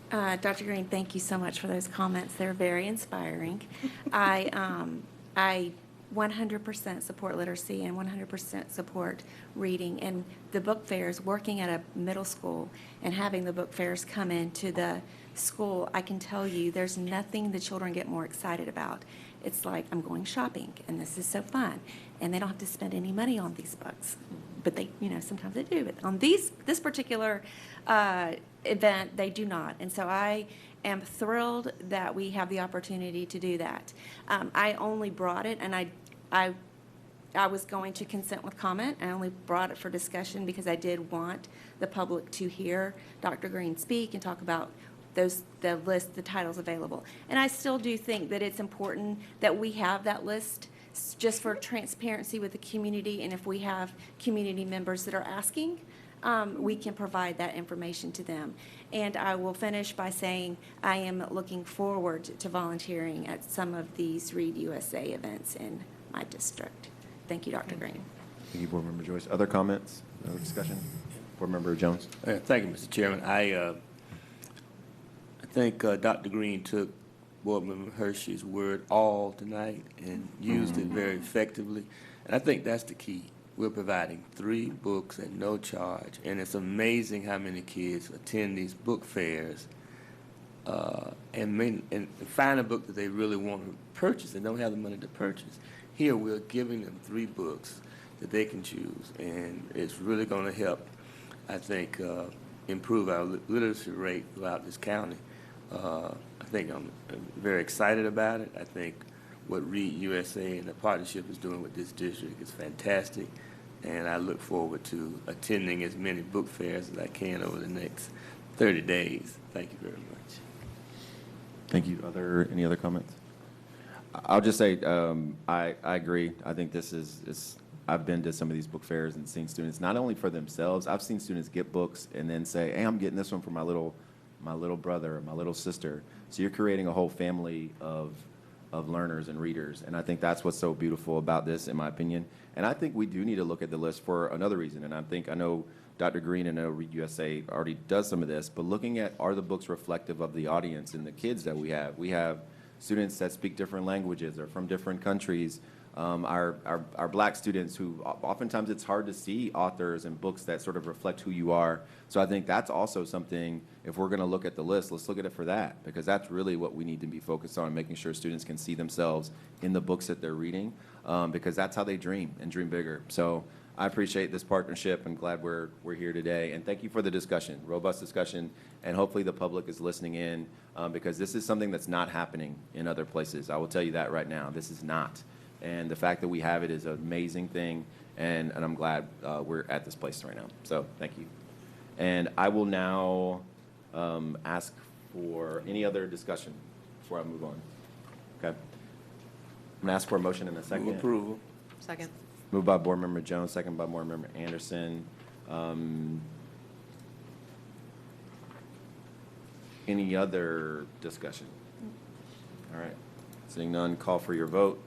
Dr. Green, thank you so much for those comments. They're very inspiring. I 100% support literacy and 100% support reading. And the book fairs, working at a middle school and having the book fairs come into the school, I can tell you there's nothing the children get more excited about. It's like, I'm going shopping, and this is so fun. And they don't have to spend any money on these books. But they, sometimes they do. But on this particular event, they do not. And so I am thrilled that we have the opportunity to do that. I only brought it, and I was going to consent with comment. I only brought it for discussion because I did want the public to hear Dr. Green speak and talk about the list, the titles available. And I still do think that it's important that we have that list just for transparency with the community, and if we have community members that are asking, we can provide that information to them. And I will finish by saying I am looking forward to volunteering at some of these Read USA events in my district. Thank you, Dr. Green. Thank you, Board Member Joyce. Other comments, other discussion? Board Member Jones. Thank you, Mr. Chairman. I think Dr. Green took Board Member Hershey's word all tonight and used it very effectively. And I think that's the key. We're providing 3 books at no charge, and it's amazing how many kids attend these book fairs and find a book that they really want to purchase and don't have the money to purchase. Here we're giving them 3 books that they can choose, and it's really going to help, I think, improve our literacy rate throughout this county. I think I'm very excited about it. I think what Read USA and the partnership is doing with this district is fantastic, and I look forward to attending as many book fairs as I can over the next 30 days. Thank you very much. Thank you. Any other comments? I'll just say I agree. I think this is I've been to some of these book fairs and seen students not only for themselves. I've seen students get books and then say, "Hey, I'm getting this one for my little brother or my little sister." So you're creating a whole family of learners and readers, and I think that's what's so beautiful about this, in my opinion. And I think we do need to look at the list for another reason, and I know Dr. Green and Read USA already does some of this, but looking at, are the books reflective of the audience and the kids that we have? We have students that speak different languages or from different countries. Our black students who oftentimes it's hard to see authors and books that sort of reflect who you are. So I think that's also something, if we're going to look at the list, let's look at it for that, because that's really what we need to be focused on, making sure students can see themselves in the books that they're reading, because that's how they dream and dream bigger. So I appreciate this partnership and glad we're here today. And thank you for the discussion, robust discussion, and hopefully the public is listening in, because this is something that's not happening in other places. I will tell you that right now. This is not. And the fact that we have it is an amazing thing, and I'm glad we're at this place right now. So thank you. And I will now ask for any other discussion before I move on. Okay. I'm going to ask for a motion in a second. Move approval. Second. Moved by Board Member Jones, second by Board Member Anderson. Any other discussion? All right. Seeing none, call for your vote.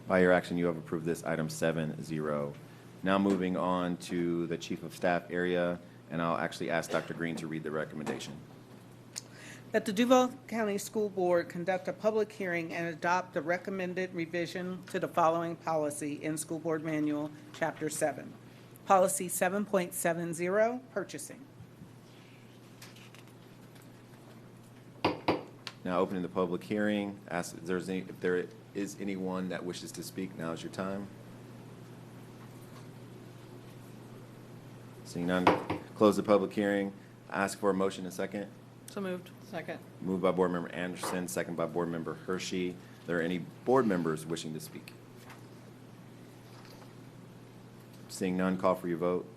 By your action, you have approved this item 7-0. Now moving on to the Chief of Staff area, and I'll actually ask Dr. Green to read the recommendation. That the Duval County School Board conduct a public hearing and adopt the recommended revision to the following policy in School Board Manual, Chapter 7. Policy 7.70, Purchasing. Now opening the public hearing, ask if there is anyone that wishes to speak. Now is your time. Seeing none, close the public hearing. Ask for a motion and second. So moved. Second. Moved by Board Member Anderson, second by Board Member Hershey. Are there any board members wishing to speak? Seeing none, call for your vote.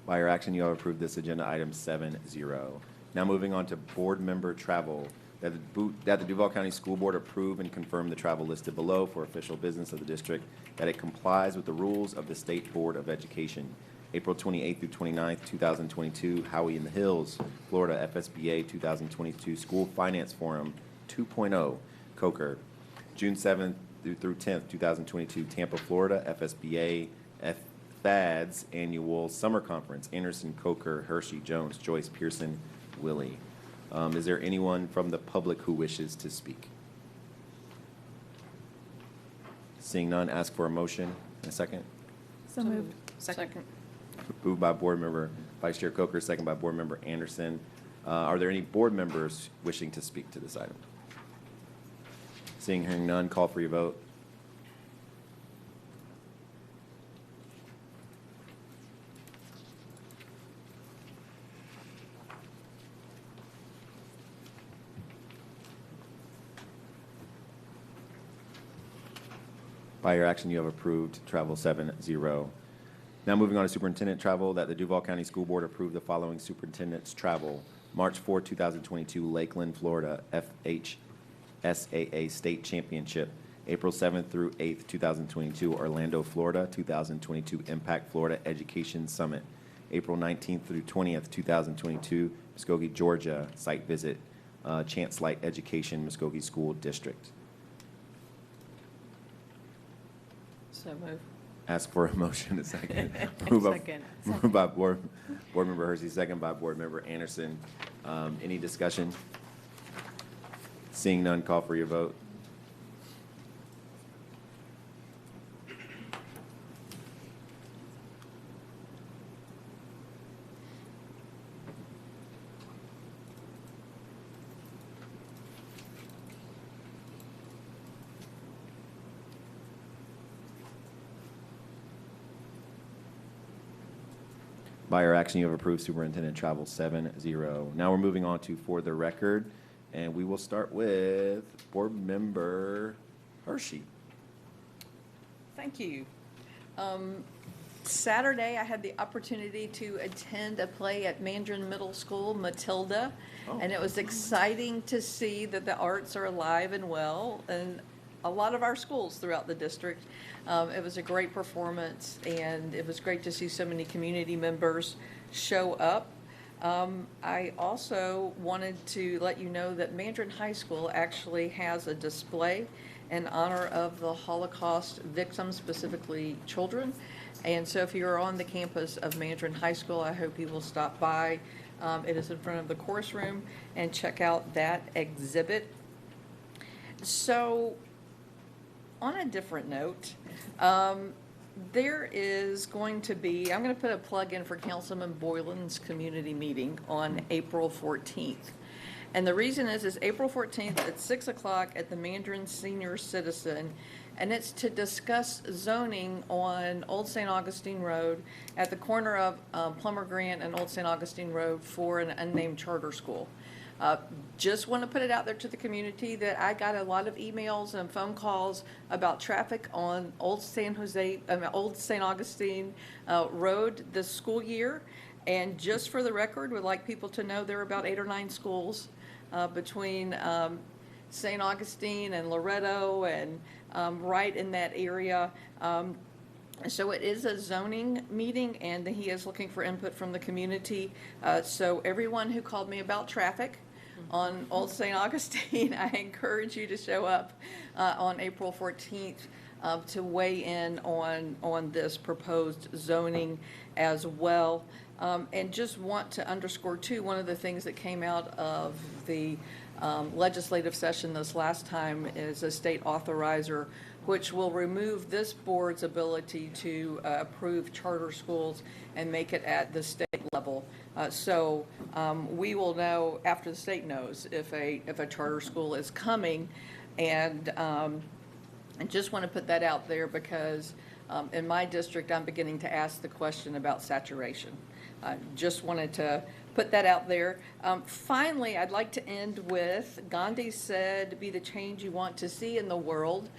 By your action, you have approved this agenda item 7-0. Now moving on to board member travel. That the Duval County School Board approve and confirm the travel listed below for official business of the district, that it complies with the rules of the State Board of Education. April 28th through 29th, 2022, Howie in the Hills, Florida, FSBA 2022 School Finance Forum 2.0, Coker. June 7th through 10th, 2022, Tampa, Florida, FSBA FADS Annual Summer Conference, Anderson, Coker, Hershey, Jones, Joyce, Pearson, Willie. Is there anyone from the public who wishes to speak? Seeing none, ask for a motion and a second. So moved. Second. Moved by Board Member Vice Chair Coker, second by Board Member Anderson. Are there any board members wishing to speak to this item? Seeing, hearing none, call for your vote. By your action, you have approved travel 7-0. Now moving on to superintendent travel, that the Duval County School Board approve the following superintendent's travel. March 4, 2022, Lakeland, Florida, FHSAA State Championship. April 7th through 8th, 2022, Orlando, Florida, 2022 Impact Florida Education Summit. April 19th through 20th, 2022, Muskogee, Georgia, site visit, Chance Light Education, Muskogee School District. So moved. Ask for a motion a second. Second. Moved by Board Member Hershey, second by Board Member Anderson. Any discussion? Seeing none, call for your vote. By your action, you have approved superintendent travel 7-0. Now we're moving on to for the record, and we will start with Board Member Hershey. Thank you. Saturday, I had the opportunity to attend a play at Mandarin Middle School, Matilda, and it was exciting to see that the arts are alive and well in a lot of our schools throughout the district. It was a great performance, and it was great to see so many community members show up. I also wanted to let you know that Mandarin High School actually has a display in honor of the Holocaust victims, specifically children. And so if you're on the campus of Mandarin High School, I hope you will stop by. It is in front of the course room, and check out that exhibit. So, on a different note, there is going to be, I'm going to put a plug in for Councilman Boylan's community meeting on April 14th. And the reason is April 14th at 6 o'clock at the Mandarin Senior Citizen. And it's to discuss zoning on Old St. Augustine Road at the corner of Plummer Grant and Old St. Augustine Road for an unnamed charter school. Just want to put it out there to the community that I got a lot of emails and phone calls about traffic on Old St. Augustine Road this school year. And just for the record, would like people to know there are about 8 or 9 schools between St. Augustine and Loretto and right in that area. So it is a zoning meeting, and he is looking for input from the community. So everyone who called me about traffic on Old St. Augustine, I encourage you to show up on April 14th to weigh in on this proposed zoning as well. And just want to underscore, too, one of the things that came out of the legislative session this last time is a state authorizer, which will remove this board's ability to approve charter schools and make it at the state level. So we will know after the state knows if a charter school is coming, and I just want to put that out there because in my district I'm beginning to ask the question about saturation. Just wanted to put that out there. Finally, I'd like to end with Gandhi said, "Be the change you want to see in the world."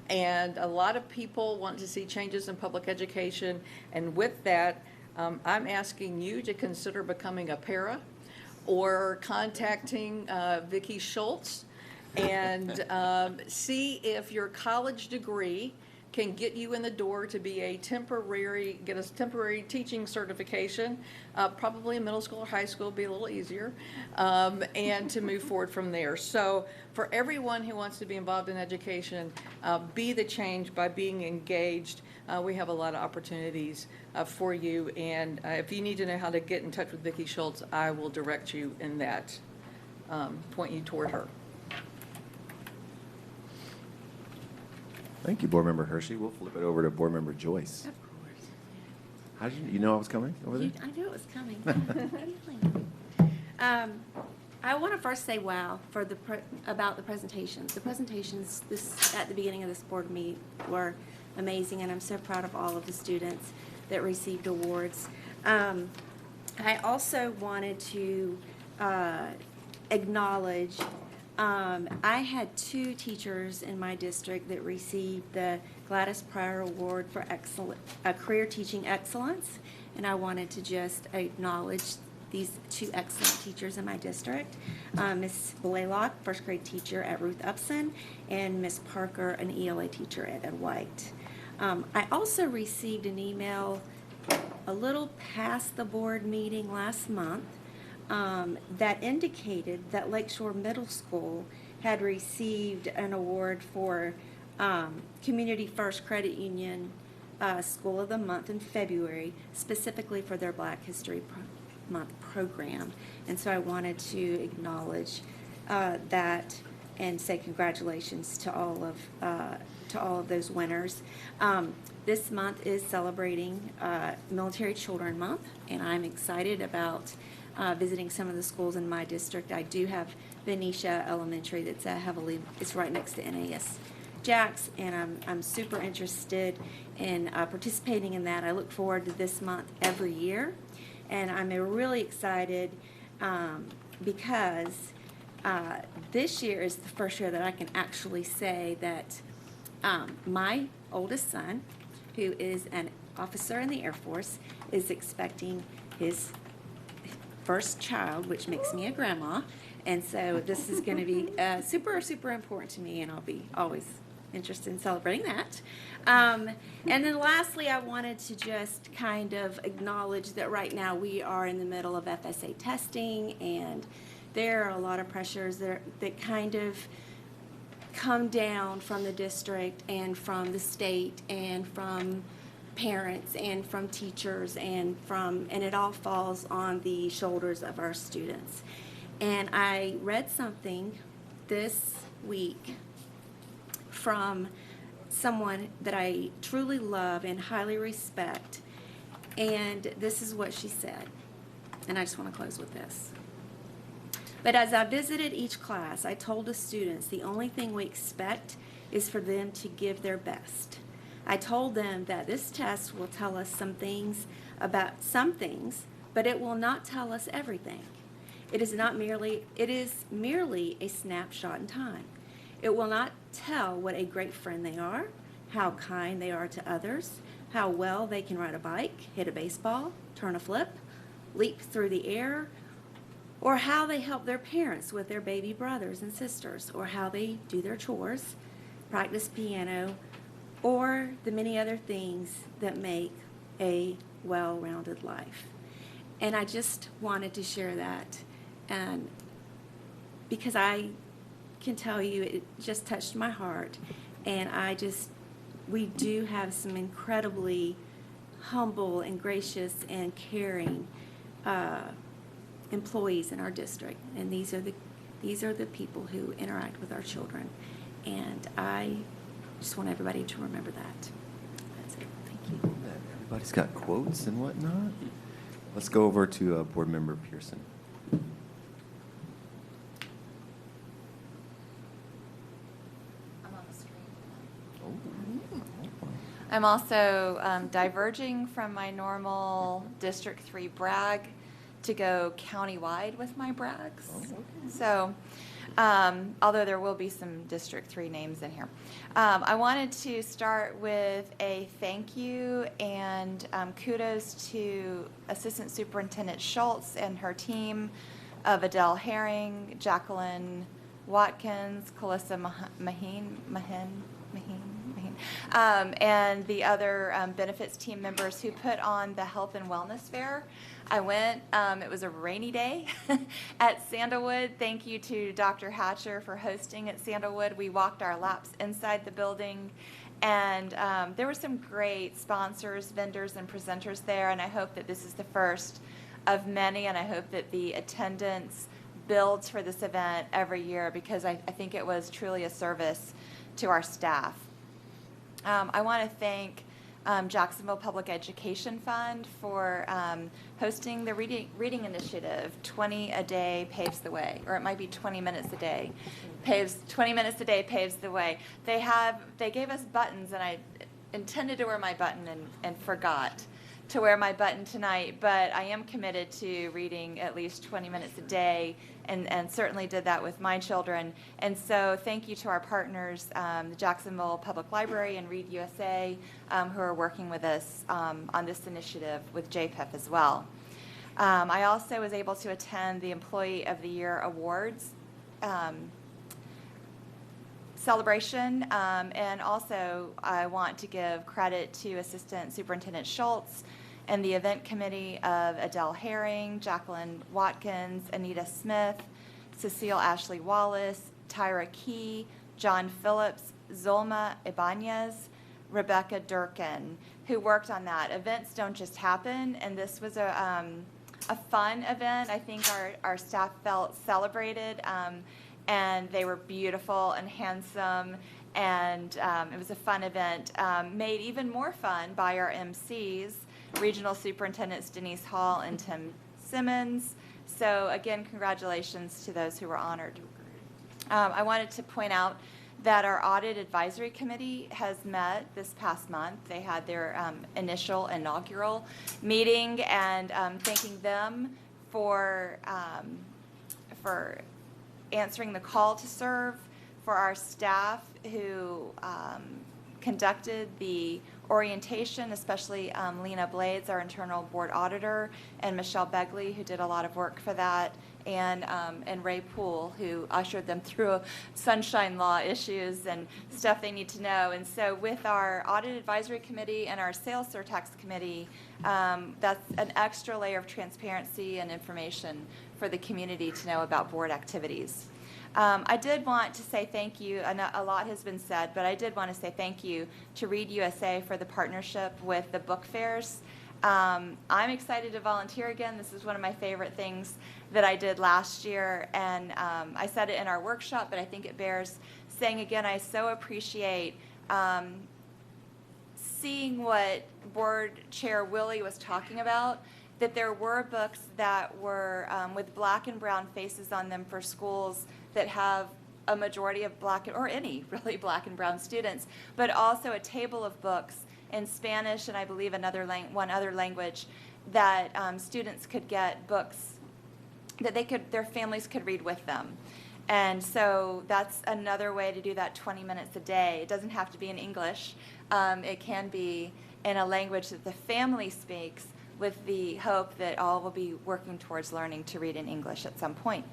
And a lot of people want to see changes in public education. And with that, I'm asking you to consider becoming a para or contacting Vicki Schultz and see if your college degree can get you in the door to be get a temporary teaching certification, probably in middle school or high school, be a little easier, and to move forward from there. So for everyone who wants to be involved in education, be the change by being engaged. We have a lot of opportunities for you, and if you need to know how to get in touch with Vicki Schultz, I will direct you in that, point you toward her. Thank you, Board Member Hershey. We'll flip it over to Board Member Joyce. Of course. How did you know I was coming over there? I knew it was coming. I want to first say wow for about the presentations. The presentations at the beginning of this board meet were amazing, and I'm so proud of all of the students that received awards. I also wanted to acknowledge I had 2 teachers in my district that received the Gladys Pryor Award for Career Teaching Excellence, and I wanted to just acknowledge these 2 excellent teachers in my district. Ms. Blaylock, first grade teacher at Ruth Upson, and Ms. Parker, an ELA teacher at Ed White. I also received an email a little past the board meeting last month that indicated that Lakeshore Middle School had received an award for Community First Credit Union School of the Month in February, specifically for their Black History Month program. And so I wanted to acknowledge that and say congratulations to all of those winners. This month is celebrating Military Children Month, and I'm excited about visiting some of the schools in my district. I do have Benicia Elementary that's it's right next to NAS Jax, and I'm super interested in participating in that. I look forward to this month every year, and I'm really excited because this year is the first year that I can actually say that my oldest son, who is an officer in the Air Force, is expecting his first child, which makes me a grandma. And so this is going to be super, super important to me, and I'll be always interested in celebrating that. And then lastly, I wanted to just kind of acknowledge that right now we are in the middle of FSA testing, and there are a lot of pressures that kind of come down from the district and from the state and from parents and from teachers and it all falls on the shoulders of our students. And I read something this week from someone that I truly love and highly respect, and this is what she said, and I just want to close with this. But as I visited each class, I told the students the only thing we expect is for them to give their best. I told them that this test will tell us some things about some things, but it will not tell us everything. It is merely a snapshot in time. It will not tell what a great friend they are, how kind they are to others, how well they can ride a bike, hit a baseball, turn a flip, leap through the air, or how they help their parents with their baby brothers and sisters, or how they do their chores, practice piano, or the many other things that make a well-rounded life. And I just wanted to share that, and because I can tell you it just touched my heart, and we do have some incredibly humble and gracious and caring employees in our district, and these are the people who interact with our children, and I just want everybody to remember that. That's it. Thank you. Everybody's got quotes and whatnot. Let's go over to Board Member Pearson. I'm also diverging from my normal District 3 brag to go countywide with my brags. So, although there will be some District 3 names in here. I wanted to start with a thank you and kudos to Assistant Superintendent Schultz and her team of Adele Herring, Jacqueline Watkins, Calissa Maheen, and the other benefits team members who put on the Health and Wellness Fair. I went, it was a rainy day at Sandalwood. Thank you to Dr. Hatcher for hosting at Sandalwood. We walked our laps inside the building, and there were some great sponsors, vendors, and presenters there, and I hope that this is the first of many, and I hope that the attendance builds for this event every year, because I think it was truly a service to our staff. I want to thank Jacksonville Public Education Fund for hosting the reading initiative. 20 a day paves the way, or it might be 20 minutes a day. 20 minutes a day paves the way. They gave us buttons, and I intended to wear my button and forgot to wear my button tonight, but I am committed to reading at least 20 minutes a day, and certainly did that with my children. And so thank you to our partners, the Jacksonville Public Library and Read USA, who are working with us on this initiative with JPEP as well. I also was able to attend the Employee of the Year Awards celebration, and also I want to give credit to Assistant Superintendent Schultz and the event committee of Adele Herring, Jacqueline Watkins, Anita Smith, Cecile Ashley Wallace, Tyra Key, John Phillips, Zulma Ibanez, Rebecca Durkin, who worked on that. Events don't just happen, and this was a fun event. I think our staff felt celebrated, and they were beautiful and handsome, and it was a fun event, made even more fun by our MCs, Regional Superintendents Denise Hall and Tim Simmons. So again, congratulations to those who were honored. I wanted to point out that our Audit Advisory Committee has met this past month. They had their inaugural meeting, and thanking them for answering the call to serve, for our staff who conducted the orientation, especially Lena Blades, our internal board auditor, and Michelle Begley, who did a lot of work for that, and Ray Poole, who ushered them through sunshine law issues and stuff they need to know. And so with our Audit Advisory Committee and our Sales Surtax Committee, that's an extra layer of transparency and information for the community to know about board activities. I did want to say thank you, and a lot has been said, but I did want to say thank you to Read USA for the partnership with the book fairs. I'm excited to volunteer again. This is one of my favorite things that I did last year, and I said it in our workshop, but I think it bears saying again. I so appreciate seeing what Board Chair Willie was talking about, that there were books that were with black and brown faces on them for schools that have a majority of black, or any really black and brown students, but also a table of books in Spanish and I believe one other language that students could get books that their families could read with them. And so that's another way to do that 20 minutes a day. It doesn't have to be in English. It can be in a language that the family speaks, with the hope that all will be working towards learning to read in English at some point.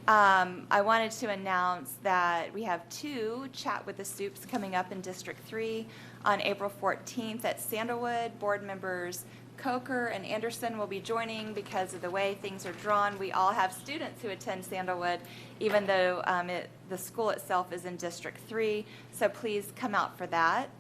I wanted to announce that we have 2 Chat with the Soups coming up in District 3 on April 14th at Sandalwood. Board members Coker and Anderson will be joining because of the way things are drawn. We all have students who attend Sandalwood, even though the school itself is in District 3, so please come out for that.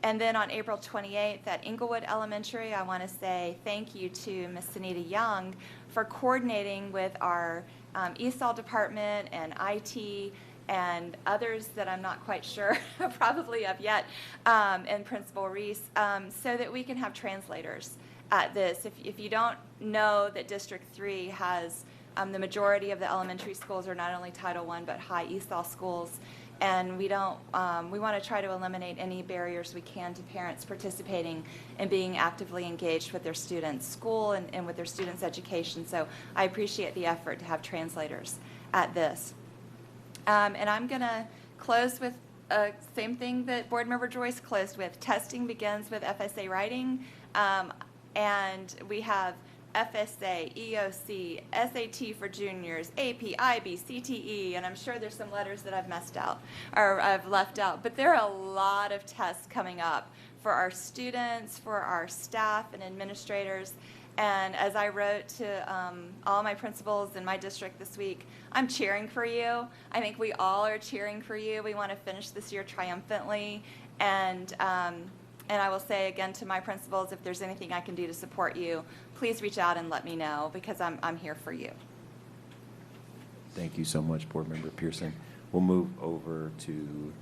And then on April 28th at Inglewood Elementary, I want to say thank you to Ms. Sunita Young for coordinating with our ESOL department and IT and others that I'm not quite sure probably of yet, and Principal Reese, so that we can have translators at this. If you don't know that District 3 has the majority of the elementary schools are not only Title I but high ESOL schools, and we want to try to eliminate any barriers we can to parents participating and being actively engaged with their students' school and with their students' education. So I appreciate the effort to have translators at this. And I'm going to close with same thing that Board Member Joyce closed with. Testing begins with FSA writing, and we have FSA, EOC, SAT for juniors, AP, IB, CTE, and I'm sure there's some letters that I've messed out or I've left out. But there are a lot of tests coming up for our students, for our staff and administrators. And as I wrote to all my principals in my district this week, I'm cheering for you. I think we all are cheering for you. We want to finish this year triumphantly. And I will say again to my principals, if there's anything I can do to support you, please reach out and let me know, because I'm here for you. Thank you so much, Board Member Pearson. We'll move over to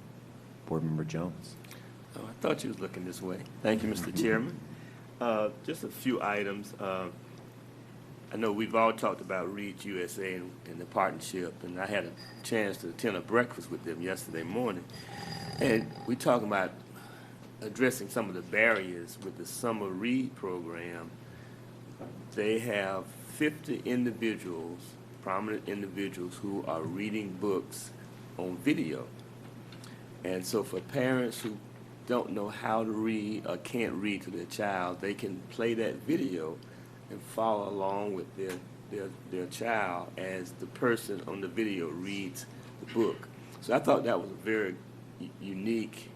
Board Member Jones. Oh, I thought you was looking this way. Thank you, Mr. Chairman. Just a few items. I know we've all talked about Reach USA and the partnership, and I had a chance to attend a breakfast with them yesterday morning. And we talking about addressing some of the barriers with the summer read program. They have 50 individuals, prominent individuals, who are reading books on video. And so for parents who don't know how to read or can't read to their child, they can play that video and follow along with their child as the person on the video reads the book. So I thought that was a very unique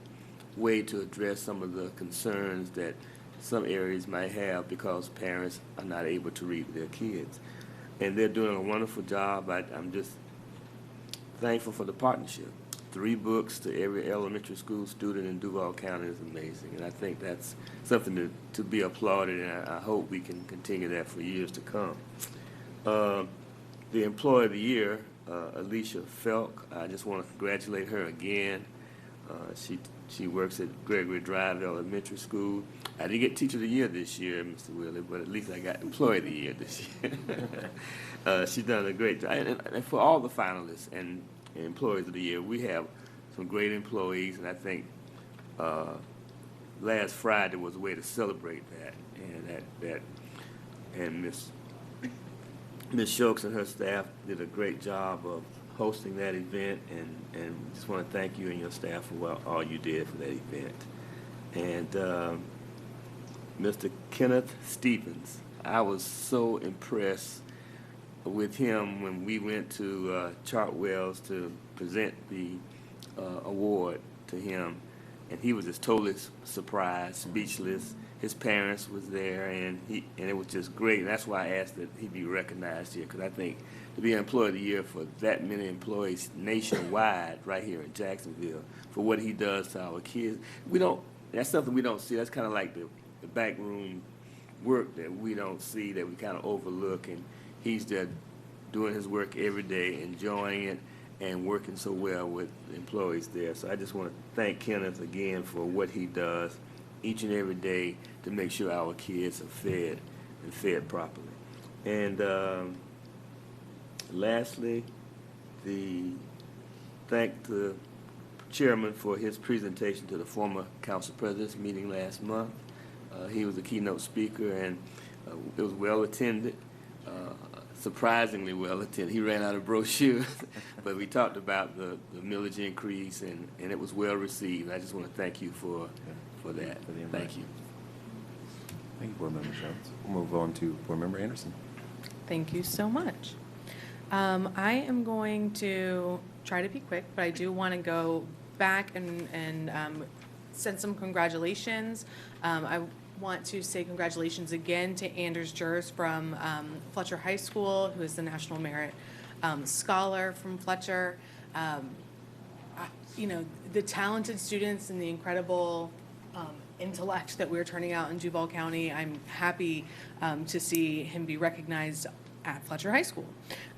way to address some of the concerns that some areas might have because parents are not able to read with their kids. And they're doing a wonderful job. I'm just thankful for the partnership. 3 books to every elementary school student in Duval County is amazing, and I think that's something to be applauded, and I hope we can continue that for years to come. The Employee of the Year, Alicia Felk, I just want to congratulate her again. She works at Gregory Drive Elementary School. I didn't get Teacher of the Year this year, Mr. Willie, but at least I got Employee of the Year this year. She's done a great job. And for all the finalists and Employees of the Year, we have some great employees, and I think last Friday was a way to celebrate that. And Ms. Shokes and her staff did a great job of hosting that event, and just want to thank you and your staff for all you did for that event. And Mr. Kenneth Stevens, I was so impressed with him when we went to Chartwell's to present the award to him, and he was just totally surprised, speechless. His parents was there, and it was just great. And that's why I asked that he be recognized here, because I think to be an Employee of the Year for that many employees nationwide, right here in Jacksonville, for what he does to our kids, that's something we don't see. That's kind of like the backroom work that we don't see, that we kind of overlook, and he's there doing his work every day, enjoying it, and working so well with the employees there. So I just want to thank Kenneth again for what he does each and every day to make sure our kids are fed and fed properly. And lastly, thank the chairman for his presentation to the former council president's meeting last month. He was a keynote speaker, and it was well attended, surprisingly well attended. He ran out of brochures, but we talked about the millage increase, and it was well received. I just want to thank you for that. Thank you. Thank you, Board Member Jones. We'll move on to Board Member Anderson. Thank you so much. I am going to try to be quick, but I do want to go back and send some congratulations. I want to say congratulations again to Anders Jers from Fletcher High School, who is the National Merit Scholar from Fletcher. You know, the talented students and the incredible intellect that we're turning out in Duval County, I'm happy to see him be recognized at Fletcher High School.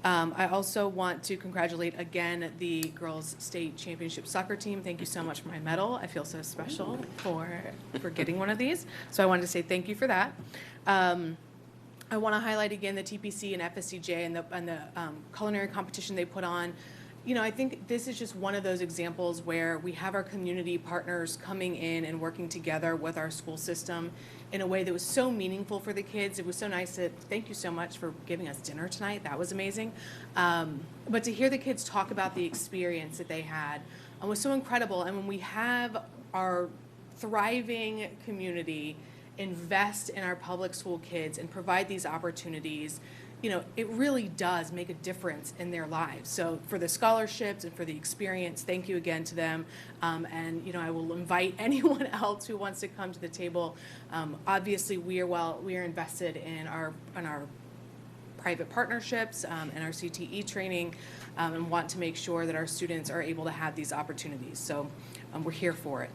I also want to congratulate again the girls state championship soccer team. Thank you so much for my medal. I feel so special for getting one of these. So I wanted to say thank you for that. I want to highlight again the TPC and FSCJ and the culinary competition they put on. You know, I think this is just one of those examples where we have our community partners coming in and working together with our school system in a way that was so meaningful for the kids. It was so nice to, thank you so much for giving us dinner tonight. That was amazing. But to hear the kids talk about the experience that they had was so incredible. And when we have our thriving community invest in our public school kids and provide these opportunities, you know, it really does make a difference in their lives. So for the scholarships and for the experience, thank you again to them. And, you know, I will invite anyone else who wants to come to the table. Obviously, we are invested in our private partnerships and our CTE training and want to make sure that our students are able to have these opportunities. So we're here for it.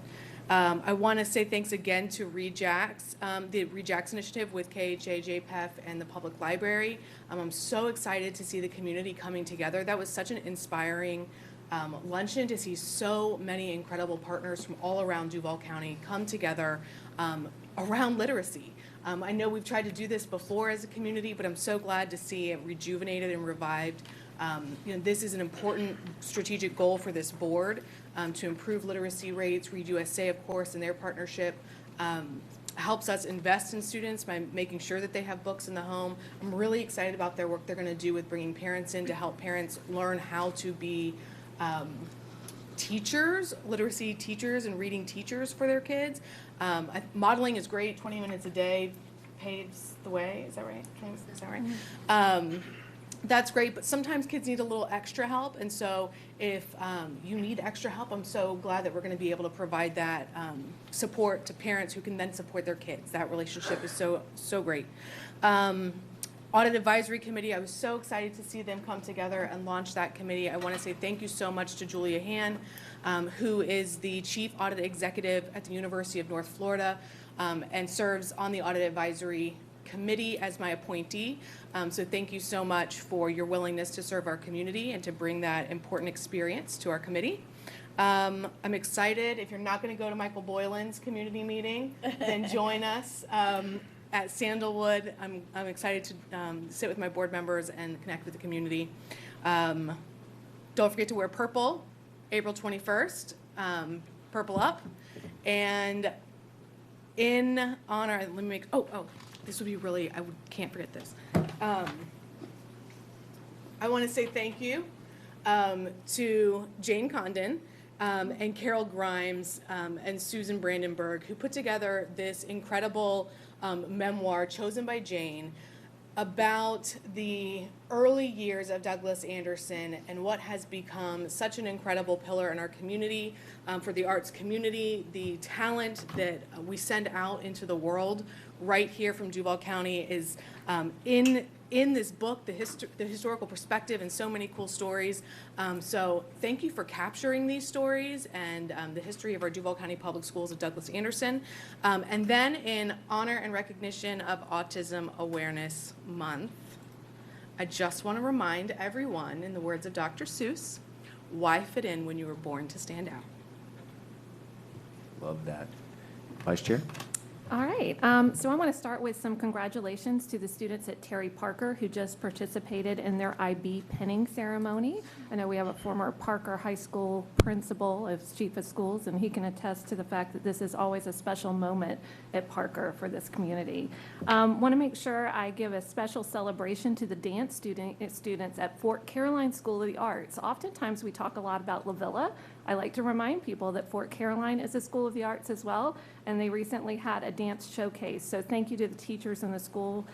I want to say thanks again to REJAX, the REJAX initiative with KHA, JPEF, and the public library. I'm so excited to see the community coming together. That was such an inspiring luncheon to see so many incredible partners from all around Duval County come together around literacy. I know we've tried to do this before as a community, but I'm so glad to see it rejuvenated and revived. You know, this is an important strategic goal for this board to improve literacy rates. Read USA, of course, and their partnership helps us invest in students by making sure that they have books in the home. I'm really excited about their work they're going to do with bringing parents in to help parents learn how to be teachers, literacy teachers and reading teachers for their kids. Modeling is great, 20 minutes a day paves the way. Is that right? Is that right? That's great, but sometimes kids need a little extra help, and so if you need extra help, I'm so glad that we're going to be able to provide that support to parents who can then support their kids. That relationship is so great. Audit Advisory Committee, I was so excited to see them come together and launch that committee. I want to say thank you so much to Julia Han, who is the Chief Audit Executive at the University of North Florida and serves on the Audit Advisory Committee as my appointee. So thank you so much for your willingness to serve our community and to bring that important experience to our committee. I'm excited. If you're not going to go to Michael Boylan's community meeting, then join us at Sandalwood. I'm excited to sit with my board members and connect with the community. Don't forget to wear purple, April 21st, purple up. And in honor, let me make, this would be really, can't forget this. I want to say thank you to Jane Condon and Carol Grimes and Susan Brandenburg, who put together this incredible memoir chosen by Jane about the early years of Douglas Anderson and what has become such an incredible pillar in our community, for the arts community, the talent that we send out into the world right here from Duval County is in this book, the historical perspective and so many cool stories. So thank you for capturing these stories and the history of our Duval County Public Schools of Douglas Anderson. And then in honor and recognition of Autism Awareness Month, I just want to remind everyone, in the words of Dr. Seuss, why fit in when you were born to stand out? Love that. Vice Chair? All right, so I want to start with some congratulations to the students at Terry Parker who just participated in their IB pinning ceremony. I know we have a former Parker High School principal as chief of schools, and he can attest to the fact that this is always a special moment at Parker for this community. Want to make sure I give a special celebration to the dance students at Fort Caroline School of the Arts. Oftentimes we talk a lot about La Villa. I like to remind people that Fort Caroline is a school of the arts as well, and they recently had a dance showcase. So thank you to the teachers in the school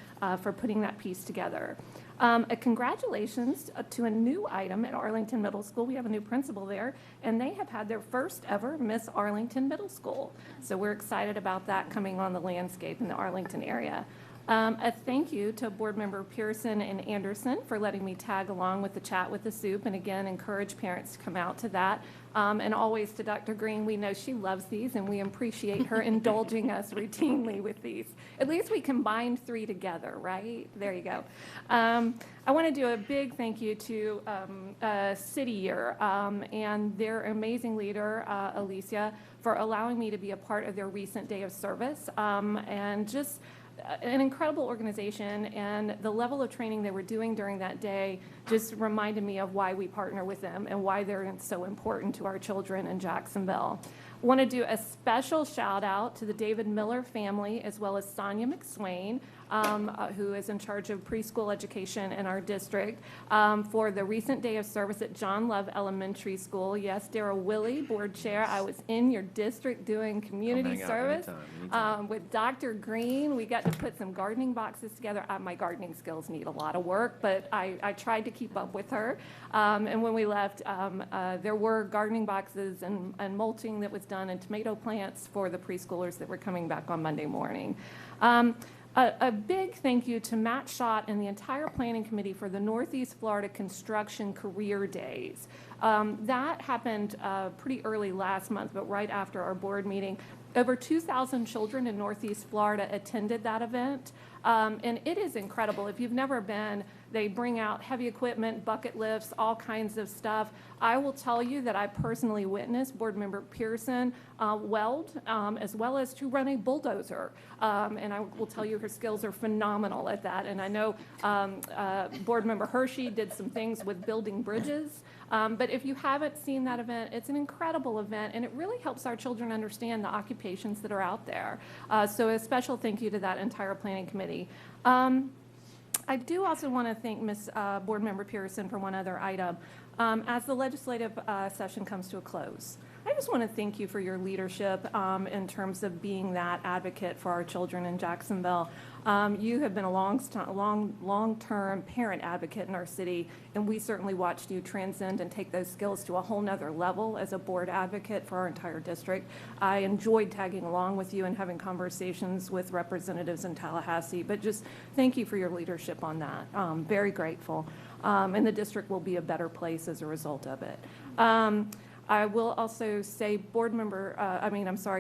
for putting that piece together. A congratulations to a new item at Arlington Middle School. We have a new principal there, and they have had their first ever Miss Arlington Middle School. So we're excited about that coming on the landscape in the Arlington area. A thank you to Board Member Pearson and Anderson for letting me tag along with the Chat with the Soup, and again, encourage parents to come out to that. And always to Dr. Green, we know she loves these, and we appreciate her indulging us routinely with these. At least we combined 3 together, right? There you go. I want to do a big thank you to City Year and their amazing leader, Alicia, for allowing me to be a part of their recent day of service, and just an incredible organization, and the level of training they were doing during that day just reminded me of why we partner with them and why they're so important to our children in Jacksonville. I want to do a special shout out to the David Miller family as well as Sonia McSwain, who is in charge of preschool education in our district, for the recent day of service at John Love Elementary School. Yes, Darrell Willie, board chair, I was in your district doing community service with Dr. Green. We got to put some gardening boxes together. My gardening skills need a lot of work, but I tried to keep up with her. And when we left, there were gardening boxes and mulching that was done and tomato plants for the preschoolers that were coming back on Monday morning. A big thank you to Matt Schott and the entire planning committee for the Northeast Florida Construction Career Days. That happened pretty early last month, but right after our board meeting. Over 2,000 children in Northeast Florida attended that event, and it is incredible. If you've never been, they bring out heavy equipment, bucket lifts, all kinds of stuff. I will tell you that I personally witnessed Board Member Pearson weld, as well as to run a bulldozer, and I will tell you her skills are phenomenal at that. And I know Board Member Hershey did some things with building bridges. But if you haven't seen that event, it's an incredible event, and it really helps our children understand the occupations that are out there. So a special thank you to that entire planning committee. I do also want to thank Ms. Board Member Pearson for one other item. As the legislative session comes to a close, I just want to thank you for your leadership in terms of being that advocate for our children in Jacksonville. You have been a long-term parent advocate in our city, and we certainly watched you transcend and take those skills to a whole nother level as a board advocate for our entire district. I enjoyed tagging along with you and having conversations with representatives in Tallahassee, but just thank you for your leadership on that. Very grateful. And the district will be a better place as a result of it. I will also say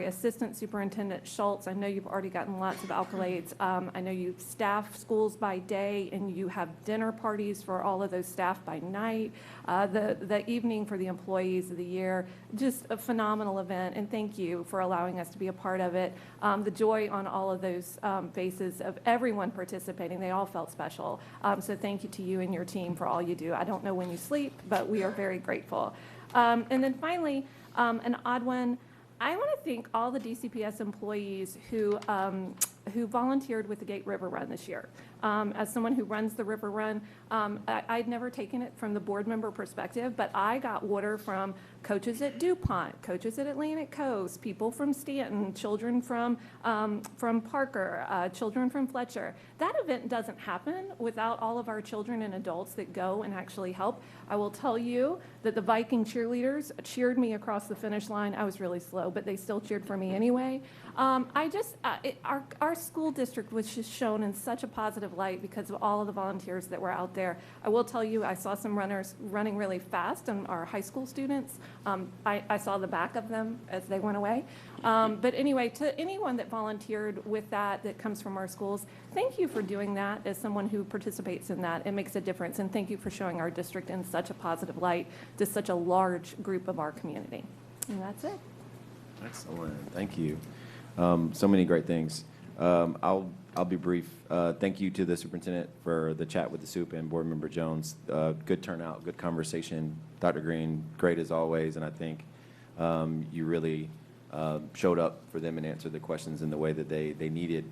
Assistant Superintendent Schultz, I know you've already gotten lots of accolades. I know you staff schools by day and you have dinner parties for all of those staff by night. The evening for the employees of the year, just a phenomenal event, and thank you for allowing us to be a part of it. The joy on all of those faces of everyone participating, they all felt special. So thank you to you and your team for all you do. I don't know when you sleep, but we are very grateful. And then finally, an odd one, I want to thank all the DCPS employees who volunteered with the Gate River Run this year. As someone who runs the River Run, I'd never taken it from the board member perspective, but I got water from coaches at DuPont, coaches at Atlantic Coast, people from Stanton, children from Parker, children from Fletcher. That event doesn't happen without all of our children and adults that go and actually help. I will tell you that the Viking cheerleaders cheered me across the finish line. I was really slow, but they still cheered for me anyway. Our school district was just shown in such a positive light because of all of the volunteers that were out there. I will tell you, I saw some runners running really fast, and our high school students. I saw the back of them as they went away. But anyway, to anyone that volunteered with that comes from our schools, thank you for doing that. As someone who participates in that, it makes a difference, and thank you for showing our district in such a positive light to such a large group of our community. And that's it. Excellent, thank you. So many great things. I'll be brief. Thank you to the superintendent for the chat with the soup and board member Jones. Good turnout, good conversation. Dr. Green, great as always, and I think you really showed up for them and answered the questions in the way that they needed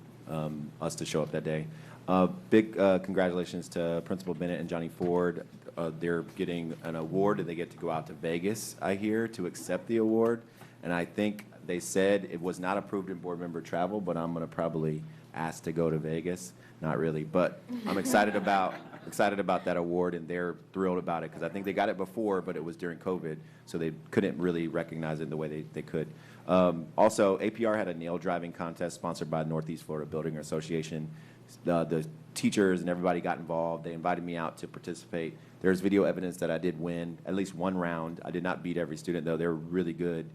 us to show up that day. Big congratulations to Principal Bennett and Johnny Ford. They're getting an award, and they get to go out to Vegas, I hear, to accept the award. And I think they said it was not approved in board member travel, but I'm going to probably ask to go to Vegas. Not really, but I'm excited about that award, and they're thrilled about it because I think they got it before, but it was during COVID, so they couldn't really recognize it in the way they could. Also, APR had a nail driving contest sponsored by Northeast Florida Building Association. The teachers and everybody got involved. They invited me out to participate. There's video evidence that I did win at least one round. I did not beat every student, though. They're really good.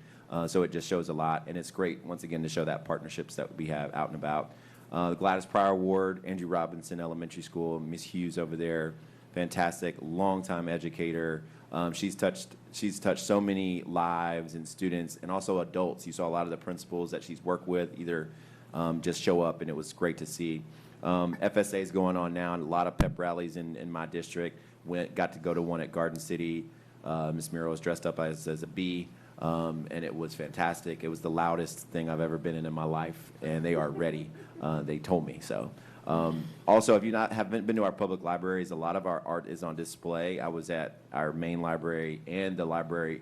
So it just shows a lot, and it's great, once again, to show that partnerships that we have out and about. The Gladys Pryor Award, Andrew Robinson Elementary School, Miss Hughes over there, fantastic, longtime educator. She's touched so many lives and students and also adults. You saw a lot of the principals that she's worked with either just show up, and it was great to see. FSA is going on now, and a lot of pep rallies in my district. Got to go to one at Garden City. Miss Miro was dressed up as a bee. And it was fantastic. It was the loudest thing I've ever been in my life, and they are ready. They told me so. Also, if you haven't been to our public libraries, a lot of our art is on display. I was at our main library and the library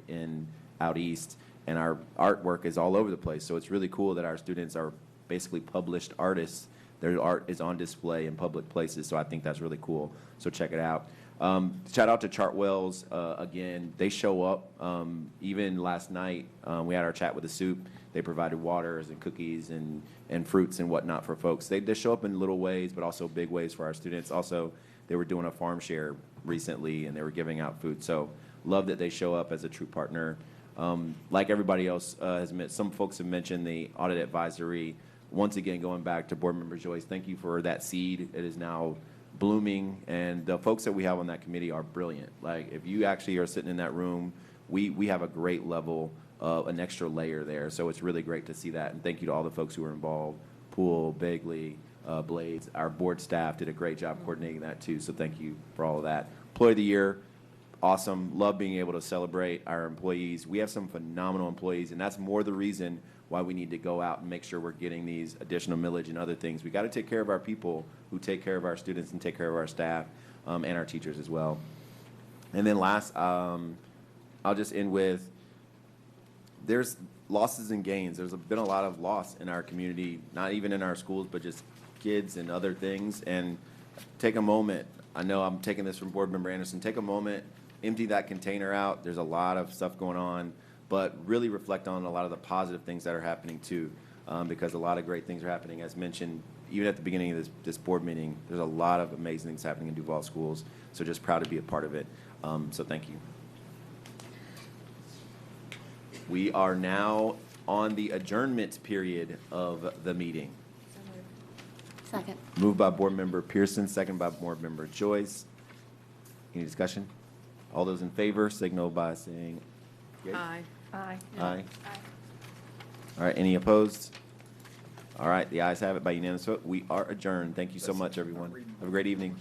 out east, and our artwork is all over the place. So it's really cool that our students are basically published artists. Their art is on display in public places, so I think that's really cool. So check it out. Shout out to Chartwells, again, they show up. Even last night, we had our chat with the soup. They provided waters and cookies and fruits and whatnot for folks. They show up in little ways, but also big ways for our students. Also, they were doing a farm share recently, and they were giving out food. So love that they show up as a true partner. Like everybody else some folks have mentioned the audit advisory. Once again, going back to board member Joyce, thank you for that seed. It is now blooming, and the folks that we have on that committee are brilliant. Like, if you actually are sitting in that room, we have a great level, an extra layer there. So it's really great to see that, and thank you to all the folks who were involved. Poole, Bagley, Blades, our board staff did a great job coordinating that too, so thank you for all of that. Employee of the Year, awesome. Love being able to celebrate our employees. We have some phenomenal employees, and that's more the reason why we need to go out and make sure we're getting these additional millage and other things. We got to take care of our people who take care of our students and take care of our staff and our teachers as well. And then last, I'll just end with, there's losses and gains. There's been a lot of loss in our community, not even in our schools, but just kids and other things. And take a moment. I know I'm taking this from Board Member Anderson. Take a moment, empty that container out. There's a lot of stuff going on, but really reflect on a lot of the positive things that are happening too, because a lot of great things are happening. As mentioned, even at the beginning of this board meeting, there's a lot of amazing things happening in Duval schools, so just proud to be a part of it. So thank you. We are now on the adjournment period of the meeting. Second. Moved by Board Member Pearson, second by Board Member Joyce. Any discussion? All those in favor signal by saying yea. Aye. Aye. Aye. All right, any opposed? All right, the ayes have it by unanimous vote. We are adjourned. Thank you so much, everyone. Have a great evening.